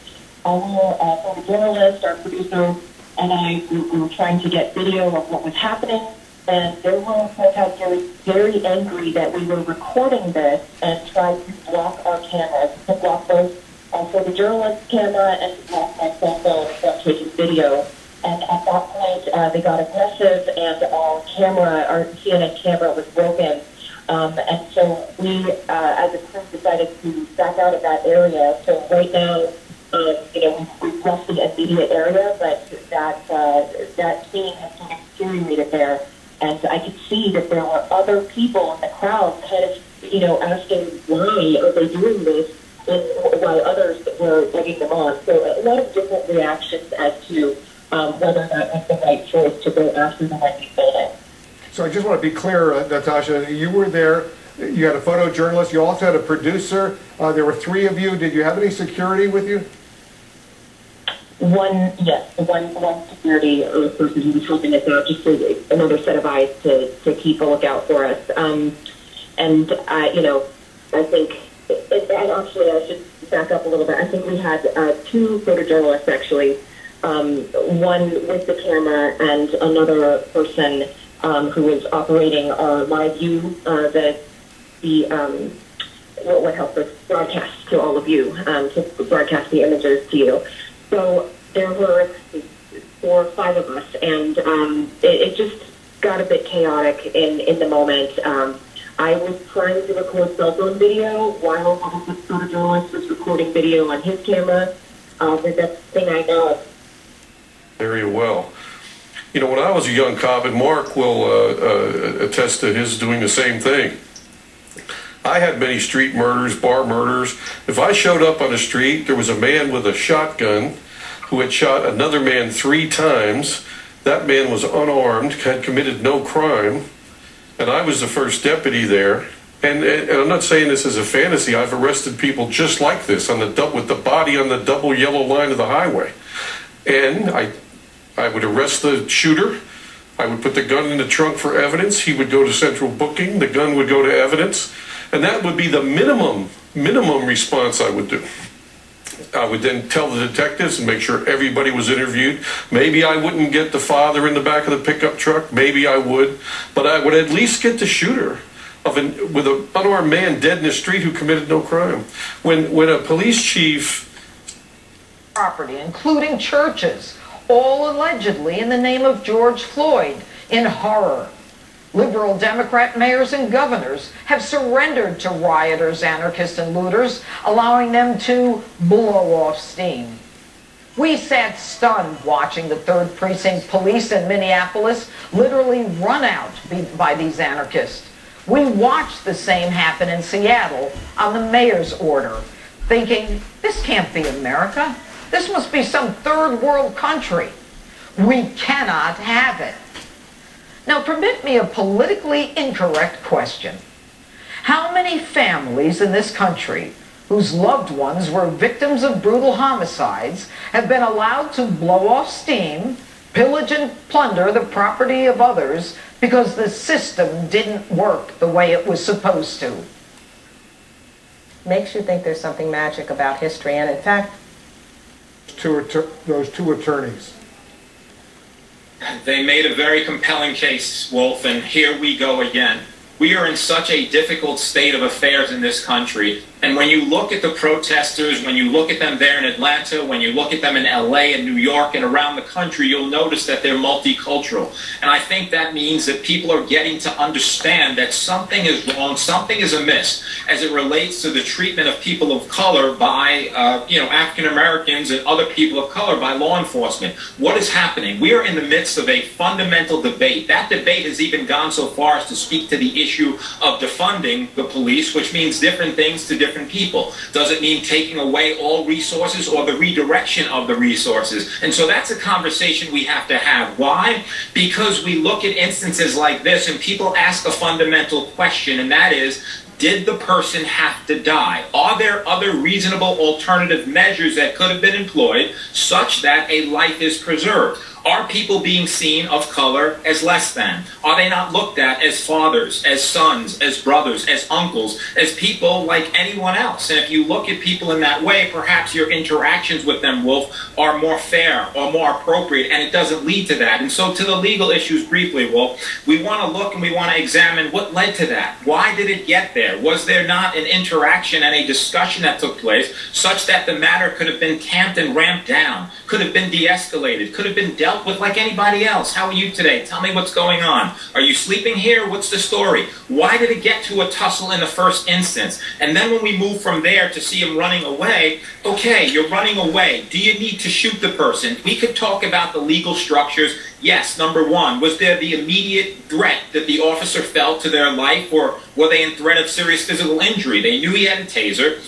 Our photojournalist, our producer, and I were trying to get video of what was happening. And there were protesters very angry that we were recording this and tried to block our cameras, to block both the journalist's camera and to block my cell phone from taking video. And at that point, they got aggressive, and our camera, our CNN camera, was broken. And so we, as a crew, decided to back out of that area. So right now, we've left the immediate area, but that scene has sort of deteriorated there. And I could see that there were other people in the crowd kind of, asking why are they doing this, and while others were egging them on. So a lot of different reactions as to whether that was the right choice to go after the Wendy's building. So I just want to be clear, Natasha, you were there, you had a photojournalist, you also had a producer, there were 3 of you. Did you have any security with you? One security person who was helping us out, just another set of eyes to keep a lookout for us. I think, and actually I should back up a little bit. I think we had 2 photojournalists actually, one with the camera and another person who was operating my view, what helped us broadcast to all of you, to broadcast the images to you. So there were 4 or 5 of us, and it just got a bit chaotic in the moment. I was trying to record cell phone video while the photojournalist was recording video on his camera. But that's the thing I know. Very well. When I was a young cop, and Mark will attest to his doing the same thing, I had many street murders, bar murders. If I showed up on the street, there was a man with a shotgun who had shot another man 3 times. That man was unarmed, had committed no crime, and I was the first deputy there. And I'm not saying this as a fantasy. I've arrested people just like this with the body on the double yellow line of the highway. And I would arrest the shooter. I would put the gun in the trunk for evidence. He would go to central booking. The gun would go to evidence. And that would be the minimum response I would do. I would then tell the detectives and make sure everybody was interviewed. Maybe I wouldn't get the father in the back of the pickup truck. Maybe I would. But I would at least get the shooter with an unarmed man dead in the street who committed no crime. When a police chief... Property, including churches, all allegedly in the name of George Floyd, in horror. Liberal Democrat mayors and governors have surrendered to rioters, anarchists, and looters, allowing them to blow off steam. We sat stunned watching the 3rd Precinct Police in Minneapolis literally run out by these anarchists. We watched the same happen in Seattle on the mayor's order, thinking, this can't be America. This must be some 3rd world country. We cannot have it. Now, permit me a politically incorrect question. How many families in this country whose loved ones were victims of brutal homicides have been allowed to blow off steam, pillage and plunder the property of others because the system didn't work the way it was supposed to? Makes you think there's something magic about history, and in fact, those two attorneys. They made a very compelling case, Wolf, and here we go again. We are in such a difficult state of affairs in this country. And when you look at the protesters, when you look at them there in Atlanta, when you look at them in LA and New York and around the country, you'll notice that they're multicultural. And I think that means that people are getting to understand that something is wrong, something is amiss as it relates to the treatment of people of color by, African Americans and other people of color by law enforcement. What is happening? We are in the midst of a fundamental debate. That debate has even gone so far as to speak to the issue of defunding the police, which means different things to different people. Does it mean taking away all resources or the redirection of the resources? And so that's a conversation we have to have. Why? Because we look at instances like this and people ask a fundamental question, and that is, did the person have to die? Are there other reasonable alternative measures that could have been employed such that a life is preserved? Are people being seen of color as less than? Are they not looked at as fathers, as sons, as brothers, as uncles, as people like anyone else? And if you look at people in that way, perhaps your interactions with them, Wolf, are more fair or more appropriate, and it doesn't lead to that. And so to the legal issues briefly, Wolf, we want to look and we want to examine what led to that. Why did it get there? Was there not an interaction and a discussion that took place such that the matter could have been tamped and ramped down, could have been de-escalated, could have been dealt with like anybody else? How are you today? Tell me what's going on. Are you sleeping here? What's the story? Why did it get to a tussle in the first instance? And then when we move from there to see him running away, okay, you're running away. Do you need to shoot the person? We could talk about the legal structures. Yes, number one, was there the immediate threat that the officer felt to their life, or were they in threat of serious physical injury? They knew he had a taser.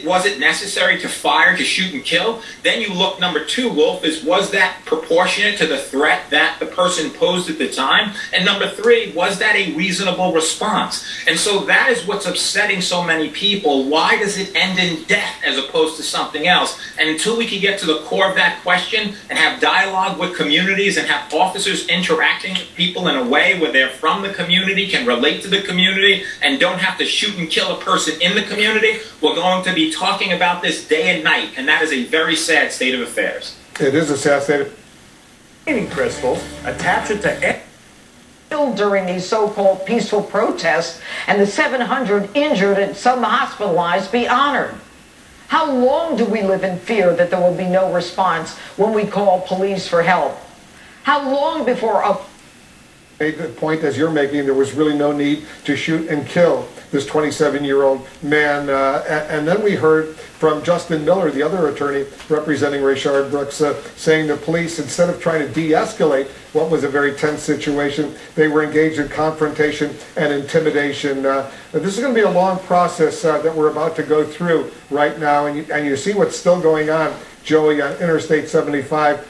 Was it necessary to fire, to shoot and kill? Then you look, number two, Wolf, was that proportionate to the threat that the person posed at the time? And number three, was that a reasonable response? And so that is what's upsetting so many people. Why does it end in death as opposed to something else? And until we can get to the core of that question and have dialogue with communities and have officers interacting with people in a way where they're from the community, can relate to the community, and don't have to shoot and kill a person in the community, we're going to be talking about this day and night, and that is a very sad state of affairs. It is a sad state of crystals, attach it to killed during these so-called peaceful protests, and the 700 injured and some hospitalized be honored. How long do we live in fear that there will be no response when we call police for help? How long before a made the point as you're making, there was really no need to shoot and kill this 27-year-old man. And then we heard from Justin Miller, the other attorney representing Rayshard Brooks, saying the police, instead of trying to de-escalate what was a very tense situation, they were engaged in confrontation and intimidation. This is going to be a long process that we're about to go through right now, and you see what's still going on, Joey, on Interstate 75.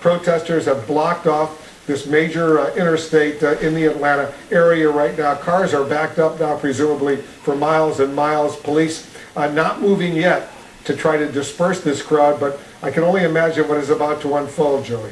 Protesters have blocked off this major interstate in the Atlanta area right now. Cars are backed up now, presumably for miles and miles. Police not moving yet to try to disperse this crowd, but I can only imagine what is about to unfold, Joey.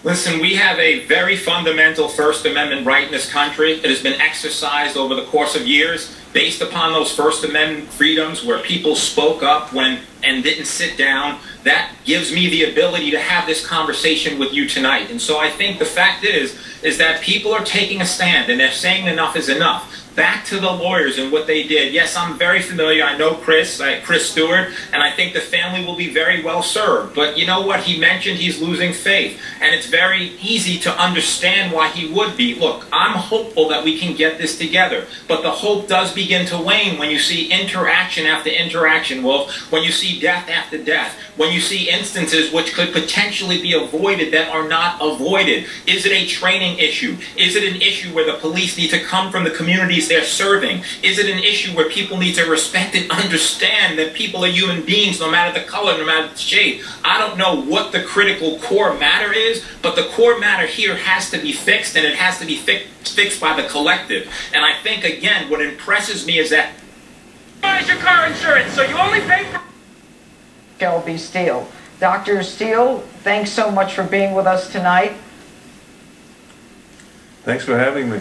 Listen, we have a very fundamental First Amendment right in this country. It has been exercised over the course of years based upon those First Amendment freedoms where people spoke up and didn't sit down. That gives me the ability to have this conversation with you tonight. And so I think the fact is that people are taking a stand and they're saying enough is enough. Back to the lawyers and what they did. Yes, I'm very familiar. I know Chris Stewart, and I think the family will be very well served. But you know what? He mentioned he's losing faith, and it's very easy to understand why he would be. Look, I'm hopeful that we can get this together, but the hope does begin to wane when you see interaction after interaction, Wolf, when you see death after death, when you see instances which could potentially be avoided that are not avoided. Is it a training issue? Is it an issue where the police need to come from the communities countries they're serving? Is it an issue where people need to respect and understand that people are human beings no matter the color, no matter the shade? I don't know what the critical core matter is, but the core matter here has to be fixed, and it has to be fixed by the collective. And I think, again, what impresses me is that buys your car insurance, so you only pay for Shelby Steele. Dr. Steele, thanks so much for being with us tonight. Thanks for having me.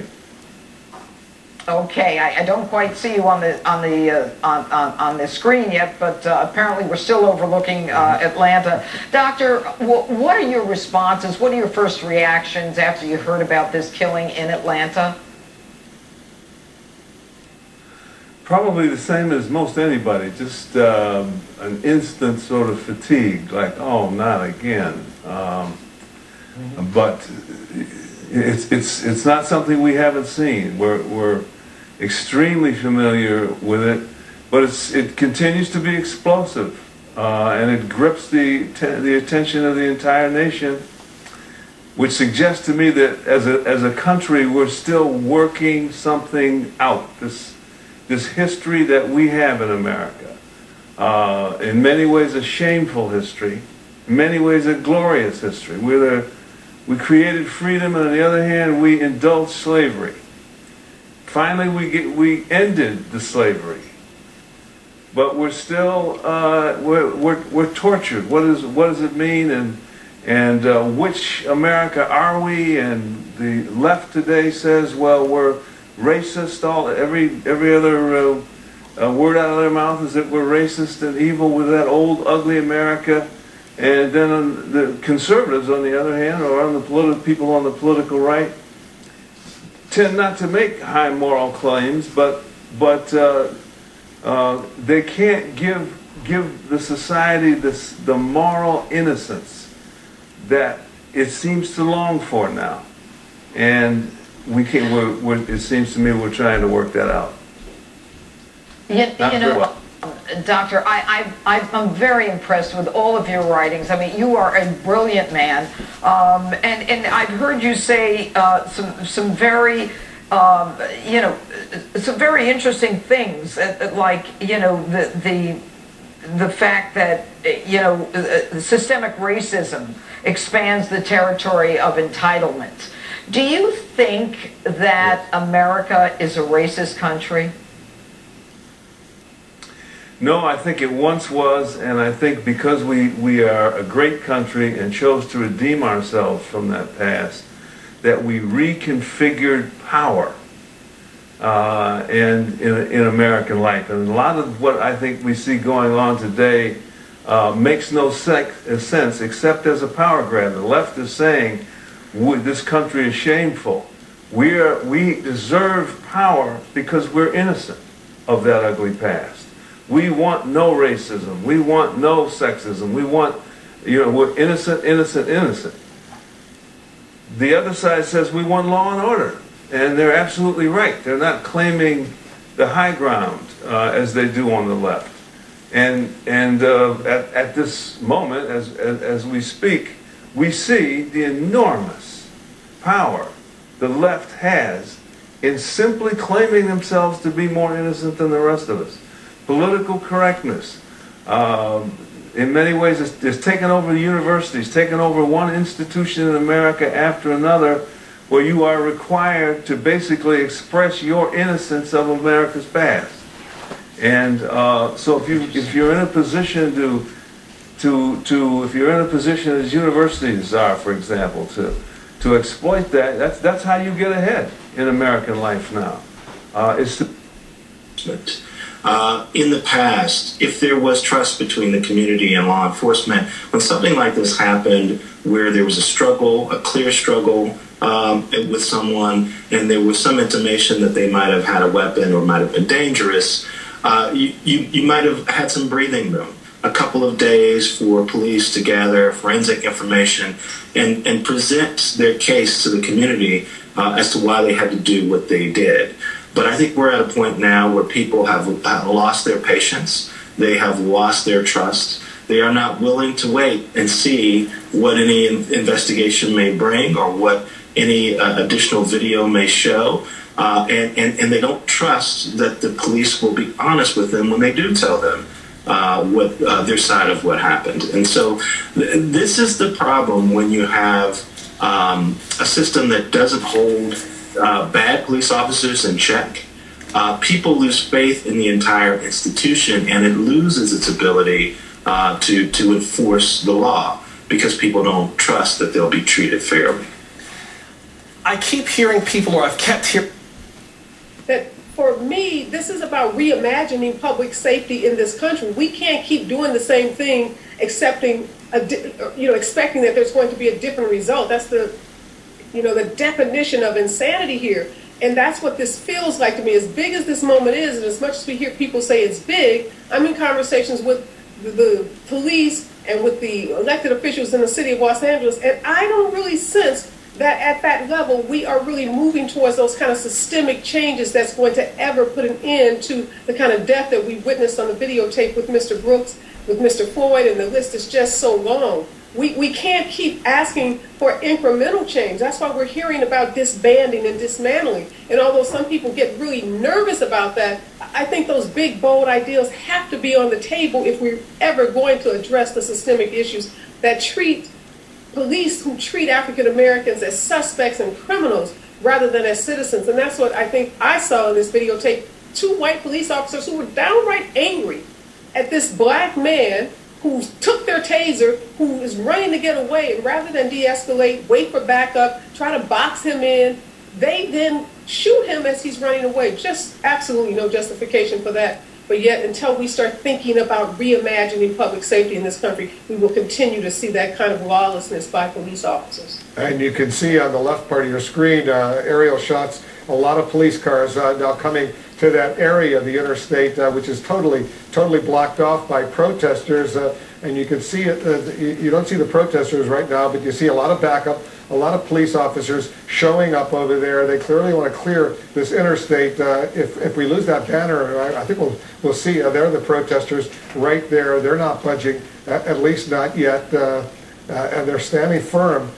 Okay, I don't quite see you on the screen yet, but apparently we're still overlooking Atlanta. Doctor, what are your responses? What are your first reactions after you heard about this killing in Atlanta? Probably the same as most anybody, just an instant sort of fatigue, like, oh, not again. But it's not something we haven't seen. We're extremely familiar with it, but it continues to be explosive, and it grips the attention of the entire nation, which suggests to me that as a country we're still working something out. This history that we have in America, in many ways a shameful history, in many ways a glorious history. We created freedom, and on the other hand, we indulged slavery. Finally, we ended the slavery, but we're still we're tortured. What does it mean, and which America are we? And the left today says, well, we're racist. Every other word out of their mouth is that we're racist and evil with that old ugly America. And then the conservatives, on the other hand, or on the people on the political right, tend not to make high moral claims, but they can't give the society the moral innocence that it seems to long for now, and it seems to me we're trying to work that out. You know, Doctor, I'm very impressed with all of your writings. I mean, you are a brilliant man, and I've heard you say some very, some very interesting things, like the fact that systemic racism expands the territory of entitlement. Do you think that America is a racist country? No, I think it once was, and I think because we are a great country and chose to redeem ourselves from that past, that we reconfigured power in American life. And a lot of what I think we see going on today makes no sense except as a power grab. The left is saying this country is shameful. We deserve power because we're innocent of that ugly past. We want no racism. We want no sexism. We want, we're innocent, innocent, innocent. The other side says we want law and order. And they're absolutely right. They're not claiming the high ground as they do on the left. And at this moment, as we speak, we see the enormous power the left has in simply claiming themselves to be more innocent than the rest of us. Political correctness, in many ways, is taken over the universities, taken over one institution in America after another, where you are required to basically express your innocence of America's past. And so if you're in a position if you're in a position as universities are, for example, to exploit that, that's how you get ahead in American life now. In the past, if there was trust between the community and law enforcement, when something like this happened, where there was a struggle, a clear struggle with someone, and there was some intimation that they might have had a weapon or might have been dangerous, you might have had some breathing room. A couple of days for police to gather forensic information and present their case to the community as to why they had to do what they did. But I think we're at a point now where people have lost their patience. They have lost their trust. They are not willing to wait and see what any investigation may bring or what any additional video may show. and they don't trust that the police will be honest with them when they do tell them what their side of what happened. And so this is the problem when you have a system that doesn't hold bad police officers in check. People lose faith in the entire institution, and it loses its ability to enforce the law because people don't trust that they'll be treated fairly. I keep hearing people, or I've kept hearing, that for me, this is about reimagining public safety in this country. We can't keep doing the same thing, expecting that there's going to be a different result. That's the definition of insanity here. And that's what this feels like to me. As big as this moment is, and as much as we hear people say it's big, I'm in conversations with the police and with the elected officials in the city of Los Angeles, and I don't really sense that at that level we are really moving towards those kind of systemic changes that's going to ever put an end to the kind of death that we witnessed on the videotape with Mr. Brooks, with Mr. Floyd, and the list is just so long. We can't keep asking for incremental change. That's why we're hearing about disbanding and dismantling. And although some people get really nervous about that, I think those big, bold ideas have to be on the table if we're ever going to address the systemic issues that treat police who treat African Americans as suspects and criminals rather than as citizens. And that's what I think I saw in this videotape. 2 white police officers who were downright angry at this black man who took their taser, who is running to get away, and rather than de-escalate, wait for backup, try to box him in, they then shoot him as he's running away. Just absolutely no justification for that. But yet, until we start thinking about reimagining public safety in this country, we will continue to see that kind of lawlessness by police officers. And you can see on the left part of your screen, aerial shots, a lot of police cars now coming to that area, the interstate, which is totally blocked off by protesters. And you can see it, you don't see the protesters right now, but you see a lot of backup, a lot of police officers showing up over there. They clearly want to clear this interstate. If we lose that banner, I think we'll see they're the protesters right there. They're not budging, at least not yet, and they're standing firm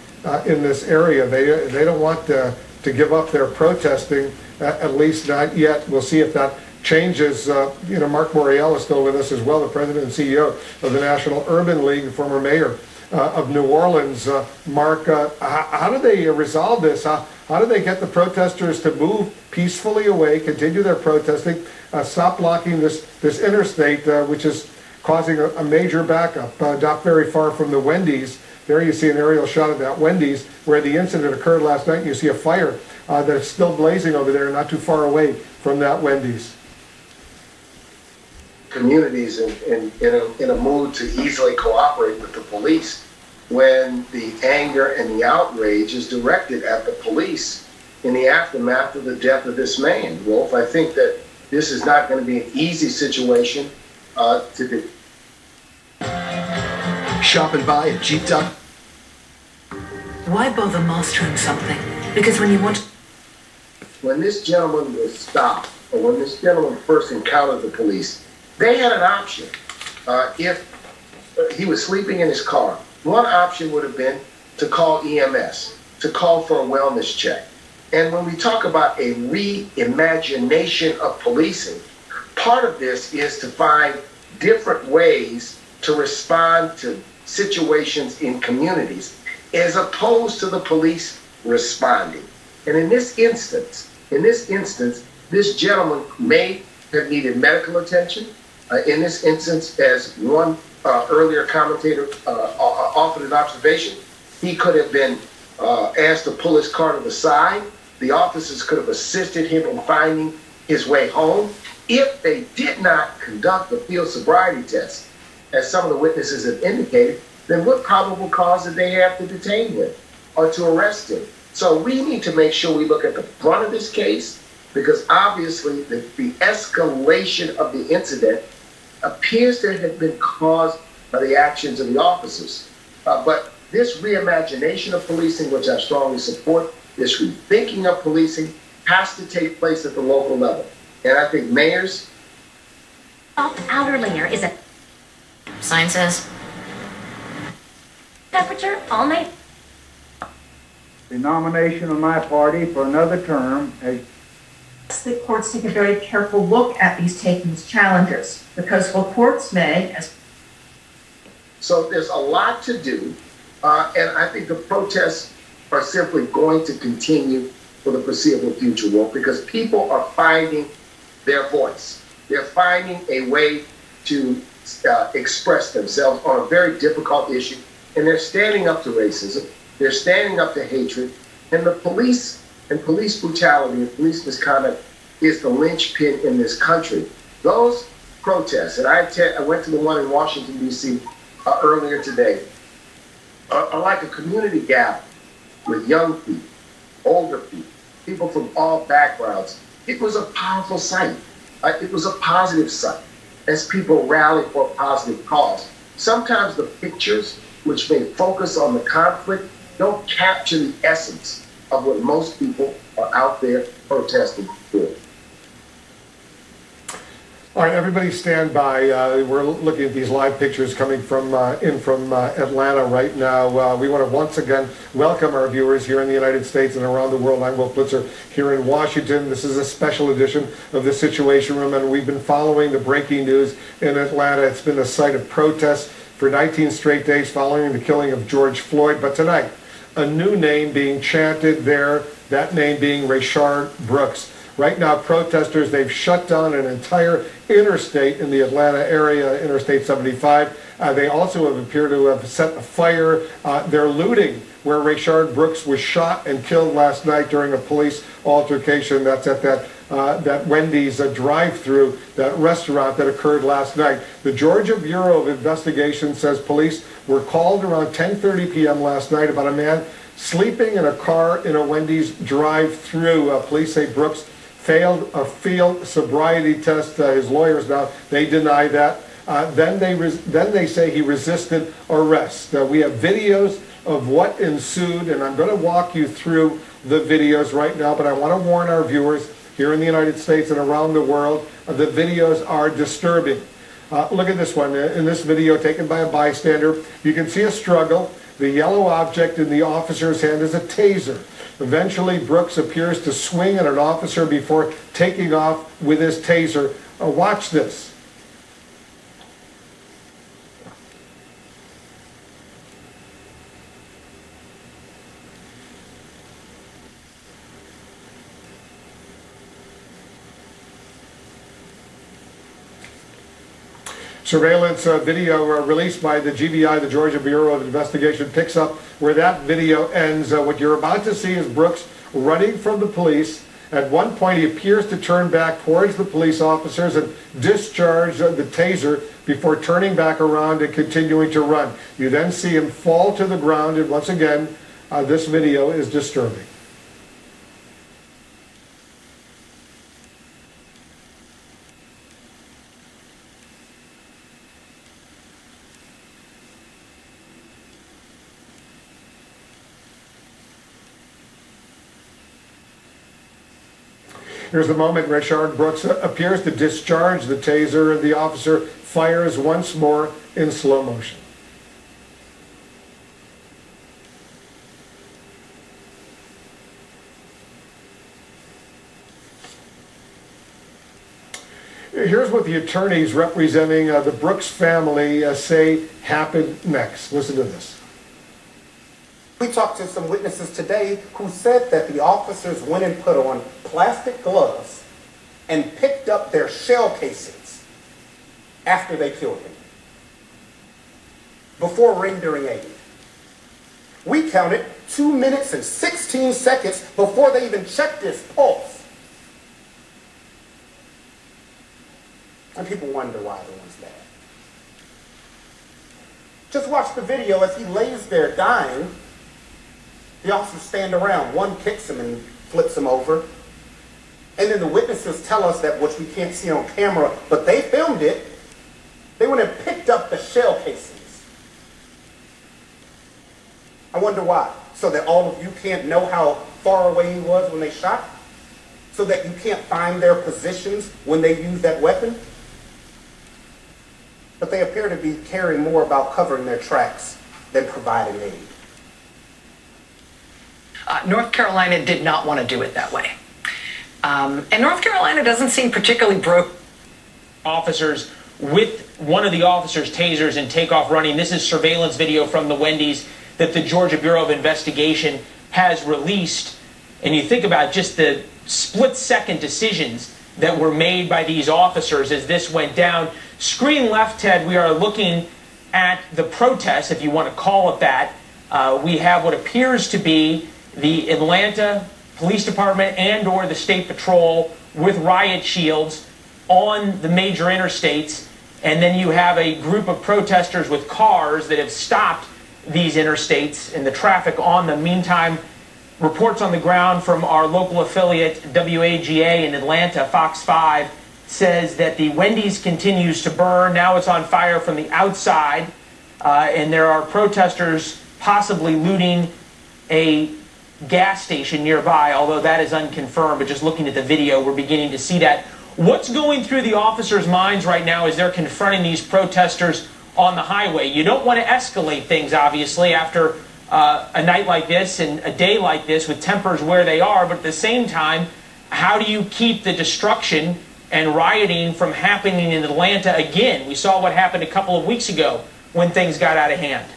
in this area. They don't want to give up their protesting, at least not yet. We'll see if that changes. Mark Morial is still with us as well, the president and CEO of the National Urban League, former mayor of New Orleans. Mark, how do they resolve this? How do they get the protesters to move peacefully away, continue their protesting, stop blocking this interstate, which is causing a major backup, not very far from the Wendy's. There you see an aerial shot of that Wendy's where the incident occurred last night. You see a fire that's still blazing over there, not too far away from that Wendy's. Communities in a mood to easily cooperate with the police when the anger and the outrage is directed at the police in the aftermath of the death of this man. Wolf, I think that this is not going to be an easy situation to do. Shopping by a Jeep Duck. Why bother mastering something? Because when you want... When this gentleman was stopped, or when this gentleman first encountered the police, they had an option. If he was sleeping in his car, one option would have been to call EMS, to call for a wellness check. And when we talk about a reimagination of policing, part of this is to find different ways to respond to situations in communities as opposed to the police responding. And in this instance, this gentleman may have needed medical attention. In this instance, as one earlier commentator offered an observation, he could have been asked to pull his car to the side. The officers could have assisted him in finding his way home. If they did not conduct the field sobriety test, as some of the witnesses have indicated, then what probable cause did they have to detain him or to arrest him? So we need to make sure we look at the brunt of this case, because obviously the escalation of the incident appears to have been caused by the actions of the officers. But this reimagination of policing, which I strongly support, this rethinking of policing has to take place at the local level. And I think mayors... Outer layer is a... Sign says... Temperature all night. The nomination of my party for another term as suggest that courts take a very careful look at these takings challenges, because while courts may, as so there's a lot to do, and I think the protests are simply going to continue for the foreseeable future, Wolf, because people are finding their voice. They're finding a way to express themselves on a very difficult issue, and they're standing up to racism. They're standing up to hatred, and the police and police brutality and police misconduct is the linchpin in this country. Those protests, and I went to the one in Washington, D.C. Earlier today, are like a community gathering with young people, older people, people from all backgrounds. It was a powerful sight. It was a positive sight as people rally for a positive cause. Sometimes the pictures, which may focus on the conflict, don't capture the essence of what most people are out there protesting for. All right, everybody stand by. We're looking at these live pictures coming from Atlanta right now. We want to once again welcome our viewers here in the United States and around the world. I'm Wolf Blitzer here in Washington. This is a special edition of the Situation Room, and we've been following the breaking news in Atlanta. It's been a site of protest for 19 straight days following the killing of George Floyd. But tonight, a new name being chanted there, that name being Rayshard Brooks. Right now, protesters, they've shut down an entire interstate in the Atlanta area, Interstate 75. They also have appeared to have set a fire. They're looting where Rayshard Brooks was shot and killed last night during a police altercation. That's at that Wendy's drive-through, that restaurant that occurred last night. The Georgia Bureau of Investigation says police were called around 10:30 p.m. last night about a man sleeping in a car in a Wendy's drive-through. Police say Brooks failed a field sobriety test. His lawyers now, they deny that. Then they say he resisted arrest. We have videos of what ensued, and I'm going to walk you through the videos right now, but I want to warn our viewers here in the United States and around the world, the videos are disturbing. Look at this one. In this video taken by a bystander, you can see a struggle. The yellow object in the officer's hand is a taser. Eventually, Brooks appears to swing at an officer before taking off with his taser. Watch this. Surveillance video released by the GBI, the Georgia Bureau of Investigation, picks up where that video ends. What you're about to see is Brooks running from the police. At one point, he appears to turn back towards the police officers and discharge the taser before turning back around and continuing to run. You then see him fall to the ground, and once again, this video is disturbing. Here's the moment Rayshard Brooks appears to discharge the taser, and the officer fires once more in slow motion. Here's what the attorneys representing the Brooks family say happened next. Listen to this. We talked to some witnesses today who said that the officers went and put on plastic gloves and picked up their shell casings after they killed him, before rendering aid. We counted 2 minutes and 16 seconds before they even checked his pulse. And people wonder why the one's bad. Just watch the video as he lays there dying. The officers stand around. One kicks him and flips him over. And then the witnesses tell us that, which we can't see on camera, but they filmed it, they went and picked up the shell casings. I wonder why. So that all of you can't know how far away he was when they shot? So that you can't find their positions when they use that weapon? But they appear to be caring more about covering their tracks than providing aid. North Carolina did not want to do it that way. And North Carolina doesn't seem particularly broke. Officers with one of the officers' tasers and take off running. This is surveillance video from the Wendy's that the Georgia Bureau of Investigation has released. And you think about just the split-second decisions that were made by these officers as this went down. Screen left, Ted, we are looking at the protest, if you want to call it that. We have what appears to be the Atlanta Police Department and or the State Patrol with riot shields on the major interstates. And then you have a group of protesters with cars that have stopped these interstates and the traffic on them. Meantime, reports on the ground from our local affiliate, WAGA in Atlanta, Fox 5, says that the Wendy's continues to burn. Now it's on fire from the outside, and there are protesters possibly looting a gas station nearby, although that is unconfirmed. But just looking at the video, we're beginning to see that. What's going through the officers' minds right now as they're confronting these protesters on the highway? You don't want to escalate things, obviously, after a night like this and a day like this with tempers where they are, but at the same time, how do you keep the destruction and rioting from happening in Atlanta again? We saw what happened a couple of weeks ago when things got out of hand.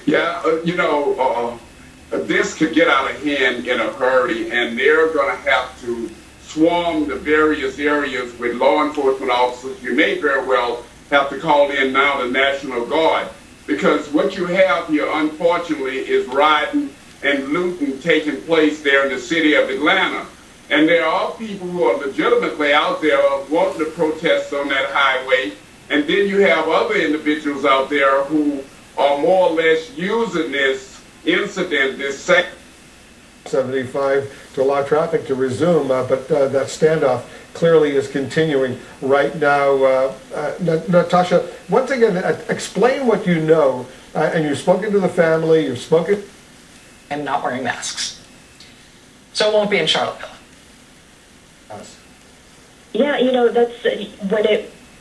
Yeah, this could get out of hand in a hurry, and they're going to have to swarm the various areas with law enforcement officers. You may very well have to call in now the National Guard, because what you have here, unfortunately, is rioting and looting taking place there in the city of Atlanta. And there are people who are legitimately out there wanting to protest on that highway. And then you have other individuals out there who are more or less using this incident, this 75 to allow traffic to resume, but that standoff clearly is continuing right now. Natasha, once again, explain what you know, and you've spoken to the family, you've spoken... And not wearing masks. So it won't be in Charlottesville. Yeah, you know, that's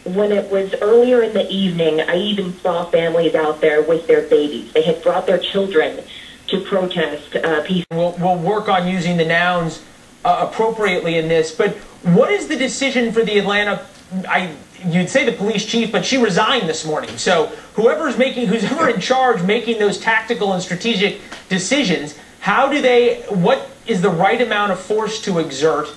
when it was earlier in the evening, I even saw families out there with their babies. They had brought their children to protest peace. We'll work on using the nouns appropriately in this, but what is the decision for the Atlanta, you'd say the police chief, but she resigned this morning. So whoever in charge making those tactical and strategic decisions, what is the right amount of force to exert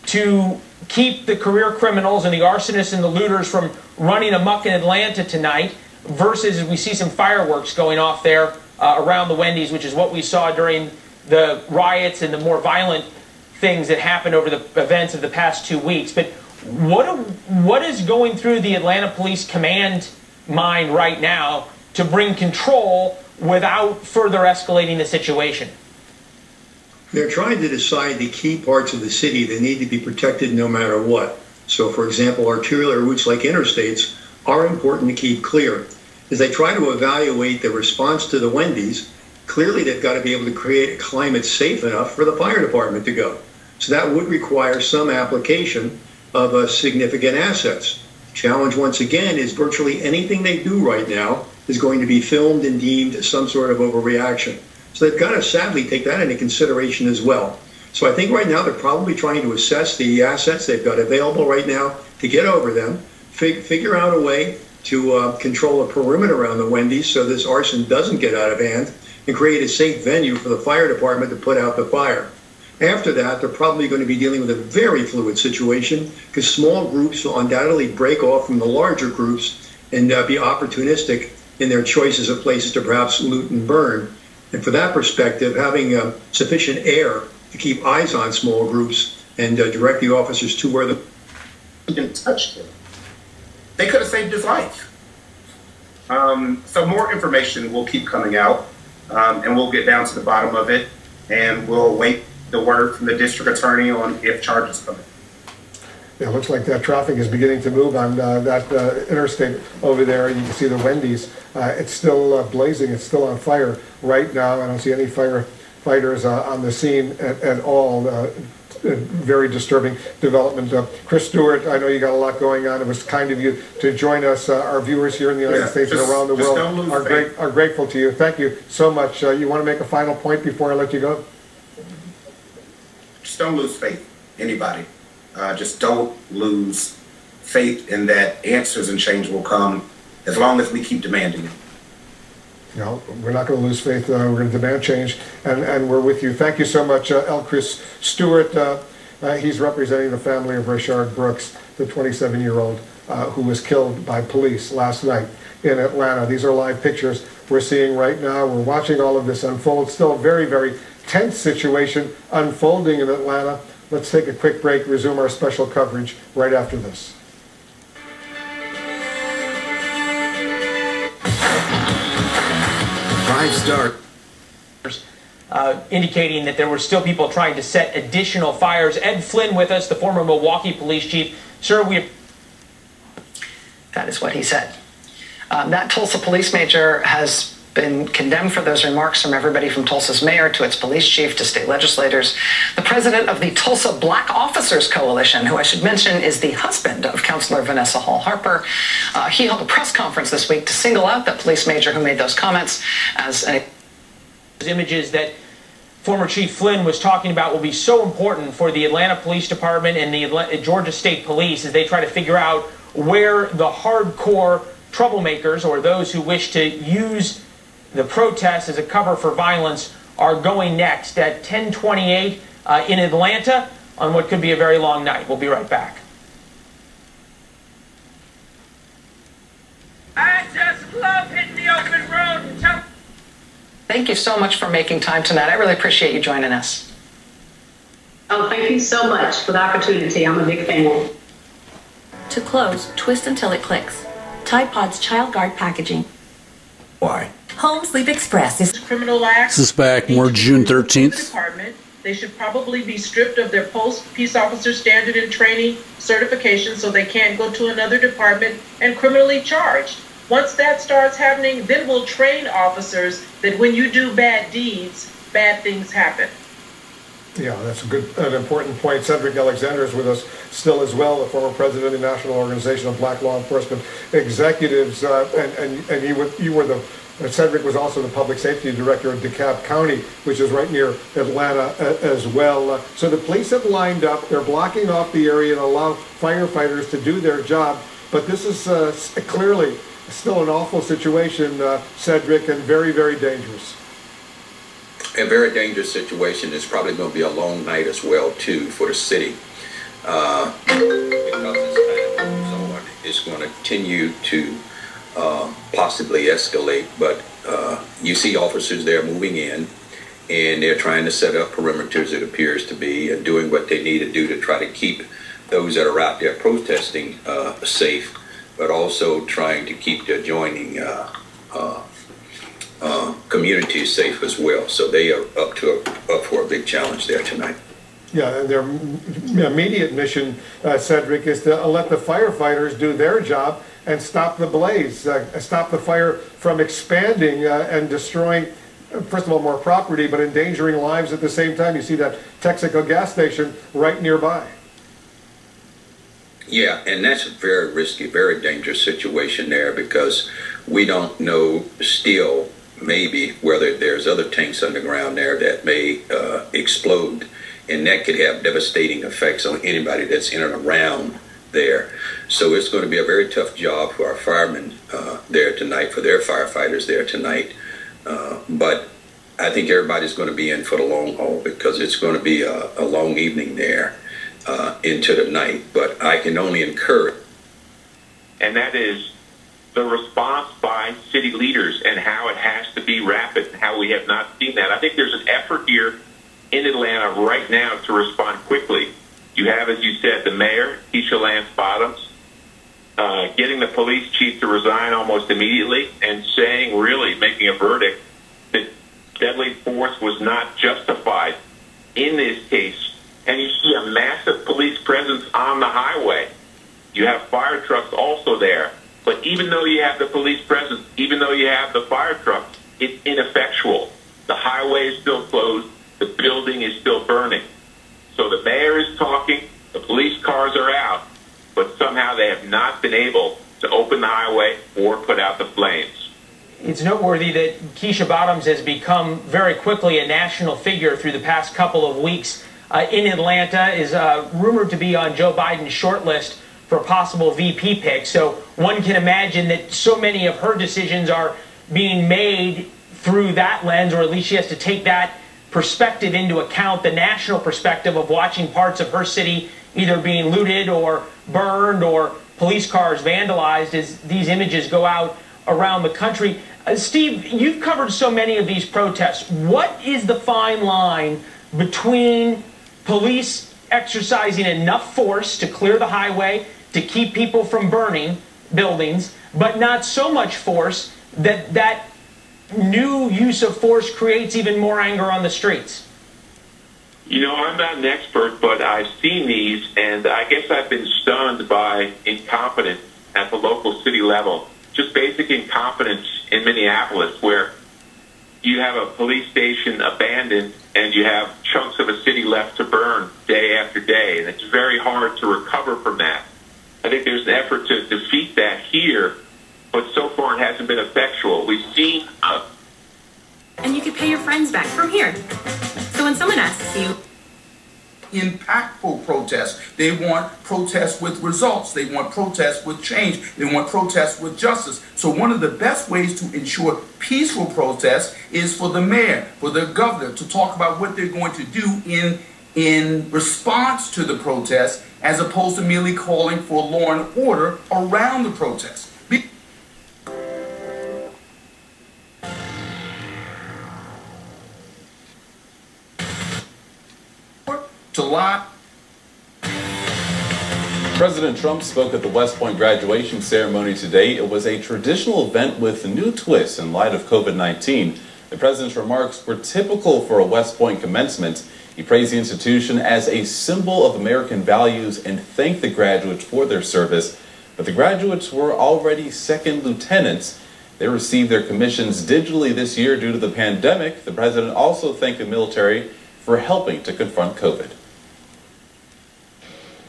to keep the career criminals and the arsonists and the looters from running amok in Atlanta tonight versus we see some fireworks going off there around the Wendy's, which is what we saw during the riots and the more violent things that happened over the events of the past 2 weeks. But what is going through the Atlanta Police Command mind right now to bring control without further escalating the situation? They're trying to decide the key parts of the city that need to be protected no matter what. So, for example, arterial routes like interstates are important to keep clear. As they try to evaluate the response to the Wendy's, clearly they've got to be able to create a climate safe enough for the fire department to go. So that would require some application of significant assets. Challenge, once again, is virtually anything they do right now is going to be filmed and deemed some sort of overreaction. So they've got to sadly take that into consideration as well. So I think right now they're probably trying to assess the assets they've got available right now to get over them, figure out a way to control a perimeter around the Wendy's so this arson doesn't get out of hand, and create a safe venue for the fire department to put out the fire. After that, they're probably going to be dealing with a very fluid situation because small groups will undoubtedly break off from the larger groups and be opportunistic in their choices of places to perhaps loot and burn. And for that perspective, having sufficient air to keep eyes on small groups and direct the officers to where the... Didn't touch them. They could have saved his life. So more information will keep coming out, and we'll get down to the bottom of it, and we'll await the word from the district attorney on if charges come in. Yeah, it looks like that traffic is beginning to move on that interstate over there. You can see the Wendy's. It's still blazing. It's still on fire right now. I don't see any firefighters on the scene at all. Very disturbing development. Chris Stewart, I know you got a lot going on. It was kind of you to join us. Our viewers here in the United States and around the world are grateful to you. Thank you so much. You want to make a final point before I let you go? Just don't lose faith. anybody. Just don't lose faith in that answers and change will come as long as we keep demanding it. No, we're not going to lose faith. We're going to demand change, and we're with you. Thank you so much, L. Chris Stewart. He's representing the family of Rayshard Brooks, the 27-year-old who was killed by police last night in Atlanta. These are live pictures we're seeing right now. We're watching all of this unfold. Still a very, very tense situation unfolding in Atlanta. Let's take a quick break, resume our special coverage right after this. Indicating that there were still people trying to set additional fires. Ed Flynn with us, the former Milwaukee police chief. Sir, That is what he said. That Tulsa police major has been condemned for those remarks from everybody from Tulsa's mayor to its police chief to state legislators. The president of the Tulsa Black Officers Coalition, who I should mention is the husband of Councilor Vanessa Hall Harper, he held a press conference this week to single out that police major who made those comments as an images that former Chief Flynn was talking about will be so important for the Atlanta Police Department and the Georgia State Police as they try to figure out where the hardcore troublemakers or those who wish to use the protests as a cover for violence are going next at 10:28 in Atlanta on what could be a very long night. We'll be right back. I just love hitting the open road and tell. Thank you so much for making time tonight. I really appreciate you joining us. Oh, thank you so much for the opportunity. I'm a big fan. To close, twist until it clicks. Tide Pod's Child Guard packaging. Why? Home Sleep Express is criminal acts. This is back more June 13th. They should probably be stripped of their post-peace officer standard and training certification so they can't go to another department and criminally charged. Once that starts happening, then we'll train officers that when you do bad deeds, bad things happen. Yeah, that's an important point. Cedric Alexander is with us still as well, the former president of the National Organization of Black Law Enforcement Executives, Cedric was also the public safety director of DeKalb County, which is right near Atlanta as well. So the police have lined up. They're blocking off the area and allow firefighters to do their job. But this is clearly still an awful situation, Cedric, and very, very dangerous. A very dangerous situation. It's probably going to be a long night as well, too, for the city. Because it's going to continue to possibly escalate, but you see officers there moving in, and they're trying to set up perimeters, it appears to be, and doing what they need to do to try to keep those that are out there protesting safe, but also trying to keep the adjoining communities safe as well. So they are up for a big challenge there tonight. Yeah, and their immediate mission, Cedric, is to let the firefighters do their job and stop the blaze, stop the fire from expanding and destroying, first of all, more property, but endangering lives at the same time. You see that Texaco gas station right nearby. Yeah, and that's a very risky, very dangerous situation there because we don't know still maybe whether there's other tanks underground there that may explode, and that could have devastating effects on anybody that's in and around there. So it's going to be a very tough job for our firemen there tonight, for their firefighters there tonight. But I think everybody's going to be in for the long haul because it's going to be a long evening there into the night. But I can only encourage. And that is the response by city leaders and how it has to be rapid, and how we have not seen that. I think there's an effort here in Atlanta right now to respond quickly. You have, as you said, the mayor, Keisha Lance Bottoms, getting the police chief to resign almost immediately and saying, really making a verdict that deadly force was not justified in this case. And you see a massive police presence on the highway. You have fire trucks also there. But even though you have the police presence, even though you have the fire trucks, it's ineffectual. The highway is still closed. The building is still burning. So the mayor is talking, the police cars are out, but somehow they have not been able to open the highway or put out the flames. It's noteworthy that Keisha Bottoms has become very quickly a national figure through the past couple of weeks. in Atlanta, is rumored to be on Joe Biden's short list for a possible VP pick. So one can imagine that so many of her decisions are being made through that lens, or at least she has to take that perspective into account, the national perspective of watching parts of her city either being looted or burned or police cars vandalized as these images go out around the country. Steve, you've covered so many of these protests. What is the fine line between police exercising enough force to clear the highway, to keep people from burning buildings, but not so much force that that new use of force creates even more anger on the streets? You know, I'm not an expert, but I've seen these, and I guess I've been stunned by incompetence at the local city level. Just basic incompetence in Minneapolis, where you have a police station abandoned and you have chunks of a city left to burn day after day, and it's very hard to recover from that. I think there's an effort to defeat that here, but so far it hasn't been effectual. We've seen... And you could pay your friends back from here. So when someone asks you... Impactful protests. They want protests with results. They want protests with change. They want protests with justice. So one of the best ways to ensure peaceful protests is for the mayor, for the governor, to talk about what they're going to do in response to the protest, as opposed to merely calling for law and order around the protest. President Trump spoke at the West Point graduation ceremony today. It was a traditional event with a new twist in light of COVID-19. The president's remarks were typical for a West Point commencement. He praised the institution as a symbol of American values and thanked the graduates for their service. But the graduates were already second lieutenants. They received their commissions digitally this year due to the pandemic. The president also thanked the military for helping to confront COVID.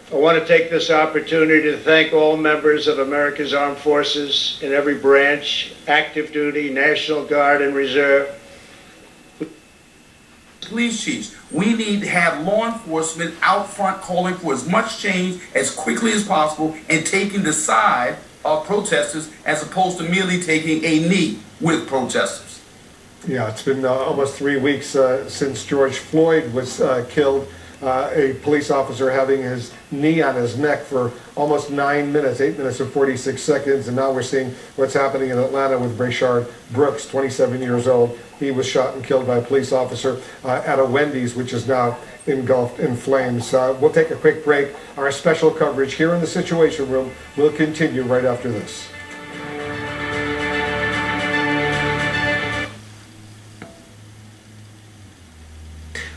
I want to take this opportunity to thank all members of America's armed forces in every branch, active duty, National Guard, and Reserve. Police chiefs, we need to have law enforcement out front calling for as much change as quickly as possible and taking the side of protesters as opposed to merely taking a knee with protesters. Yeah, it's been almost 3 weeks since George Floyd was killed. A police officer having his knee on his neck for almost 9 minutes, 8 minutes and 46 seconds. And now we're seeing what's happening in Atlanta with Rayshard Brooks, 27 years old. He was shot and killed by a police officer at a Wendy's, which is now engulfed in flames. We'll take a quick break. Our special coverage here in the Situation Room will continue right after this.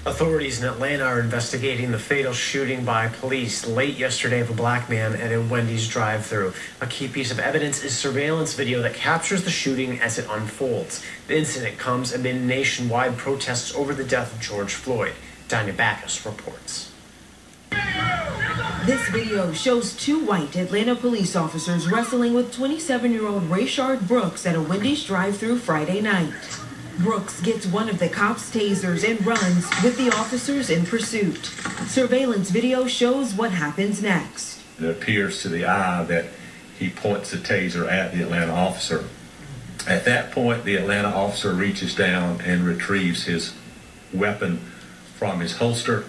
Authorities in Atlanta are investigating the fatal shooting by police late yesterday of a black man at a Wendy's drive-thru. A key piece of evidence is surveillance video that captures the shooting as it unfolds. The incident comes amid nationwide protests over the death of George Floyd. Tanya Backus reports. This video shows two white Atlanta police officers wrestling with 27-year-old Rayshard Brooks at a Wendy's drive-thru Friday night. Brooks gets one of the cops' tasers and runs with the officers in pursuit. Surveillance video shows what happens next. It appears to the eye that he points the taser at the Atlanta officer. At that point, the Atlanta officer reaches down and retrieves his weapon from his holster,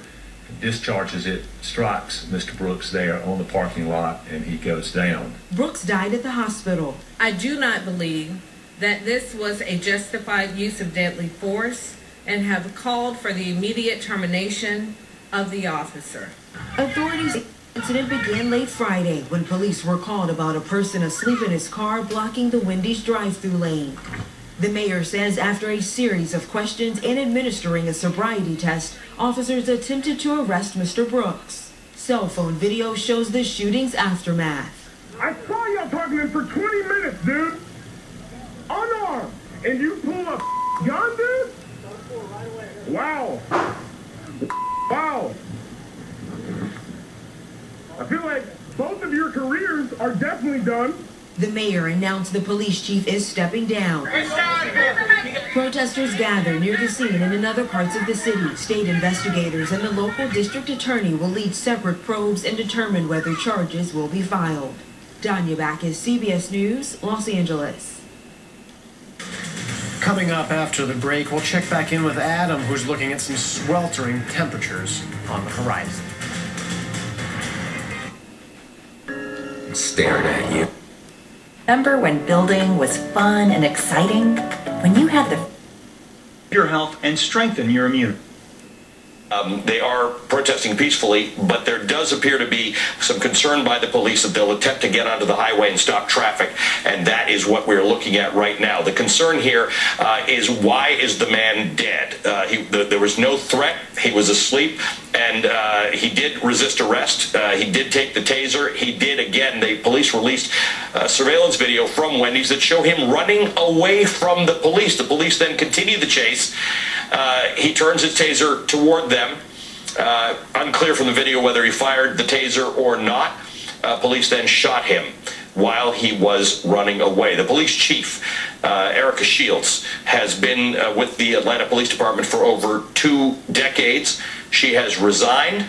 discharges it, strikes Mr. Brooks there on the parking lot, and he goes down. Brooks died at the hospital. I do not believe that this was a justified use of deadly force and have called for the immediate termination of the officer. Authorities say the incident began late Friday when police were called about a person asleep in his car blocking the Wendy's drive-thru lane. The mayor says after a series of questions and administering a sobriety test, officers attempted to arrest Mr. Brooks. Cell phone video shows the shooting's aftermath. I saw y'all talking to him for 20 minutes, dude. Unarmed, and you pull a gun, dude? Wow. Wow. I feel like both of your careers are definitely done. The mayor announced the police chief is stepping down. Protesters gather near the scene and in other parts of the city. State investigators and the local district attorney will lead separate probes and determine whether charges will be filed. Danya Backus, CBS News, Los Angeles. Coming up after the break, we'll check back in with Adam, who's looking at some sweltering temperatures on the horizon. Stared at you. Remember when building was fun and exciting? When you had your health and strengthen your immunity. They are protesting peacefully, but there does appear to be some concern by the police that they'll attempt to get onto the highway and stop traffic, and that is what we're looking at right now. The concern here is, why is the man dead? There was no threat. He was asleep, and he did resist arrest. He did take the taser. He did, again, the police released surveillance video from Wendy's that show him running away from the police. The police then continue the chase. He turns his taser toward them. Unclear from the video whether he fired the taser or not. Police then shot him while he was running away. The police chief, Erica Shields, has been with the Atlanta Police Department for over 2 decades. She has resigned.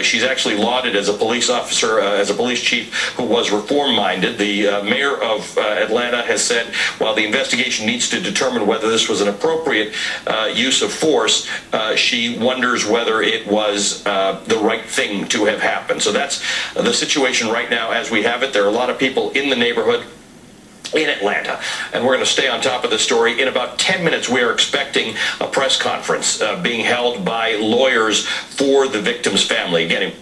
She's actually lauded as a police officer, as a police chief who was reform-minded. The mayor of Atlanta has said, while the investigation needs to determine whether this was an appropriate use of force, she wonders whether it was the right thing to have happened. So that's the situation right now as we have it. There are a lot of people in the neighborhood in Atlanta, and we're going to stay on top of the story. In about 10 minutes, we are expecting a press conference being held by lawyers for the victim's family. Again,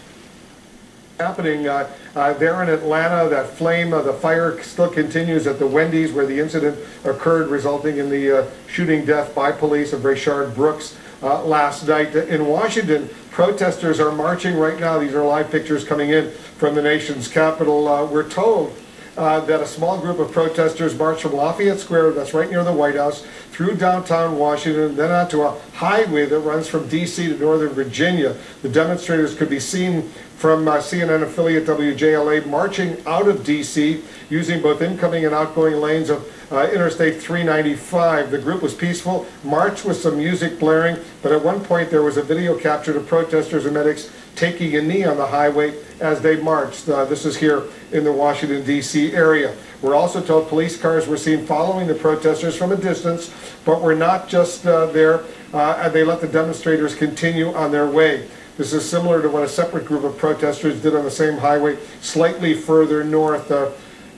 happening there in Atlanta, that flame, the fire still continues at the Wendy's where the incident occurred, resulting in the shooting death by police of Rayshard Brooks last night. In Washington, protesters are marching right now. These are live pictures coming in from the nation's capital. We're told that a small group of protesters marched from Lafayette Square, that's right near the White House, through downtown Washington, then onto a highway that runs from D.C. to Northern Virginia. The demonstrators could be seen from CNN affiliate WJLA marching out of D.C. using both incoming and outgoing lanes of Interstate 395. The group was peaceful, marched with some music blaring, but at one point there was a video captured of protesters and medics taking a knee on the highway as they marched. This is here in the Washington, D.C. area. We're also told police cars were seen following the protesters from a distance, but were not just there. They let the demonstrators continue on their way. This is similar to what a separate group of protesters did on the same highway slightly further north.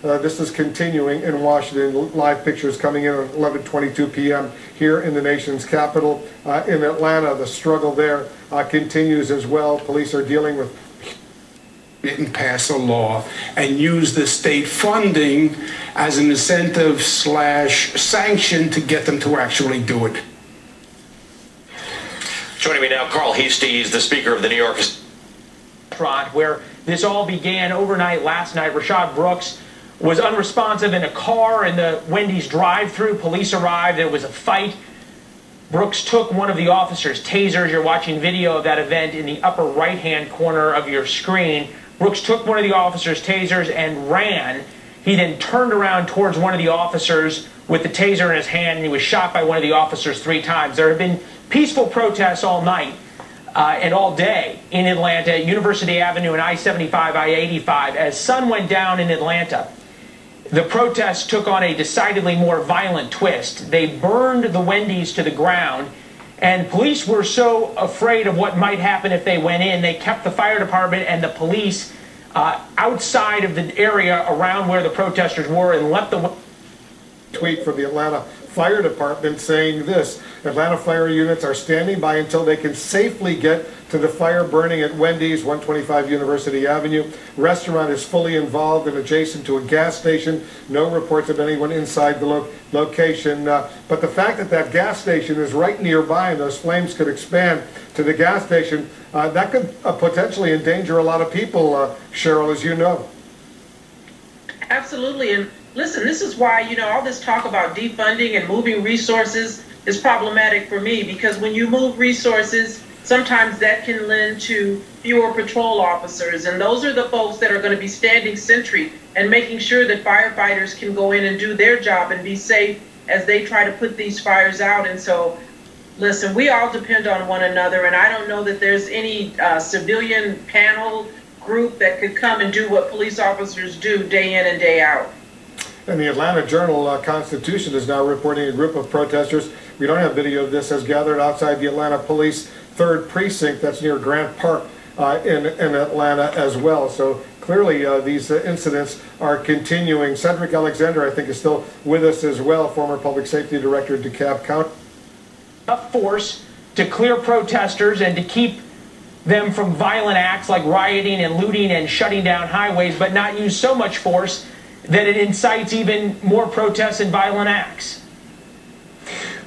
This is continuing in Washington. Live pictures coming in at 11:22 p.m. here in the nation's capital. In Atlanta, the struggle there continues as well. Police are dealing with didn't pass a law and use the state funding as an incentive / sanction to get them to actually do it. joining me now, Carl Heastie, the Speaker of the New York restaurant where this all began overnight last night. Rayshard Brooks was unresponsive in a car in the Wendy's drive-thru. Police arrived. There was a fight. Brooks took one of the officers' tasers. You're watching video of that event in the upper right-hand corner of your screen. Brooks took one of the officers' tasers and ran. He then turned around towards one of the officers with the taser in his hand, and he was shot by one of the officers 3 times. There have been peaceful protests all night and all day in Atlanta, University Avenue and I-75, I-85. As sun went down in Atlanta, the protests took on a decidedly more violent twist. They burned the Wendy's to the ground, and police were so afraid of what might happen if they went in, they kept the fire department and the police outside of the area around where the protesters were and left the... Tweet from the Atlanta Fire Department saying this: Atlanta fire units are standing by until they can safely get to the fire burning at Wendy's, 125 University Avenue. Restaurant is fully involved and adjacent to a gas station. No reports of anyone inside the location. But the fact that that gas station is right nearby and those flames could expand to the gas station, that could potentially endanger a lot of people, Cheryl, as you know. Absolutely. And listen, this is why, you know, all this talk about defunding and moving resources is problematic for me, because when you move resources, sometimes that can lend to fewer patrol officers. And those are the folks that are going to be standing sentry and making sure that firefighters can go in and do their job and be safe as they try to put these fires out. And so, listen, we all depend on one another, and I don't know that there's any civilian panel group that could come and do what police officers do day in and day out. And the Atlanta Journal-Constitution is now reporting a group of protesters, we don't have video of this, has gathered outside the Atlanta Police 3rd Precinct, that's near Grant Park in Atlanta as well. So clearly these incidents are continuing. Cedric Alexander, I think, is still with us as well, former Public Safety Director, DeKalb County. Enough force to clear protesters and to keep them from violent acts like rioting and looting and shutting down highways, but not use so much force that it incites even more protests and violent acts.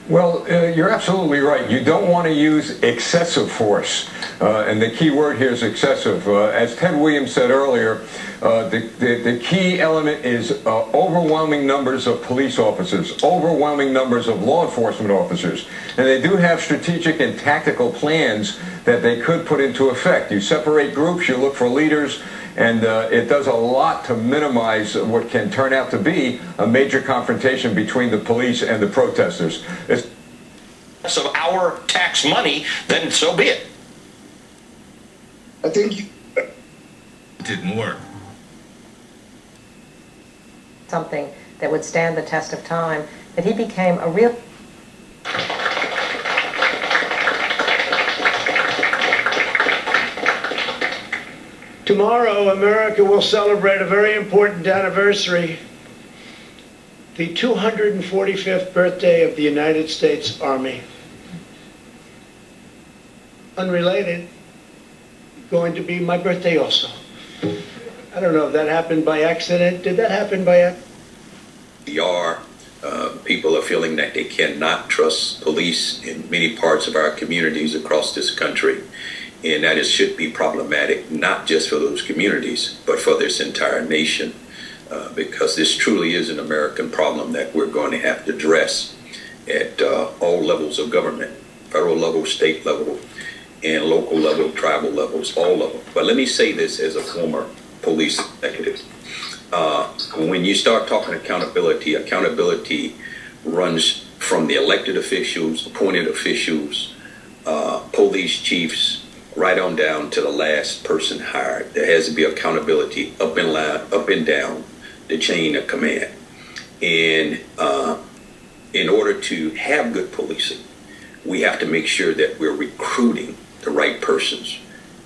Well, you're absolutely right. You don't want to use excessive force. And the key word here is excessive. As Ted Williams said earlier, the key element is overwhelming numbers of police officers, overwhelming numbers of law enforcement officers. And they do have strategic and tactical plans that they could put into effect. You separate groups, you look for leaders, and it does a lot to minimize what can turn out to be a major confrontation between the police and the protesters. Of our tax money, then so be it. I think it didn't work. Something that would stand the test of time, that he became a real... Tomorrow, America will celebrate a very important anniversary, the 245th birthday of the United States Army. Unrelated, going to be my birthday also. I don't know if that happened by accident. Did that happen by accident? People are feeling that they cannot trust police in many parts of our communities across this country. And that it should be problematic, not just for those communities, but for this entire nation, because this truly is an American problem that we're going to have to address at all levels of government, federal level, state level, and local level, tribal levels, all of them. But let me say this as a former police executive. When you start talking accountability, accountability runs from the elected officials, appointed officials, police chiefs, right on down to the last person hired. There has to be accountability up and line, up and down the chain of command. And in order to have good policing, we have to make sure that we're recruiting the right persons,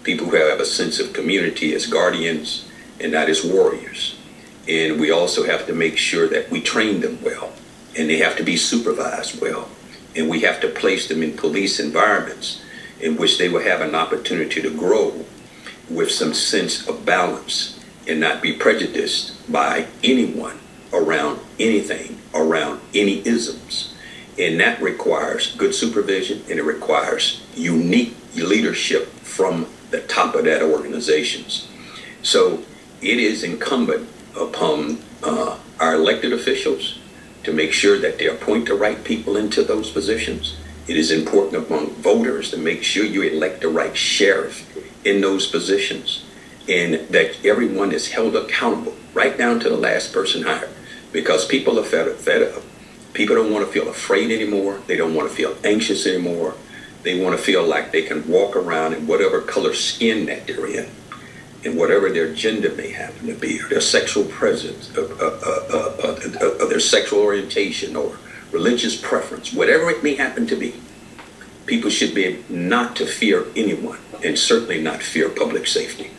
people who have a sense of community as guardians and not as warriors. And we also have to make sure that we train them well, and they have to be supervised well. And we have to place them in police environments in which they will have an opportunity to grow with some sense of balance and not be prejudiced by anyone around anything, around any isms. And that requires good supervision, and it requires unique leadership from the top of that organizations. So it is incumbent upon our elected officials to make sure that they appoint the right people into those positions. It is important among voters to make sure you elect the right sheriff in those positions, and that everyone is held accountable right down to the last person hired, because people are fed up. People don't want to feel afraid anymore. They don't want to feel anxious anymore. They want to feel like they can walk around in whatever color skin that they're in, and whatever their gender may happen to be, or their sexual presence, their sexual orientation, or religious preference, whatever it may happen to be. People should be able not to fear anyone, and certainly not fear public safety.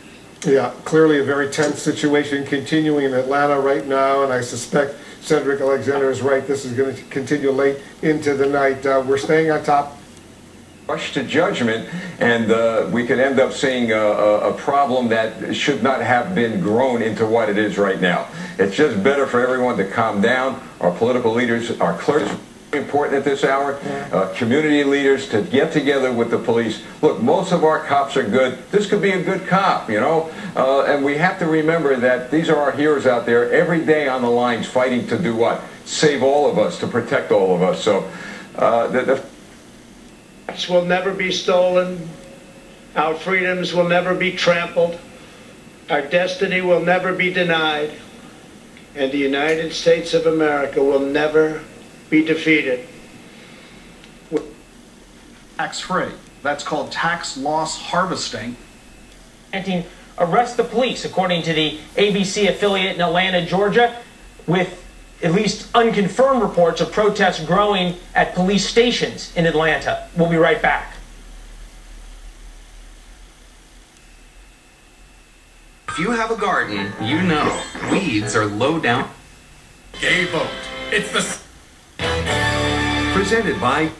Yeah, clearly a very tense situation continuing in Atlanta right now, and I suspect Cedric Alexander is right. This is going to continue late into the night. We're staying on top. Rush to judgment, and we could end up seeing a problem that should not have been grown into what it is right now. It's just better for everyone to calm down. Our political leaders, our clerks, important at this hour, community leaders to get together with the police. Look, most of our cops are good. This could be a good cop, you know, and we have to remember that these are our heroes out there every day on the lines fighting to do what? Save all of us, to protect all of us. So the will never be stolen. Our freedoms will never be trampled. Our destiny will never be denied. And the United States of America will never be defeated. Tax-free. That's called tax loss harvesting. Arrest the police, according to the ABC affiliate in Atlanta, Georgia, with at least unconfirmed reports of protests growing at police stations in Atlanta. We'll be right back. If you have a garden, you know weeds are low down. Gay vote. It's the... Presented by